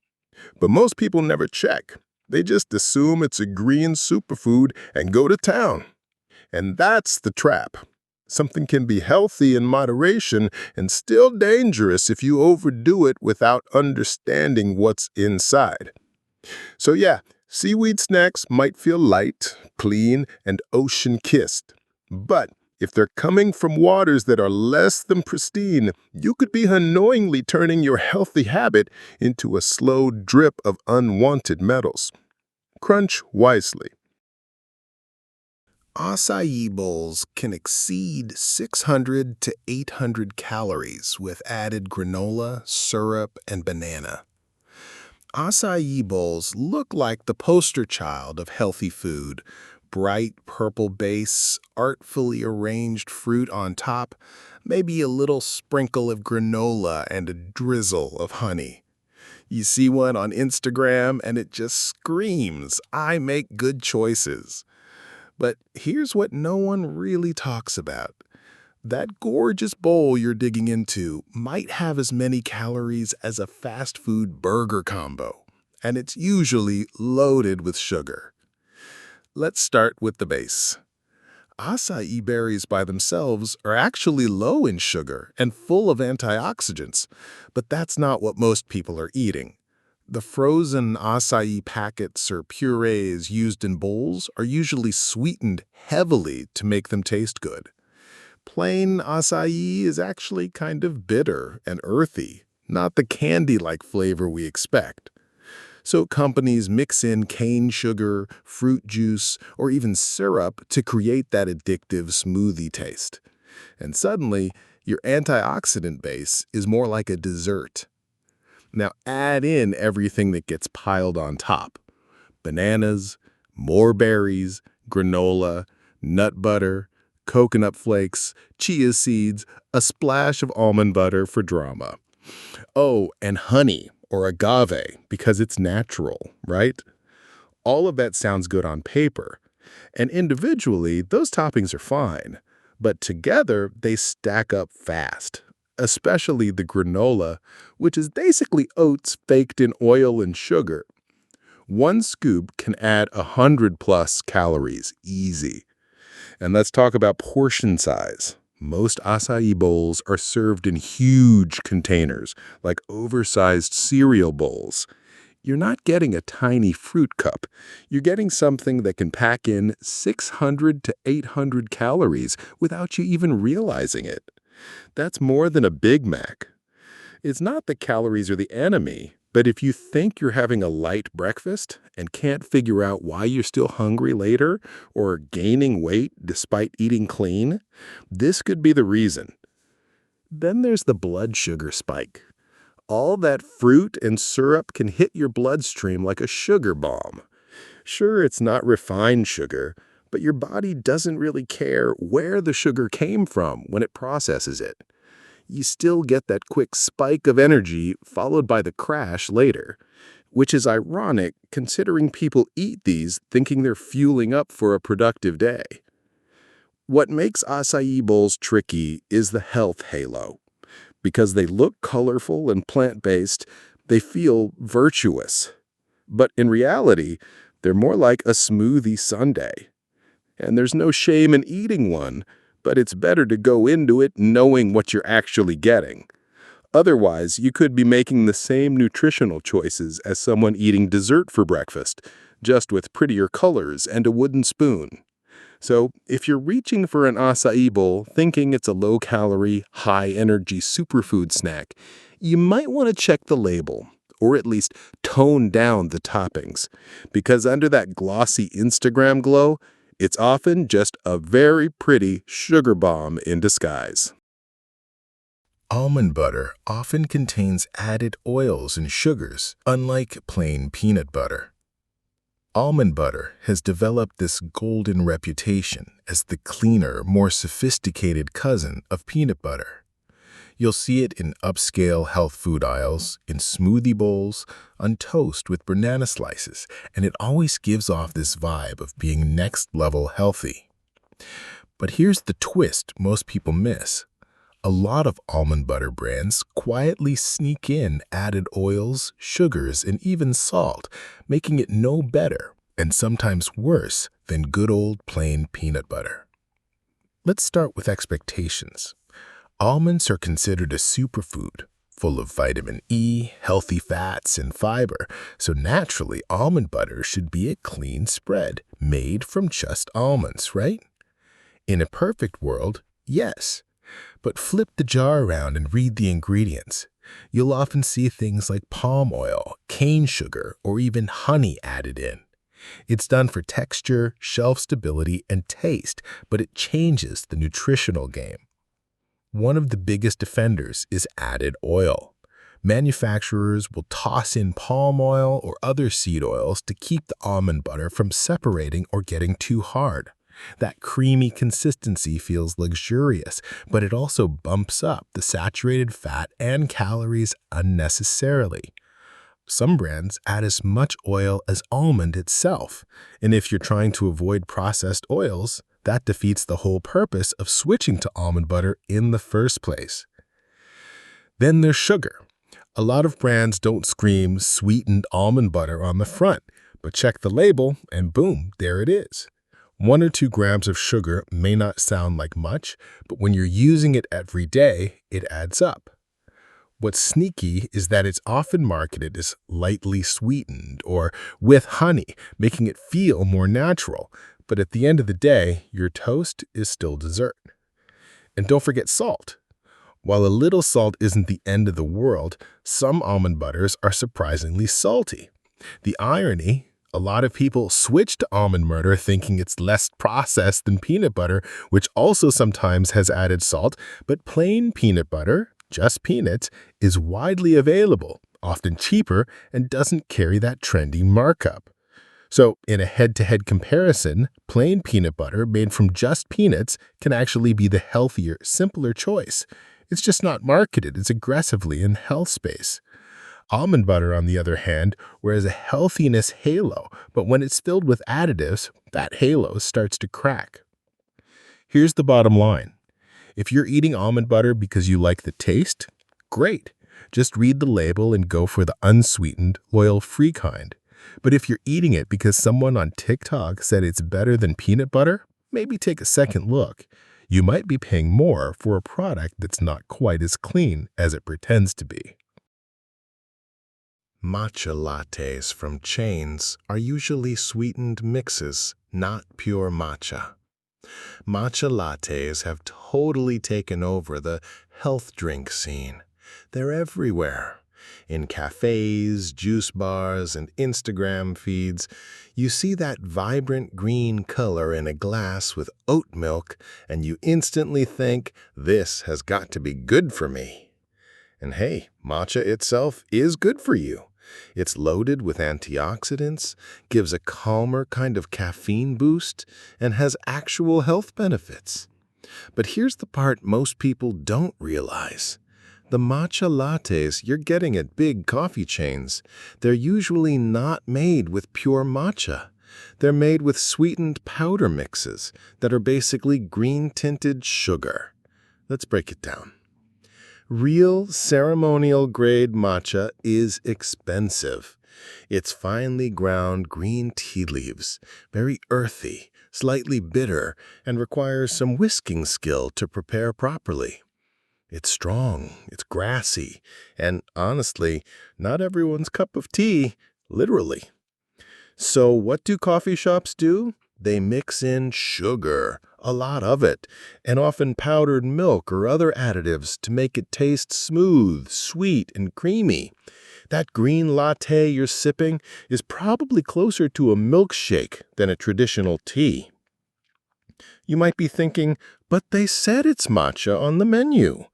But most people never check. They just assume it's a green superfood and go to town. And that's the trap. Something can be healthy in moderation and still dangerous if you overdo it without understanding what's inside. So yeah, seaweed snacks might feel light, clean, and ocean-kissed. But if they're coming from waters that are less than pristine, you could be unknowingly turning your healthy habit into a slow drip of unwanted metals. Crunch wisely. Acai bowls can exceed 600 to 800 calories with added granola, syrup, and banana. Acai bowls look like the poster child of healthy food. Bright purple base, artfully arranged fruit on top, maybe a little sprinkle of granola and a drizzle of honey. You see one on Instagram and it just screams, "I make good choices." But here's what no one really talks about. That gorgeous bowl you're digging into might have as many calories as a fast food burger combo, and it's usually loaded with sugar. Let's start with the base. Acai berries by themselves are actually low in sugar and full of antioxidants, but that's not what most people are eating. The frozen acai packets or purees used in bowls are usually sweetened heavily to make them taste good. Plain acai is actually kind of bitter and earthy, not the candy-like flavor we expect. So companies mix in cane sugar, fruit juice, or even syrup to create that addictive smoothie taste. And suddenly, your antioxidant base is more like a dessert. Now add in everything that gets piled on top. Bananas, more berries, granola, nut butter, coconut flakes, chia seeds, a splash of almond butter for drama. Oh, and honey or agave because it's natural, right? All of that sounds good on paper. And individually, those toppings are fine. But together, they stack up fast. Especially the granola, which is basically oats baked in oil and sugar. One scoop can add 100+ calories, easy. And let's talk about portion size. Most acai bowls are served in huge containers, like oversized cereal bowls. You're not getting a tiny fruit cup. You're getting something that can pack in 600 to 800 calories without you even realizing it. That's more than a Big Mac. It's not that calories are the enemy, but if you think you're having a light breakfast and can't figure out why you're still hungry later or gaining weight despite eating clean, this could be the reason. Then there's the blood sugar spike. All that fruit and syrup can hit your bloodstream like a sugar bomb. Sure, it's not refined sugar, but your body doesn't really care where the sugar came from when it processes it. You still get that quick spike of energy followed by the crash later, which is ironic considering people eat these thinking they're fueling up for a productive day. What makes acai bowls tricky is the health halo. Because they look colorful and plant-based, they feel virtuous. But in reality, they're more like a smoothie sundae. And there's no shame in eating one, but it's better to go into it knowing what you're actually getting. Otherwise, you could be making the same nutritional choices as someone eating dessert for breakfast, just with prettier colors and a wooden spoon. So, if you're reaching for an acai bowl thinking it's a low-calorie, high-energy superfood snack, you might want to check the label, or at least tone down the toppings, because under that glossy Instagram glow, it's often just a very pretty sugar bomb in disguise. Almond butter often contains added oils and sugars, unlike plain peanut butter. Almond butter has developed this golden reputation as the cleaner, more sophisticated cousin of peanut butter. You'll see it in upscale health food aisles, in smoothie bowls, on toast with banana slices, and it always gives off this vibe of being next-level healthy. But here's the twist most people miss. A lot of almond butter brands quietly sneak in added oils, sugars, and even salt, making it no better and sometimes worse than good old plain peanut butter. Let's start with expectations. Almonds are considered a superfood, full of vitamin E, healthy fats, and fiber, so naturally almond butter should be a clean spread made from just almonds, right? In a perfect world, yes. But flip the jar around and read the ingredients. You'll often see things like palm oil, cane sugar, or even honey added in. It's done for texture, shelf stability, and taste, but it changes the nutritional game. One of the biggest offenders is added oil. Manufacturers will toss in palm oil or other seed oils to keep the almond butter from separating or getting too hard. That creamy consistency feels luxurious, but it also bumps up the saturated fat and calories unnecessarily. Some brands add as much oil as almond itself, and if you're trying to avoid processed oils, that defeats the whole purpose of switching to almond butter in the first place. Then there's sugar. A lot of brands don't scream sweetened almond butter on the front, but check the label and boom, there it is. 1 or 2 grams of sugar may not sound like much, but when you're using it every day, it adds up. What's sneaky is that it's often marketed as lightly sweetened or with honey, making it feel more natural. But at the end of the day, your toast is still dessert. And don't forget salt. While a little salt isn't the end of the world, some almond butters are surprisingly salty. The irony, a lot of people switch to almond butter thinking it's less processed than peanut butter, which also sometimes has added salt, but plain peanut butter, just peanuts, is widely available, often cheaper, and doesn't carry that trendy markup. So in a head-to-head comparison, plain peanut butter made from just peanuts can actually be the healthier, simpler choice. It's just not marketed as aggressively in the health space. Almond butter, on the other hand, wears a healthiness halo, but when it's filled with additives, that halo starts to crack. Here's the bottom line. If you're eating almond butter because you like the taste, great. Just read the label and go for the unsweetened, oil-free kind. But if you're eating it because someone on TikTok said it's better than peanut butter, maybe take a second look. You might be paying more for a product that's not quite as clean as it pretends to be. Matcha lattes from chains are usually sweetened mixes, not pure matcha. Matcha lattes have totally taken over the health drink scene. They're everywhere. In cafes, juice bars, and Instagram feeds, you see that vibrant green color in a glass with oat milk, and you instantly think, this has got to be good for me. And hey, matcha itself is good for you. It's loaded with antioxidants, gives a calmer kind of caffeine boost, and has actual health benefits. But here's the part most people don't realize. The matcha lattes you're getting at big coffee chains, they're usually not made with pure matcha. They're made with sweetened powder mixes that are basically green-tinted sugar. Let's break it down. Real ceremonial-grade matcha is expensive. It's finely ground green tea leaves, very earthy, slightly bitter, and requires some whisking skill to prepare properly. It's strong, it's grassy, and honestly, not everyone's cup of tea, literally. So what do coffee shops do? They mix in sugar, a lot of it, and often powdered milk or other additives to make it taste smooth, sweet, and creamy. That green latte you're sipping is probably closer to a milkshake than a traditional tea. You might be thinking, but they said it's matcha on the menu.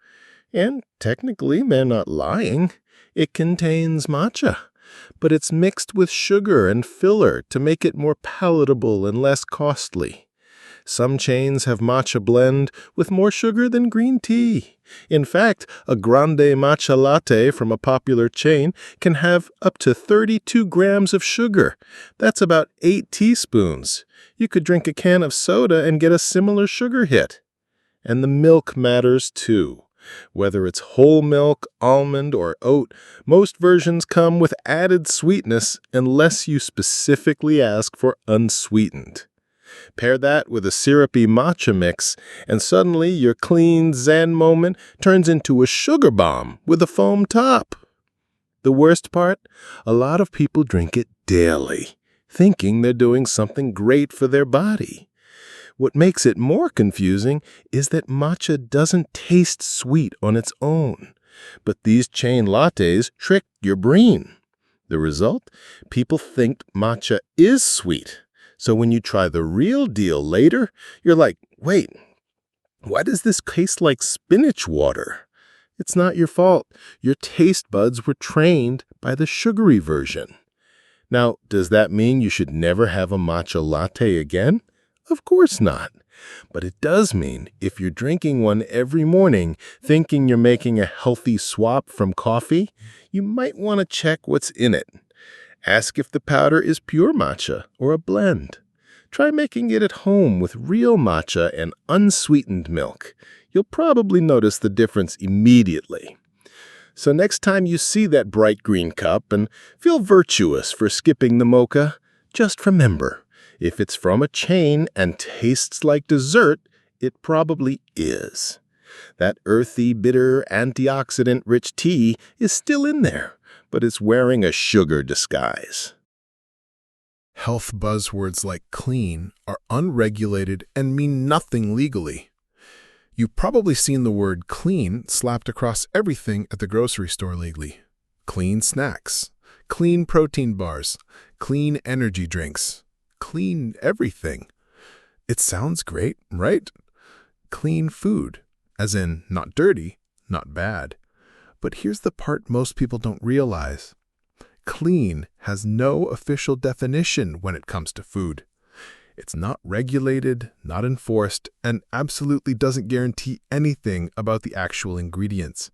And technically, they're not lying. It contains matcha, but it's mixed with sugar and filler to make it more palatable and less costly. Some chains have matcha blend with more sugar than green tea. In fact, a grande matcha latte from a popular chain can have up to 32 grams of sugar. That's about 8 teaspoons. You could drink a can of soda and get a similar sugar hit. And the milk matters too. Whether it's whole milk, almond, or oat, most versions come with added sweetness unless you specifically ask for unsweetened. Pair that with a syrupy matcha mix, and suddenly your clean Zen moment turns into a sugar bomb with a foam top. The worst part? A lot of people drink it daily, thinking they're doing something great for their body. What makes it more confusing is that matcha doesn't taste sweet on its own, but these chain lattes trick your brain. The result? People think matcha is sweet. So when you try the real deal later, you're like, wait, why does this taste like spinach water? It's not your fault. Your taste buds were trained by the sugary version. Now, does that mean you should never have a matcha latte again? Of course not. But it does mean if you're drinking one every morning thinking you're making a healthy swap from coffee, you might want to check what's in it. Ask if the powder is pure matcha or a blend. Try making it at home with real matcha and unsweetened milk. You'll probably notice the difference immediately. So next time you see that bright green cup and feel virtuous for skipping the mocha, just remember, if it's from a chain and tastes like dessert, it probably is. That earthy, bitter, antioxidant-rich tea is still in there, but it's wearing a sugar disguise. Health buzzwords like clean are unregulated and mean nothing legally. You've probably seen the word clean slapped across everything at the grocery store lately. Clean snacks, clean protein bars, clean energy drinks, clean everything. It sounds great, right? Clean food, as in not dirty, not bad. But here's the part most people don't realize. Clean has no official definition when it comes to food. It's not regulated, not enforced, and absolutely doesn't guarantee anything about the actual ingredients.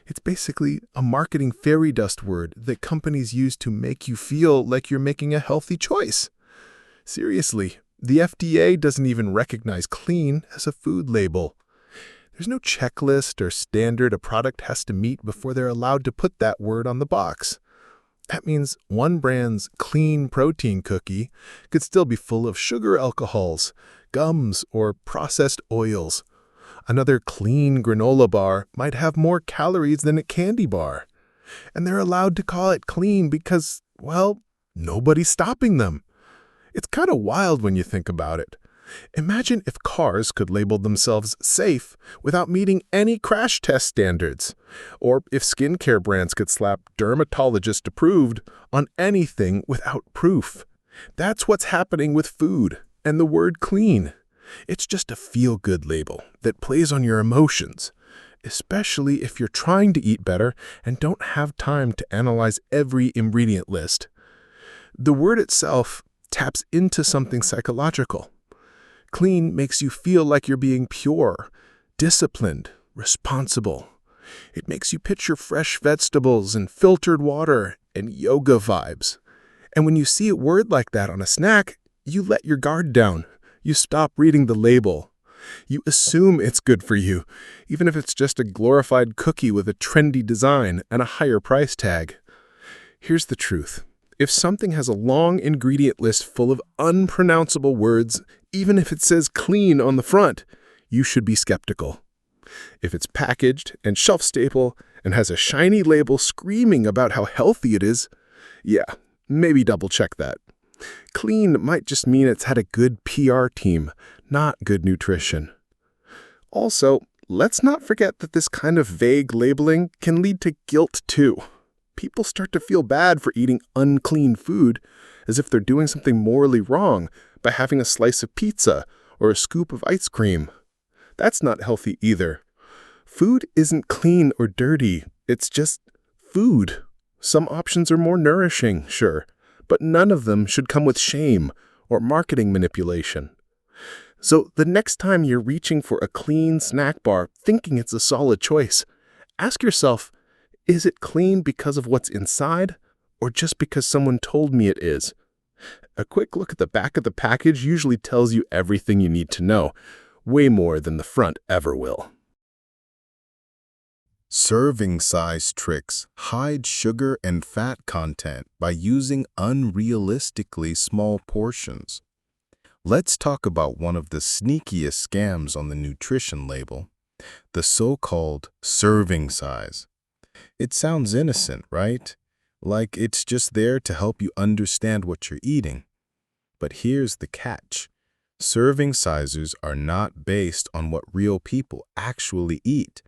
It's basically a marketing fairy dust word that companies use to make you feel like you're making a healthy choice. Seriously, the FDA doesn't even recognize clean as a food label. There's no checklist or standard a product has to meet before they're allowed to put that word on the box. That means one brand's clean protein cookie could still be full of sugar alcohols, gums, or processed oils. Another clean granola bar might have more calories than a candy bar. And they're allowed to call it clean because, well, nobody's stopping them. It's kind of wild when you think about it. Imagine if cars could label themselves safe without meeting any crash test standards, or if skincare brands could slap dermatologist approved on anything without proof. That's what's happening with food and the word clean. It's just a feel-good label that plays on your emotions, especially if you're trying to eat better and don't have time to analyze every ingredient list. The word itself taps into something psychological. Clean makes you feel like you're being pure, disciplined, responsible. It makes you picture fresh vegetables and filtered water and yoga vibes. And when you see a word like that on a snack, you let your guard down. You stop reading the label. You assume it's good for you, even if it's just a glorified cookie with a trendy design and a higher price tag. Here's the truth. If something has a long ingredient list full of unpronounceable words, even if it says clean on the front, you should be skeptical. If it's packaged and shelf stable and has a shiny label screaming about how healthy it is, yeah, maybe double check that. Clean might just mean it's had a good PR team, not good nutrition. Also, let's not forget that this kind of vague labeling can lead to guilt too. People start to feel bad for eating unclean food, as if they're doing something morally wrong by having a slice of pizza or a scoop of ice cream. That's not healthy either. Food isn't clean or dirty, it's just food. Some options are more nourishing, sure, but none of them should come with shame or marketing manipulation. So the next time you're reaching for a clean snack bar thinking it's a solid choice, ask yourself, is it clean because of what's inside, or just because someone told me it is? A quick look at the back of the package usually tells you everything you need to know, way more than the front ever will. Serving size tricks hide sugar and fat content by using unrealistically small portions. Let's talk about one of the sneakiest scams on the nutrition label, the so-called serving size. It sounds innocent, right? Like it's just there to help you understand what you're eating. But here's the catch. Serving sizes are not based on what real people actually eat.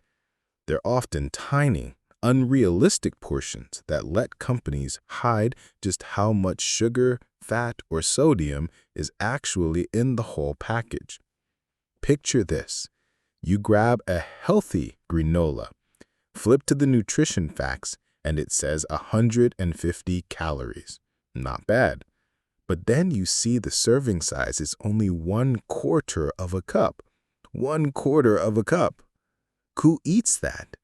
They're often tiny, unrealistic portions that let companies hide just how much sugar, fat, or sodium is actually in the whole package. Picture this. You grab a healthy granola, flip to the nutrition facts, and it says 150 calories. Not bad. But then you see the serving size is only 1/4 of a cup. 1/4 of a cup. Who eats that?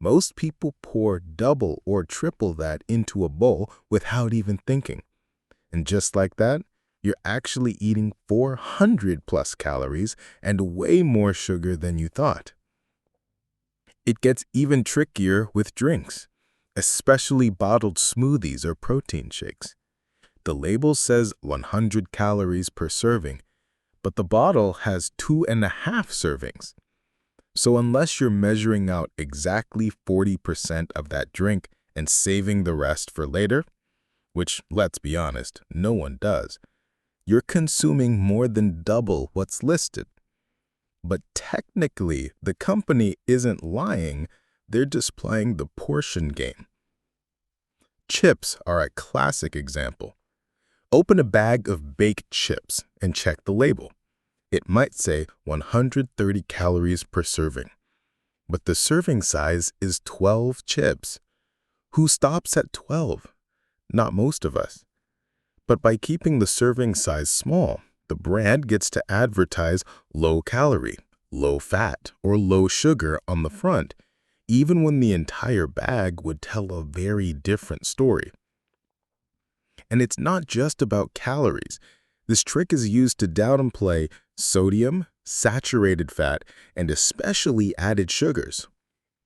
Most people pour double or triple that into a bowl without even thinking. And just like that, you're actually eating 400 plus calories and way more sugar than you thought. It gets even trickier with drinks, especially bottled smoothies or protein shakes. The label says 100 calories per serving, but the bottle has 2.5 servings. So unless you're measuring out exactly 40% of that drink and saving the rest for later, which, let's be honest, no one does, you're consuming more than double what's listed. But technically, the company isn't lying, they're just playing the portion game. Chips are a classic example. Open a bag of baked chips and check the label. It might say 130 calories per serving, but the serving size is 12 chips. Who stops at 12? Not most of us. But by keeping the serving size small, the brand gets to advertise low calorie, low fat, or low sugar on the front, even when the entire bag would tell a very different story. And it's not just about calories. This trick is used to downplay sodium, saturated fat, and especially added sugars.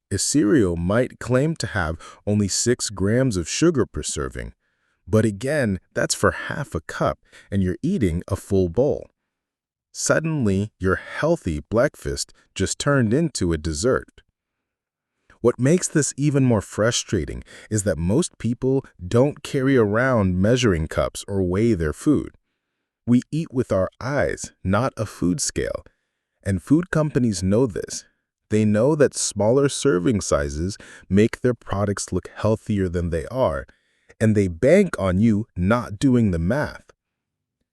A cereal might claim to have only 6 grams of sugar per serving, but again, that's for half a cup, and you're eating a full bowl. Suddenly, your healthy breakfast just turned into a dessert. What makes this even more frustrating is that most people don't carry around measuring cups or weigh their food. We eat with our eyes, not a food scale. And food companies know this. They know that smaller serving sizes make their products look healthier than they are, and they bank on you not doing the math.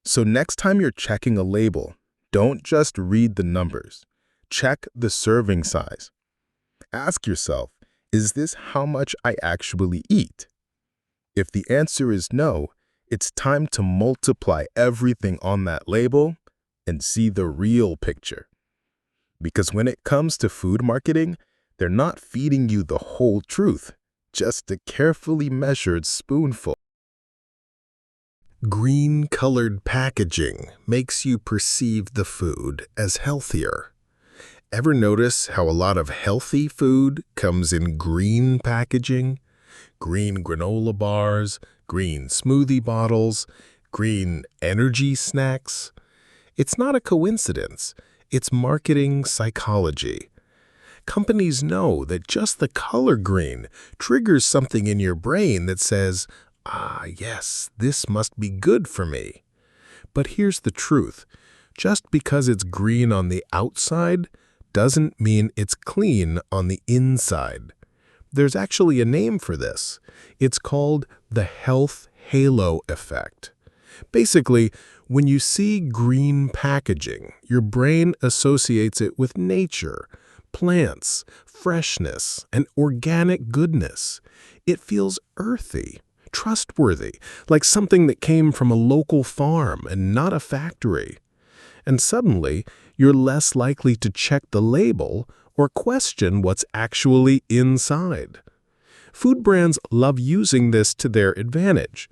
So next time you're checking a label, don't just read the numbers. Check the serving size. Ask yourself, is this how much I actually eat? If the answer is no, it's time to multiply everything on that label and see the real picture. Because when it comes to food marketing, they're not feeding you the whole truth, just a carefully measured spoonful. Green-colored packaging makes you perceive the food as healthier. Ever notice how a lot of healthy food comes in green packaging? Green granola bars, green smoothie bottles, green energy snacks? It's not a coincidence. It's marketing psychology. Companies know that just the color green triggers something in your brain that says, "Ah, yes, this must be good for me." But here's the truth. Just because it's green on the outside doesn't mean it's clean on the inside. There's actually a name for this. It's called the health halo effect. Basically, when you see green packaging, your brain associates it with nature, plants, freshness, and organic goodness. It feels earthy, trustworthy, like something that came from a local farm and not a factory. And suddenly, you're less likely to check the label or question what's actually inside. Food brands love using this to their advantage.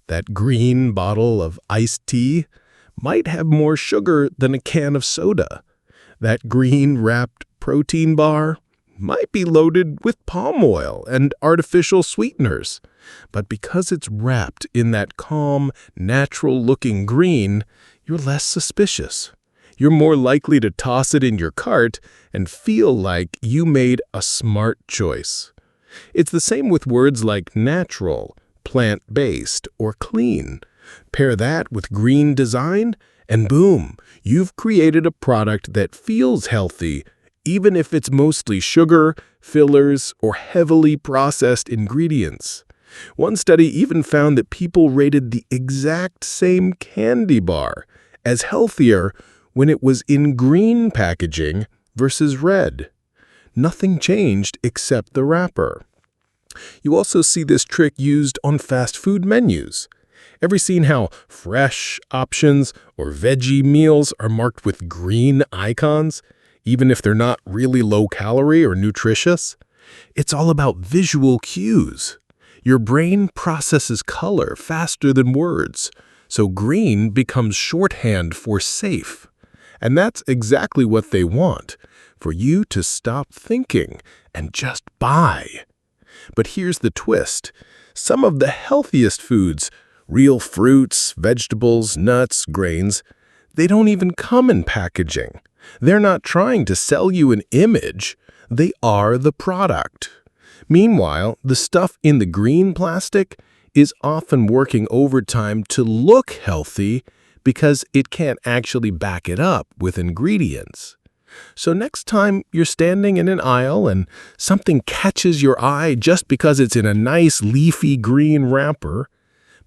That green bottle of iced tea might have more sugar than a can of soda. That green-wrapped protein bar might be loaded with palm oil and artificial sweeteners. But because it's wrapped in that calm, natural-looking green, you're less suspicious. You're more likely to toss it in your cart and feel like you made a smart choice. It's the same with words like natural, plant-based, or clean. Pair that with green design, and boom, you've created a product that feels healthy, even if it's mostly sugar, fillers, or heavily processed ingredients. One study even found that people rated the exact same candy bar as healthier when it was in green packaging versus red. Nothing changed except the wrapper. You also see this trick used on fast food menus. Ever seen how fresh options or veggie meals are marked with green icons, even if they're not really low-calorie or nutritious? It's all about visual cues. Your brain processes color faster than words, so green becomes shorthand for safe. And that's exactly what they want, for you to stop thinking and just buy. But here's the twist. Some of the healthiest foods, real fruits, vegetables, nuts, grains, they don't even come in packaging. They're not trying to sell you an image. They are the product. Meanwhile, the stuff in the green plastic is often working overtime to look healthy because it can't actually back it up with ingredients. So next time you're standing in an aisle and something catches your eye just because it's in a nice leafy green wrapper,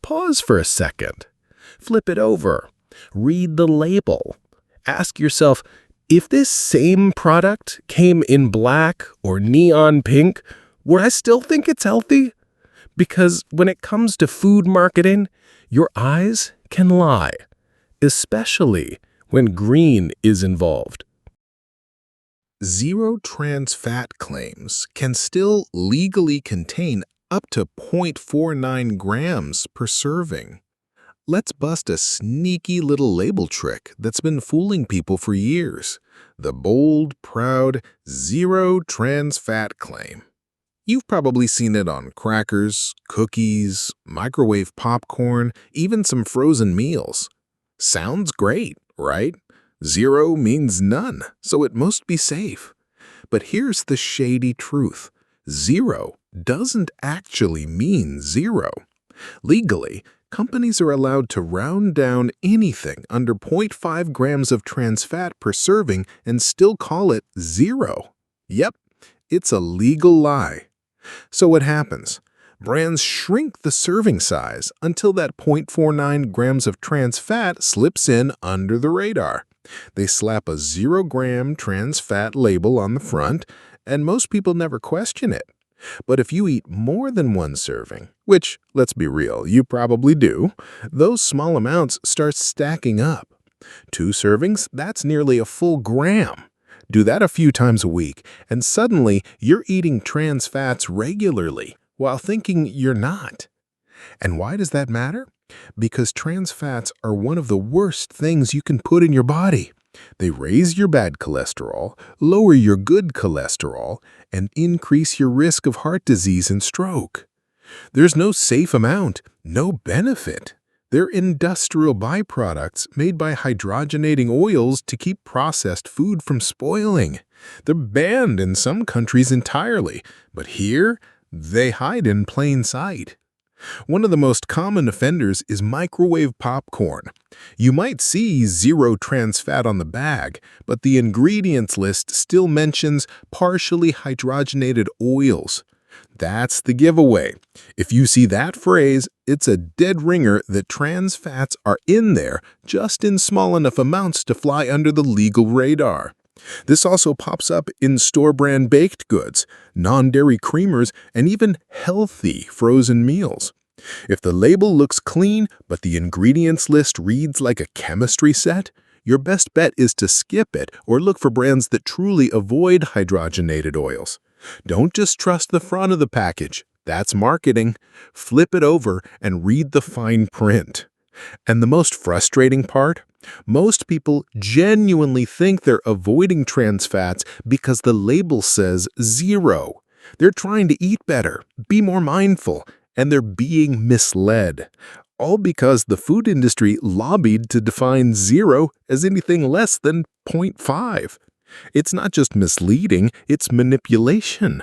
pause for a second. Flip it over. Read the label. Ask yourself, if this same product came in black or neon pink, would I still think it's healthy? Because when it comes to food marketing, your eyes can lie, especially when green is involved. Zero trans fat claims can still legally contain up to 0.49 grams per serving. Let's bust a sneaky little label trick that's been fooling people for years. The bold, proud, zero trans fat claim. You've probably seen it on crackers, cookies, microwave popcorn, even some frozen meals. Sounds great, right? Zero means none, so it must be safe. But here's the shady truth. Zero doesn't actually mean zero. Legally, companies are allowed to round down anything under 0.5 grams of trans fat per serving and still call it zero. Yep, it's a legal lie. So what happens? Brands shrink the serving size until that 0.49 grams of trans fat slips in under the radar. They slap a 0-gram trans fat label on the front, and most people never question it. But if you eat more than one serving, which, let's be real, you probably do, those small amounts start stacking up. 2 servings, that's nearly a full gram. Do that a few times a week, and suddenly you're eating trans fats regularly while thinking you're not. And why does that matter? Because trans fats are one of the worst things you can put in your body. They raise your bad cholesterol, lower your good cholesterol, and increase your risk of heart disease and stroke. There's no safe amount, no benefit. They're industrial byproducts made by hydrogenating oils to keep processed food from spoiling. They're banned in some countries entirely, but here, they hide in plain sight. One of the most common offenders is microwave popcorn. You might see zero trans fat on the bag, but the ingredients list still mentions partially hydrogenated oils. That's the giveaway. If you see that phrase, it's a dead ringer that trans fats are in there, just in small enough amounts to fly under the legal radar. This also pops up in store-brand baked goods, non-dairy creamers, and even healthy frozen meals. If the label looks clean, but the ingredients list reads like a chemistry set, your best bet is to skip it or look for brands that truly avoid hydrogenated oils. Don't just trust the front of the package. That's marketing. Flip it over and read the fine print. And the most frustrating part? Most people genuinely think they're avoiding trans fats because the label says zero. They're trying to eat better, be more mindful, and they're being misled. All because the food industry lobbied to define zero as anything less than 0.5. It's not just misleading, it's manipulation.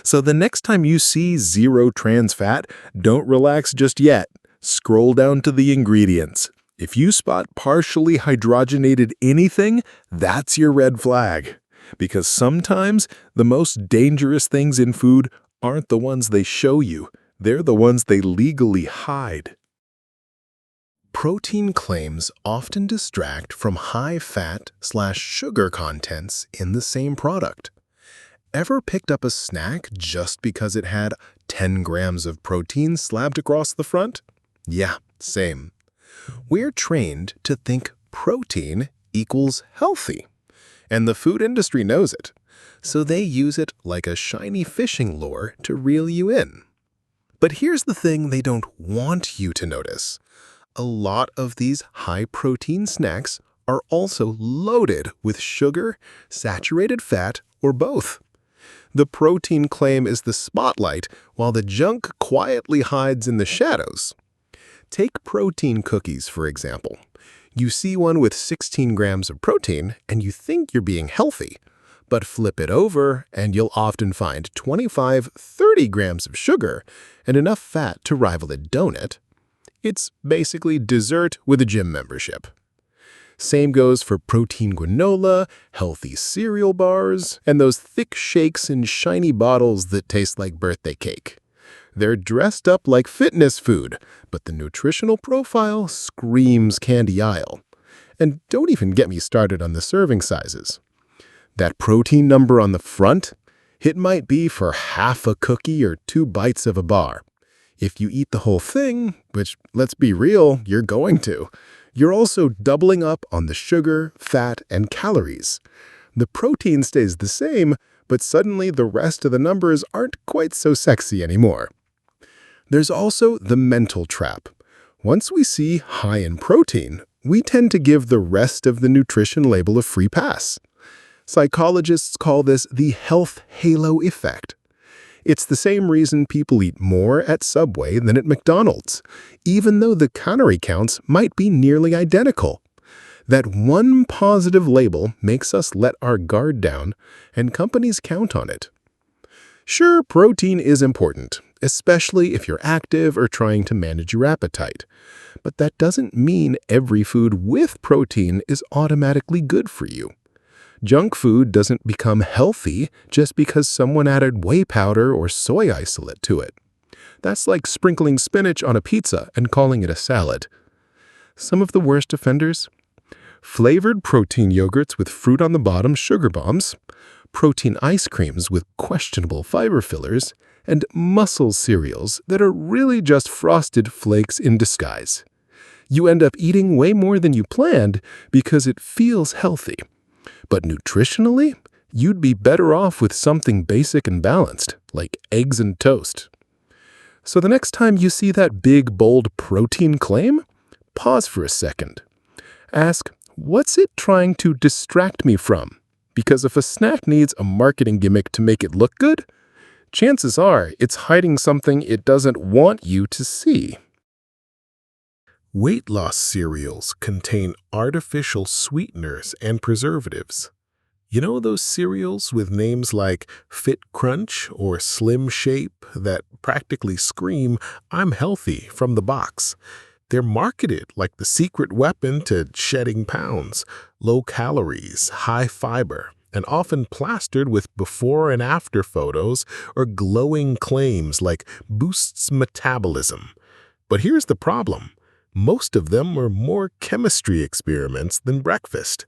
So the next time you see zero trans fat, don't relax just yet. Scroll down to the ingredients. If you spot partially hydrogenated anything, that's your red flag. Because sometimes the most dangerous things in food aren't the ones they show you. They're the ones they legally hide. Protein claims often distract from high fat/sugar contents in the same product. Ever picked up a snack just because it had 10 grams of protein slapped across the front? Yeah, Same. We're trained to think protein equals healthy, and the food industry knows it, so they use it like a shiny fishing lure to reel you in. But here's the thing they don't want you to notice. A lot of these high-protein snacks are also loaded with sugar, saturated fat, or both. The protein claim is the spotlight, while the junk quietly hides in the shadows. Take protein cookies, for example. You see one with 16 grams of protein, and you think you're being healthy. But flip it over, and you'll often find 25–30 grams of sugar and enough fat to rival a donut. It's basically dessert with a gym membership. Same goes for protein granola, healthy cereal bars, and those thick shakes in shiny bottles that taste like birthday cake. They're dressed up like fitness food, but the nutritional profile screams candy aisle. And don't even get me started on the serving sizes. That protein number on the front, it might be for half a cookie or 2 bites of a bar. If you eat the whole thing, which, let's be real, you're going to, you're also doubling up on the sugar, fat, and calories. The protein stays the same, but suddenly the rest of the numbers aren't quite so sexy anymore. There's also the mental trap. Once we see high in protein, we tend to give the rest of the nutrition label a free pass. Psychologists call this the health halo effect. It's the same reason people eat more at Subway than at McDonald's, even though the calorie counts might be nearly identical. That one positive label makes us let our guard down, and companies count on it. Sure, protein is important, especially if you're active or trying to manage your appetite. But that doesn't mean every food with protein is automatically good for you. Junk food doesn't become healthy just because someone added whey powder or soy isolate to it. That's like sprinkling spinach on a pizza and calling it a salad. Some of the worst offenders? Flavored protein yogurts with fruit on the bottom sugar bombs, protein ice creams with questionable fiber fillers, and muscle cereals that are really just frosted flakes in disguise. You end up eating way more than you planned because it feels healthy. But nutritionally, you'd be better off with something basic and balanced, like eggs and toast. So the next time you see that big, bold protein claim, pause for a second. Ask, what's it trying to distract me from? Because if a snack needs a marketing gimmick to make it look good, chances are it's hiding something it doesn't want you to see. Weight loss cereals contain artificial sweeteners and preservatives. You know those cereals with names like Fit Crunch or Slim Shape that practically scream, "I'm healthy" from the box? They're marketed like the secret weapon to shedding pounds, low calories, high fiber, and often plastered with before and after photos or glowing claims like boosts metabolism. But here's the problem. Most of them are more chemistry experiments than breakfast.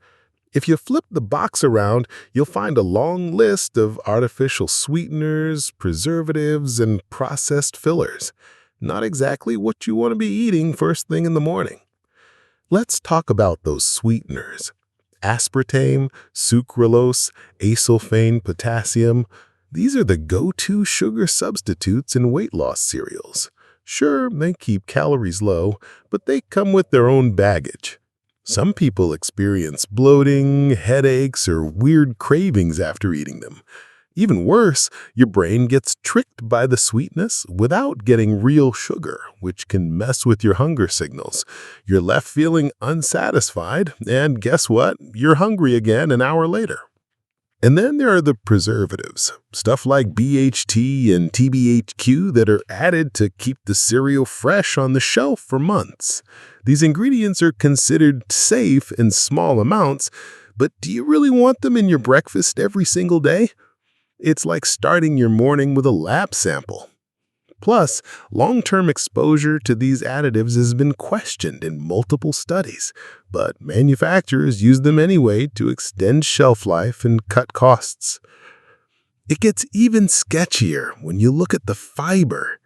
If you flip the box around, you'll find a long list of artificial sweeteners, preservatives, and processed fillers. Not exactly what you want to be eating first thing in the morning. Let's talk about those sweeteners. Aspartame, sucralose, acesulfame potassium. These are the go-to sugar substitutes in weight loss cereals. Sure, they keep calories low, but they come with their own baggage. Some people experience bloating, headaches, or weird cravings after eating them. Even worse, your brain gets tricked by the sweetness without getting real sugar, which can mess with your hunger signals. You're left feeling unsatisfied, and guess what? You're hungry again an hour later. And then there are the preservatives, stuff like BHT and TBHQ that are added to keep the cereal fresh on the shelf for months. These ingredients are considered safe in small amounts, but do you really want them in your breakfast every single day? It's like starting your morning with a lab sample. Plus, long-term exposure to these additives has been questioned in multiple studies, but manufacturers use them anyway to extend shelf life and cut costs. It gets even sketchier when you look at the fiber.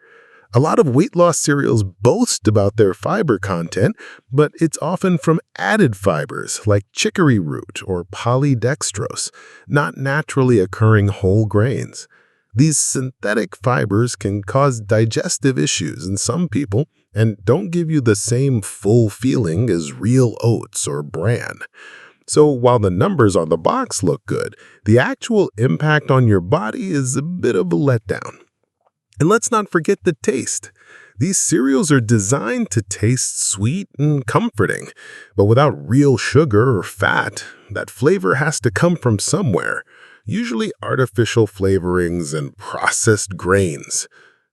A lot of weight loss cereals boast about their fiber content, but it's often from added fibers like chicory root or polydextrose, not naturally occurring whole grains. These synthetic fibers can cause digestive issues in some people and don't give you the same full feeling as real oats or bran. So while the numbers on the box look good, the actual impact on your body is a bit of a letdown. And let's not forget the taste. These cereals are designed to taste sweet and comforting, but without real sugar or fat. That flavor has to come from somewhere, usually artificial flavorings and processed grains.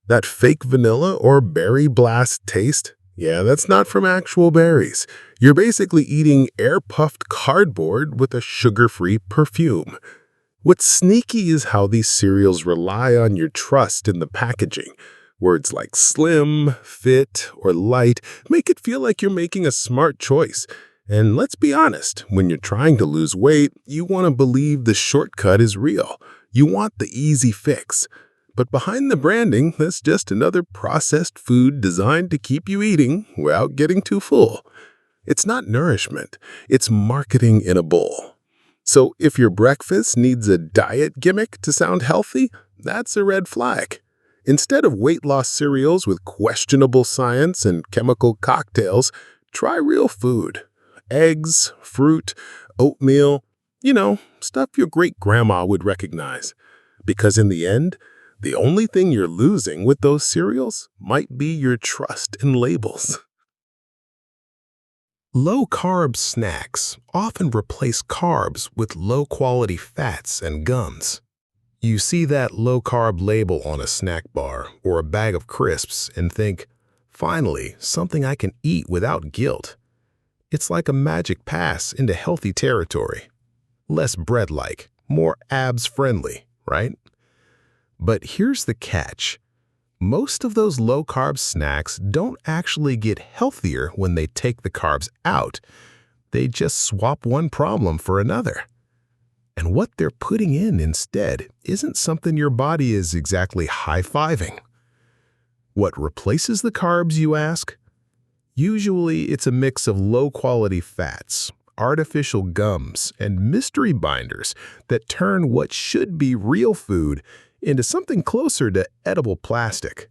That fake vanilla or berry blast taste, that's not from actual berries. You're basically eating air-puffed cardboard with a sugar-free perfume. What's sneaky is how these cereals rely on your trust in the packaging. Words like slim, fit, or light make it feel like you're making a smart choice. And let's be honest, when you're trying to lose weight, you want to believe the shortcut is real. You want the easy fix. But behind the branding, that's just another processed food designed to keep you eating without getting too full. It's not nourishment, it's marketing in a bowl. So if your breakfast needs a diet gimmick to sound healthy, that's a red flag. Instead of weight loss cereals with questionable science and chemical cocktails, try real food. Eggs, fruit, oatmeal, stuff your great-grandma would recognize. Because in the end, the only thing you're losing with those cereals might be your trust in labels. Low-carb snacks often replace carbs with low-quality fats and gums. You see that low-carb label on a snack bar or a bag of crisps and think, finally, something I can eat without guilt. It's like a magic pass into healthy territory. Less bread-like, more abs-friendly, right? But here's the catch. Most of those low-carb snacks don't actually get healthier when they take the carbs out. They just swap one problem for another. And what they're putting in instead isn't something your body is exactly high-fiving. What replaces the carbs, you ask? Usually it's a mix of low-quality fats, artificial gums, and mystery binders that turn what should be real food into something closer to edible plastic.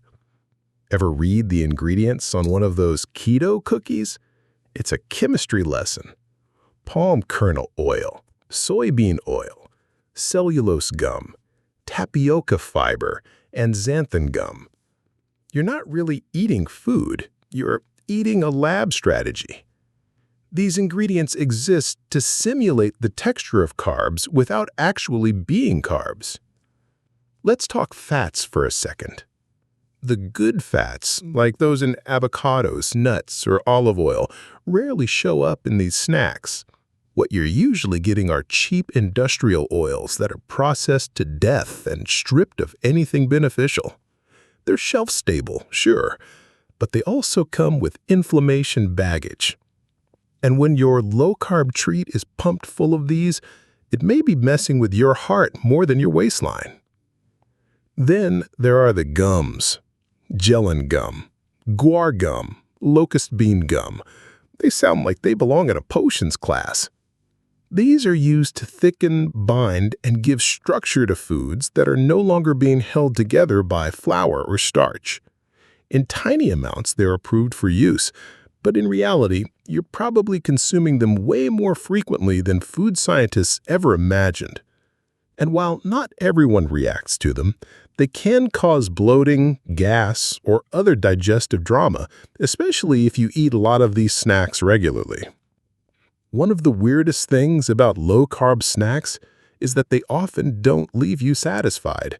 Ever read the ingredients on one of those keto cookies? It's a chemistry lesson. Palm kernel oil, soybean oil, cellulose gum, tapioca fiber, and xanthan gum. You're not really eating food, you're eating a lab strategy. These ingredients exist to simulate the texture of carbs without actually being carbs. Let's talk fats for a second. The good fats, like those in avocados, nuts, or olive oil, rarely show up in these snacks. What you're usually getting are cheap industrial oils that are processed to death and stripped of anything beneficial. They're shelf-stable, sure, but they also come with inflammation baggage. And when your low-carb treat is pumped full of these, it may be messing with your heart more than your waistline. Then there are the gums. Gellan gum, guar gum, locust bean gum. They sound like they belong in a potions class. These are used to thicken, bind, and give structure to foods that are no longer being held together by flour or starch. In tiny amounts, they're approved for use, but in reality, you're probably consuming them way more frequently than food scientists ever imagined. And while not everyone reacts to them, they can cause bloating, gas, or other digestive drama, especially if you eat a lot of these snacks regularly. One of the weirdest things about low-carb snacks is that they often don't leave you satisfied.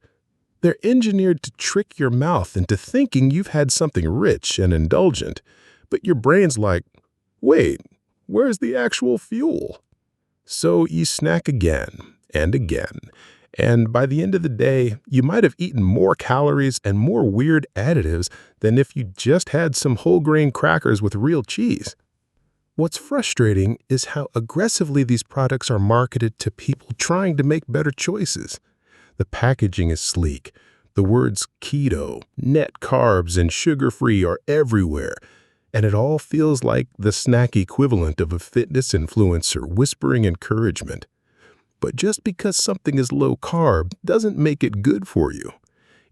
They're engineered to trick your mouth into thinking you've had something rich and indulgent, but your brain's like, wait, where's the actual fuel? So you snack again and again, and by the end of the day, you might have eaten more calories and more weird additives than if you just had some whole grain crackers with real cheese. What's frustrating is how aggressively these products are marketed to people trying to make better choices. The packaging is sleek, The words keto, net carbs, and sugar-free are everywhere, and it all feels like the snack equivalent of a fitness influencer whispering encouragement. But just because something is low-carb doesn't make it good for you.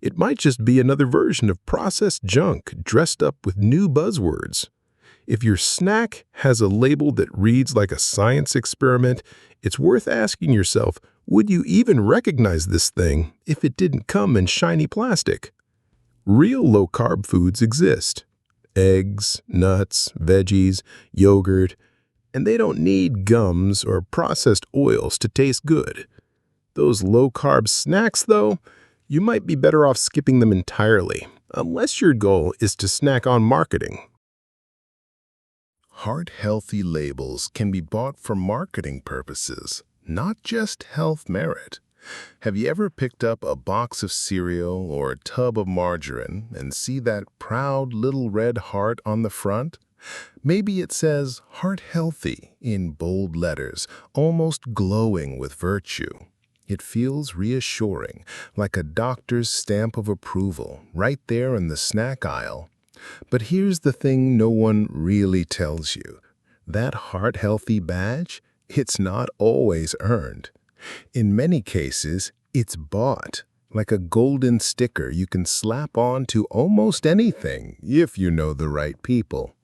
It might just be another version of processed junk dressed up with new buzzwords. If your snack has a label that reads like a science experiment, it's worth asking yourself, would you even recognize this thing if it didn't come in shiny plastic? Real low-carb foods exist. Eggs, nuts, veggies, yogurt, and they don't need gums or processed oils to taste good. Those low-carb snacks, though, you might be better off skipping them entirely, unless your goal is to snack on marketing. Heart-healthy labels can be bought for marketing purposes, not just health merit. Have you ever picked up a box of cereal or a tub of margarine and see that proud little red heart on the front? Maybe it says "Heart Healthy" in bold letters, almost glowing with virtue. It feels reassuring, like a doctor's stamp of approval, right there in the snack aisle. But here's the thing no one really tells you. That heart-healthy badge, it's not always earned. In many cases, it's bought, like a golden sticker you can slap on to almost anything if you know the right people.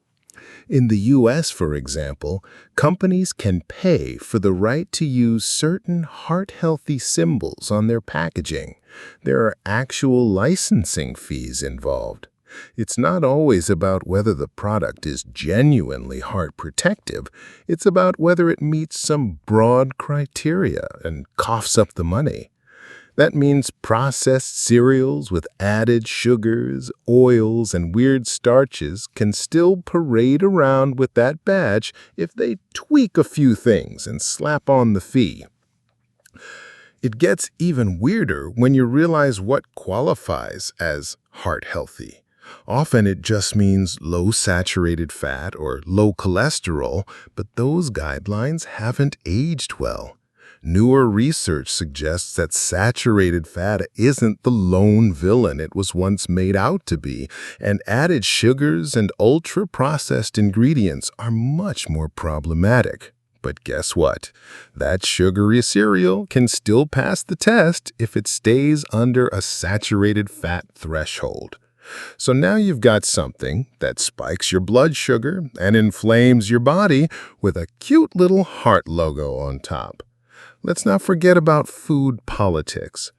In the US, for example, companies can pay for the right to use certain heart-healthy symbols on their packaging. There are actual licensing fees involved. It's not always about whether the product is genuinely heart protective. It's about whether it meets some broad criteria and coughs up the money. That means processed cereals with added sugars, oils, and weird starches can still parade around with that badge if they tweak a few things and slap on the fee. It gets even weirder when you realize what qualifies as heart-healthy. Often it just means low saturated fat or low cholesterol, but those guidelines haven't aged well. Newer research suggests that saturated fat isn't the lone villain it was once made out to be, and added sugars and ultra-processed ingredients are much more problematic. But guess what? That sugary cereal can still pass the test if it stays under a saturated fat threshold. So now you've got something that spikes your blood sugar and inflames your body with a cute little heart logo on top. Let's not forget about food politics.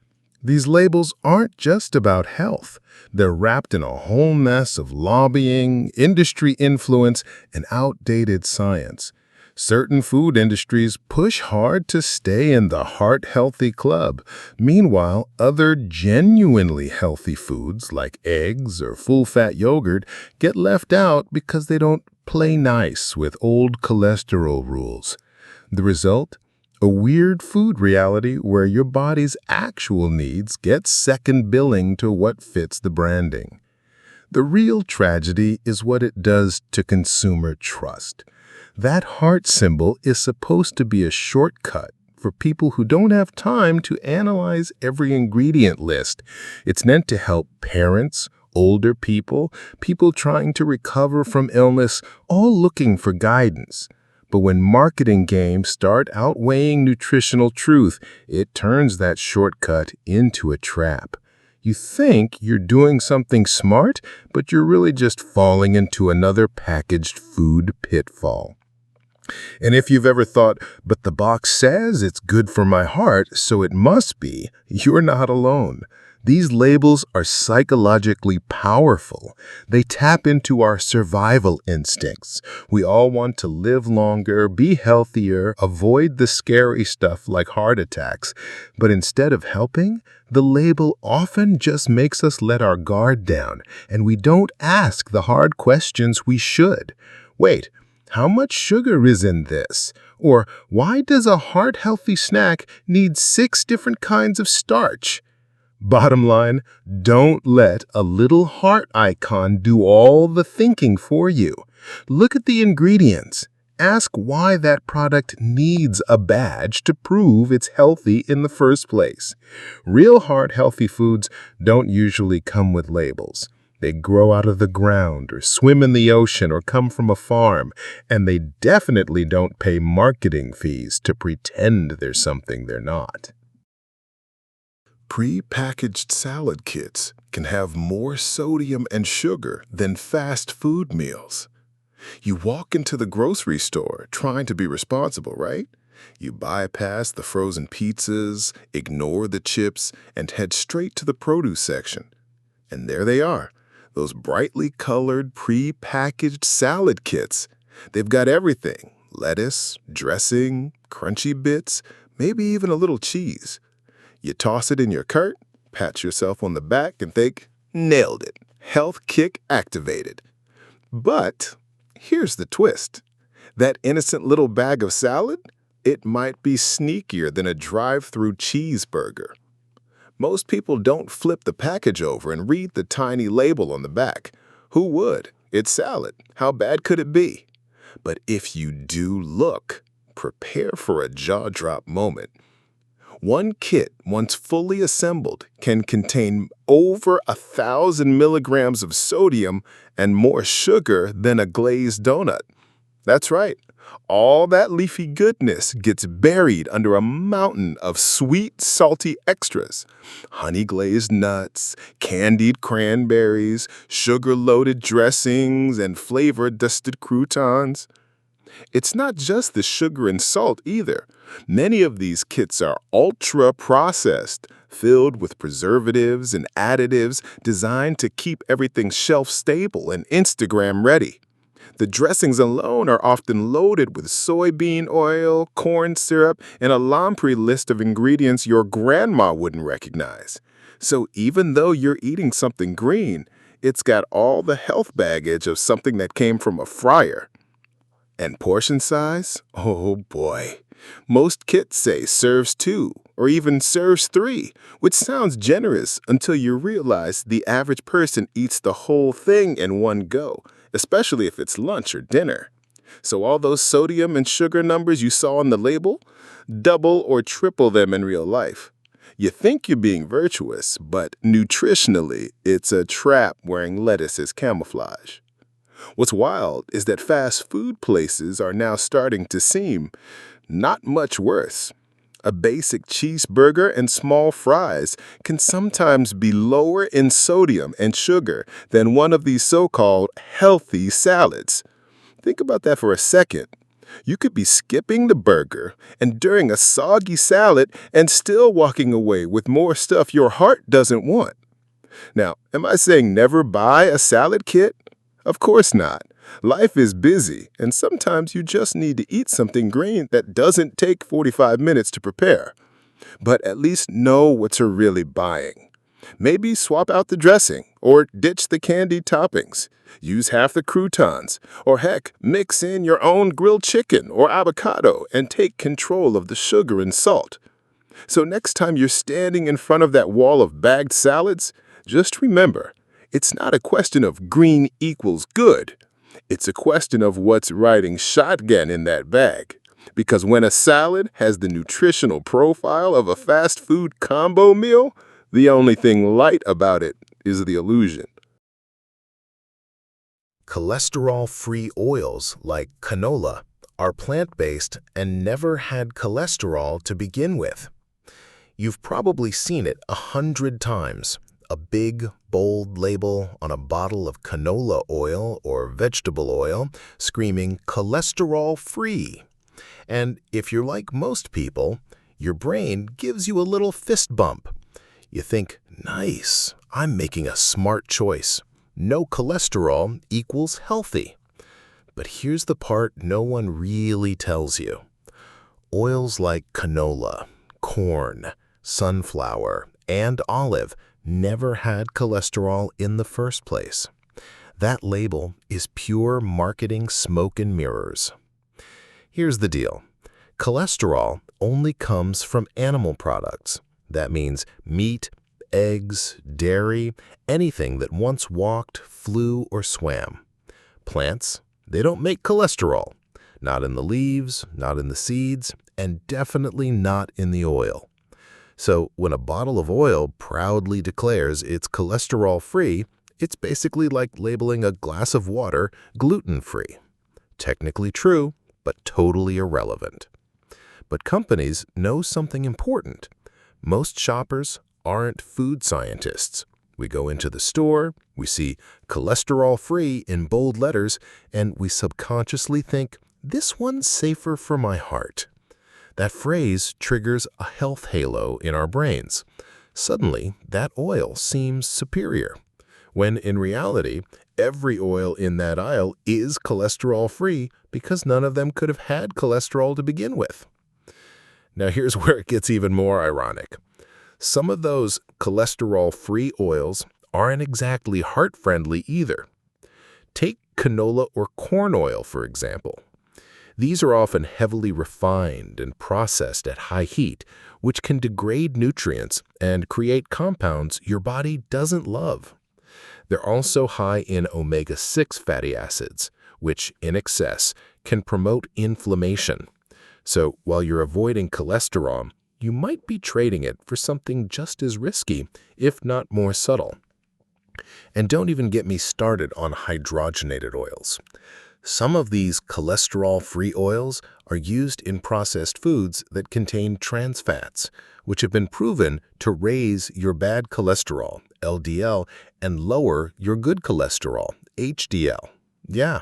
These labels aren't just about health. They're wrapped in a whole mess of lobbying, industry influence, and outdated science. Certain food industries push hard to stay in the heart-healthy club. Meanwhile, other genuinely healthy foods like eggs or full-fat yogurt get left out because they don't play nice with old cholesterol rules. The result? A weird food reality where your body's actual needs get second billing to what fits the branding. The real tragedy is what it does to consumer trust. That heart symbol is supposed to be a shortcut for people who don't have time to analyze every ingredient list. It's meant to help parents, older people, people trying to recover from illness, all looking for guidance. But when marketing games start outweighing nutritional truth, it turns that shortcut into a trap. You think you're doing something smart, but you're really just falling into another packaged food pitfall. And if you've ever thought, but the box says it's good for my heart, so it must be, you're not alone. These labels are psychologically powerful. They tap into our survival instincts. We all want to live longer, be healthier, avoid the scary stuff like heart attacks. But instead of helping, the label often just makes us let our guard down, and we don't ask the hard questions we should. Wait, how much sugar is in this? Or why does a heart-healthy snack need 6 different kinds of starch? Bottom line, don't let a little heart icon do all the thinking for you. Look at the ingredients. ask why that product needs a badge to prove it's healthy in the first place. Real hard healthy foods don't usually come with labels. They grow out of the ground or swim in the ocean or come from a farm, and they definitely don't pay marketing fees to pretend they're something they're not. Pre-packaged salad kits can have more sodium and sugar than fast food meals. You walk into the grocery store trying to be responsible, right? You bypass the frozen pizzas, ignore the chips, and head straight to the produce section. And there they are, those brightly colored pre-packaged salad kits. They've got everything: lettuce, dressing, crunchy bits, maybe even a little cheese. You toss it in your cart, pat yourself on the back, and think, nailed it. Health kick activated. But here's the twist. That innocent little bag of salad, it might be sneakier than a drive-through cheeseburger. Most people don't flip the package over and read the tiny label on the back. Who would? It's salad. How bad could it be? But if you do look, prepare for a jaw-drop moment. One kit, once fully assembled, can contain over 1,000 milligrams of sodium and more sugar than a glazed donut. That's right. All that leafy goodness gets buried under a mountain of sweet, salty extras. Honey-glazed nuts, candied cranberries, sugar-loaded dressings, and flavor-dusted croutons. It's not just the sugar and salt either. Many of these kits are ultra-processed, filled with preservatives and additives designed to keep everything shelf-stable and Instagram-ready. The dressings alone are often loaded with soybean oil, corn syrup, and a laundry list of ingredients your grandma wouldn't recognize. So even though you're eating something green, it's got all the health baggage of something that came from a fryer. And portion size? Oh boy. Most kits say serves 2 or even serves 3, which sounds generous until you realize the average person eats the whole thing in one go, especially if it's lunch or dinner. So all those sodium and sugar numbers you saw on the label, double or triple them in real life. You think you're being virtuous, but nutritionally, it's a trap wearing lettuce as camouflage. What's wild is that fast food places are now starting to seem not much worse. A basic cheeseburger and small fries can sometimes be lower in sodium and sugar than one of these so-called healthy salads. Think about that for a second. You could be skipping the burger, enduring a soggy salad, and still walking away with more stuff your heart doesn't want. Now, am I saying never buy a salad kit? Of course not. Life is busy, and sometimes you just need to eat something green that doesn't take 45 minutes to prepare. But at least know what you're really buying. Maybe swap out the dressing, or ditch the candied toppings. Use half the croutons, or heck, mix in your own grilled chicken or avocado and take control of the sugar and salt. So next time you're standing in front of that wall of bagged salads, just remember, it's not a question of green equals good. It's a question of what's riding shotgun in that bag. Because when a salad has the nutritional profile of a fast food combo meal, the only thing light about it is the illusion. Cholesterol-free oils like canola are plant-based and never had cholesterol to begin with. You've probably seen it 100 times. A big, bold label on a bottle of canola oil or vegetable oil screaming cholesterol-free. And if you're like most people, your brain gives you a little fist bump. You think, nice, I'm making a smart choice. No cholesterol equals healthy. But here's the part no one really tells you. Oils like canola, corn, sunflower, and olive never had cholesterol in the first place. That label is pure marketing smoke and mirrors. Here's the deal. Cholesterol only comes from animal products. That means meat, eggs, dairy, anything that once walked, flew, or swam. Plants, they don't make cholesterol. Not in the leaves, not in the seeds, and definitely not in the oil. So when a bottle of oil proudly declares it's cholesterol-free, it's basically like labeling a glass of water gluten-free. Technically true, but totally irrelevant. But companies know something important. Most shoppers aren't food scientists. We go into the store, we see cholesterol-free in bold letters, and we subconsciously think, this one's safer for my heart. That phrase triggers a health halo in our brains. Suddenly, that oil seems superior, when in reality, every oil in that aisle is cholesterol-free because none of them could have had cholesterol to begin with. Now here's where it gets even more ironic. Some of those cholesterol-free oils aren't exactly heart-friendly either. Take canola or corn oil, for example. These are often heavily refined and processed at high heat, which can degrade nutrients and create compounds your body doesn't love. They're also high in omega-6 fatty acids, which, in excess, can promote inflammation. So while you're avoiding cholesterol, you might be trading it for something just as risky, if not more subtle. And don't even get me started on hydrogenated oils. Some of these cholesterol-free oils are used in processed foods that contain trans fats, which have been proven to raise your bad cholesterol, LDL, and lower your good cholesterol, HDL. Yeah,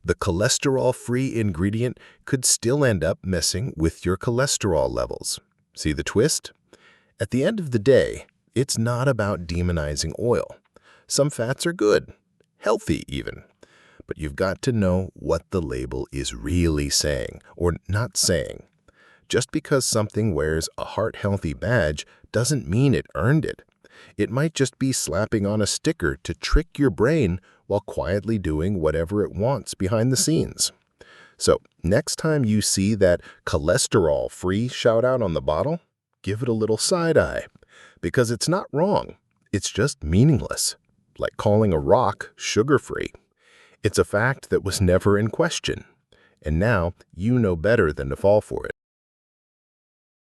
the cholesterol-free ingredient could still end up messing with your cholesterol levels. See the twist? At the end of the day, it's not about demonizing oil. Some fats are good, healthy even. But you've got to know what the label is really saying or not saying. Just because something wears a heart-healthy badge doesn't mean it earned it. It might just be slapping on a sticker to trick your brain while quietly doing whatever it wants behind the scenes. So next time you see that cholesterol-free shout-out on the bottle, give it a little side-eye. Because it's not wrong, it's just meaningless. Like calling a rock sugar-free. It's a fact that was never in question, and now you know better than to fall for it.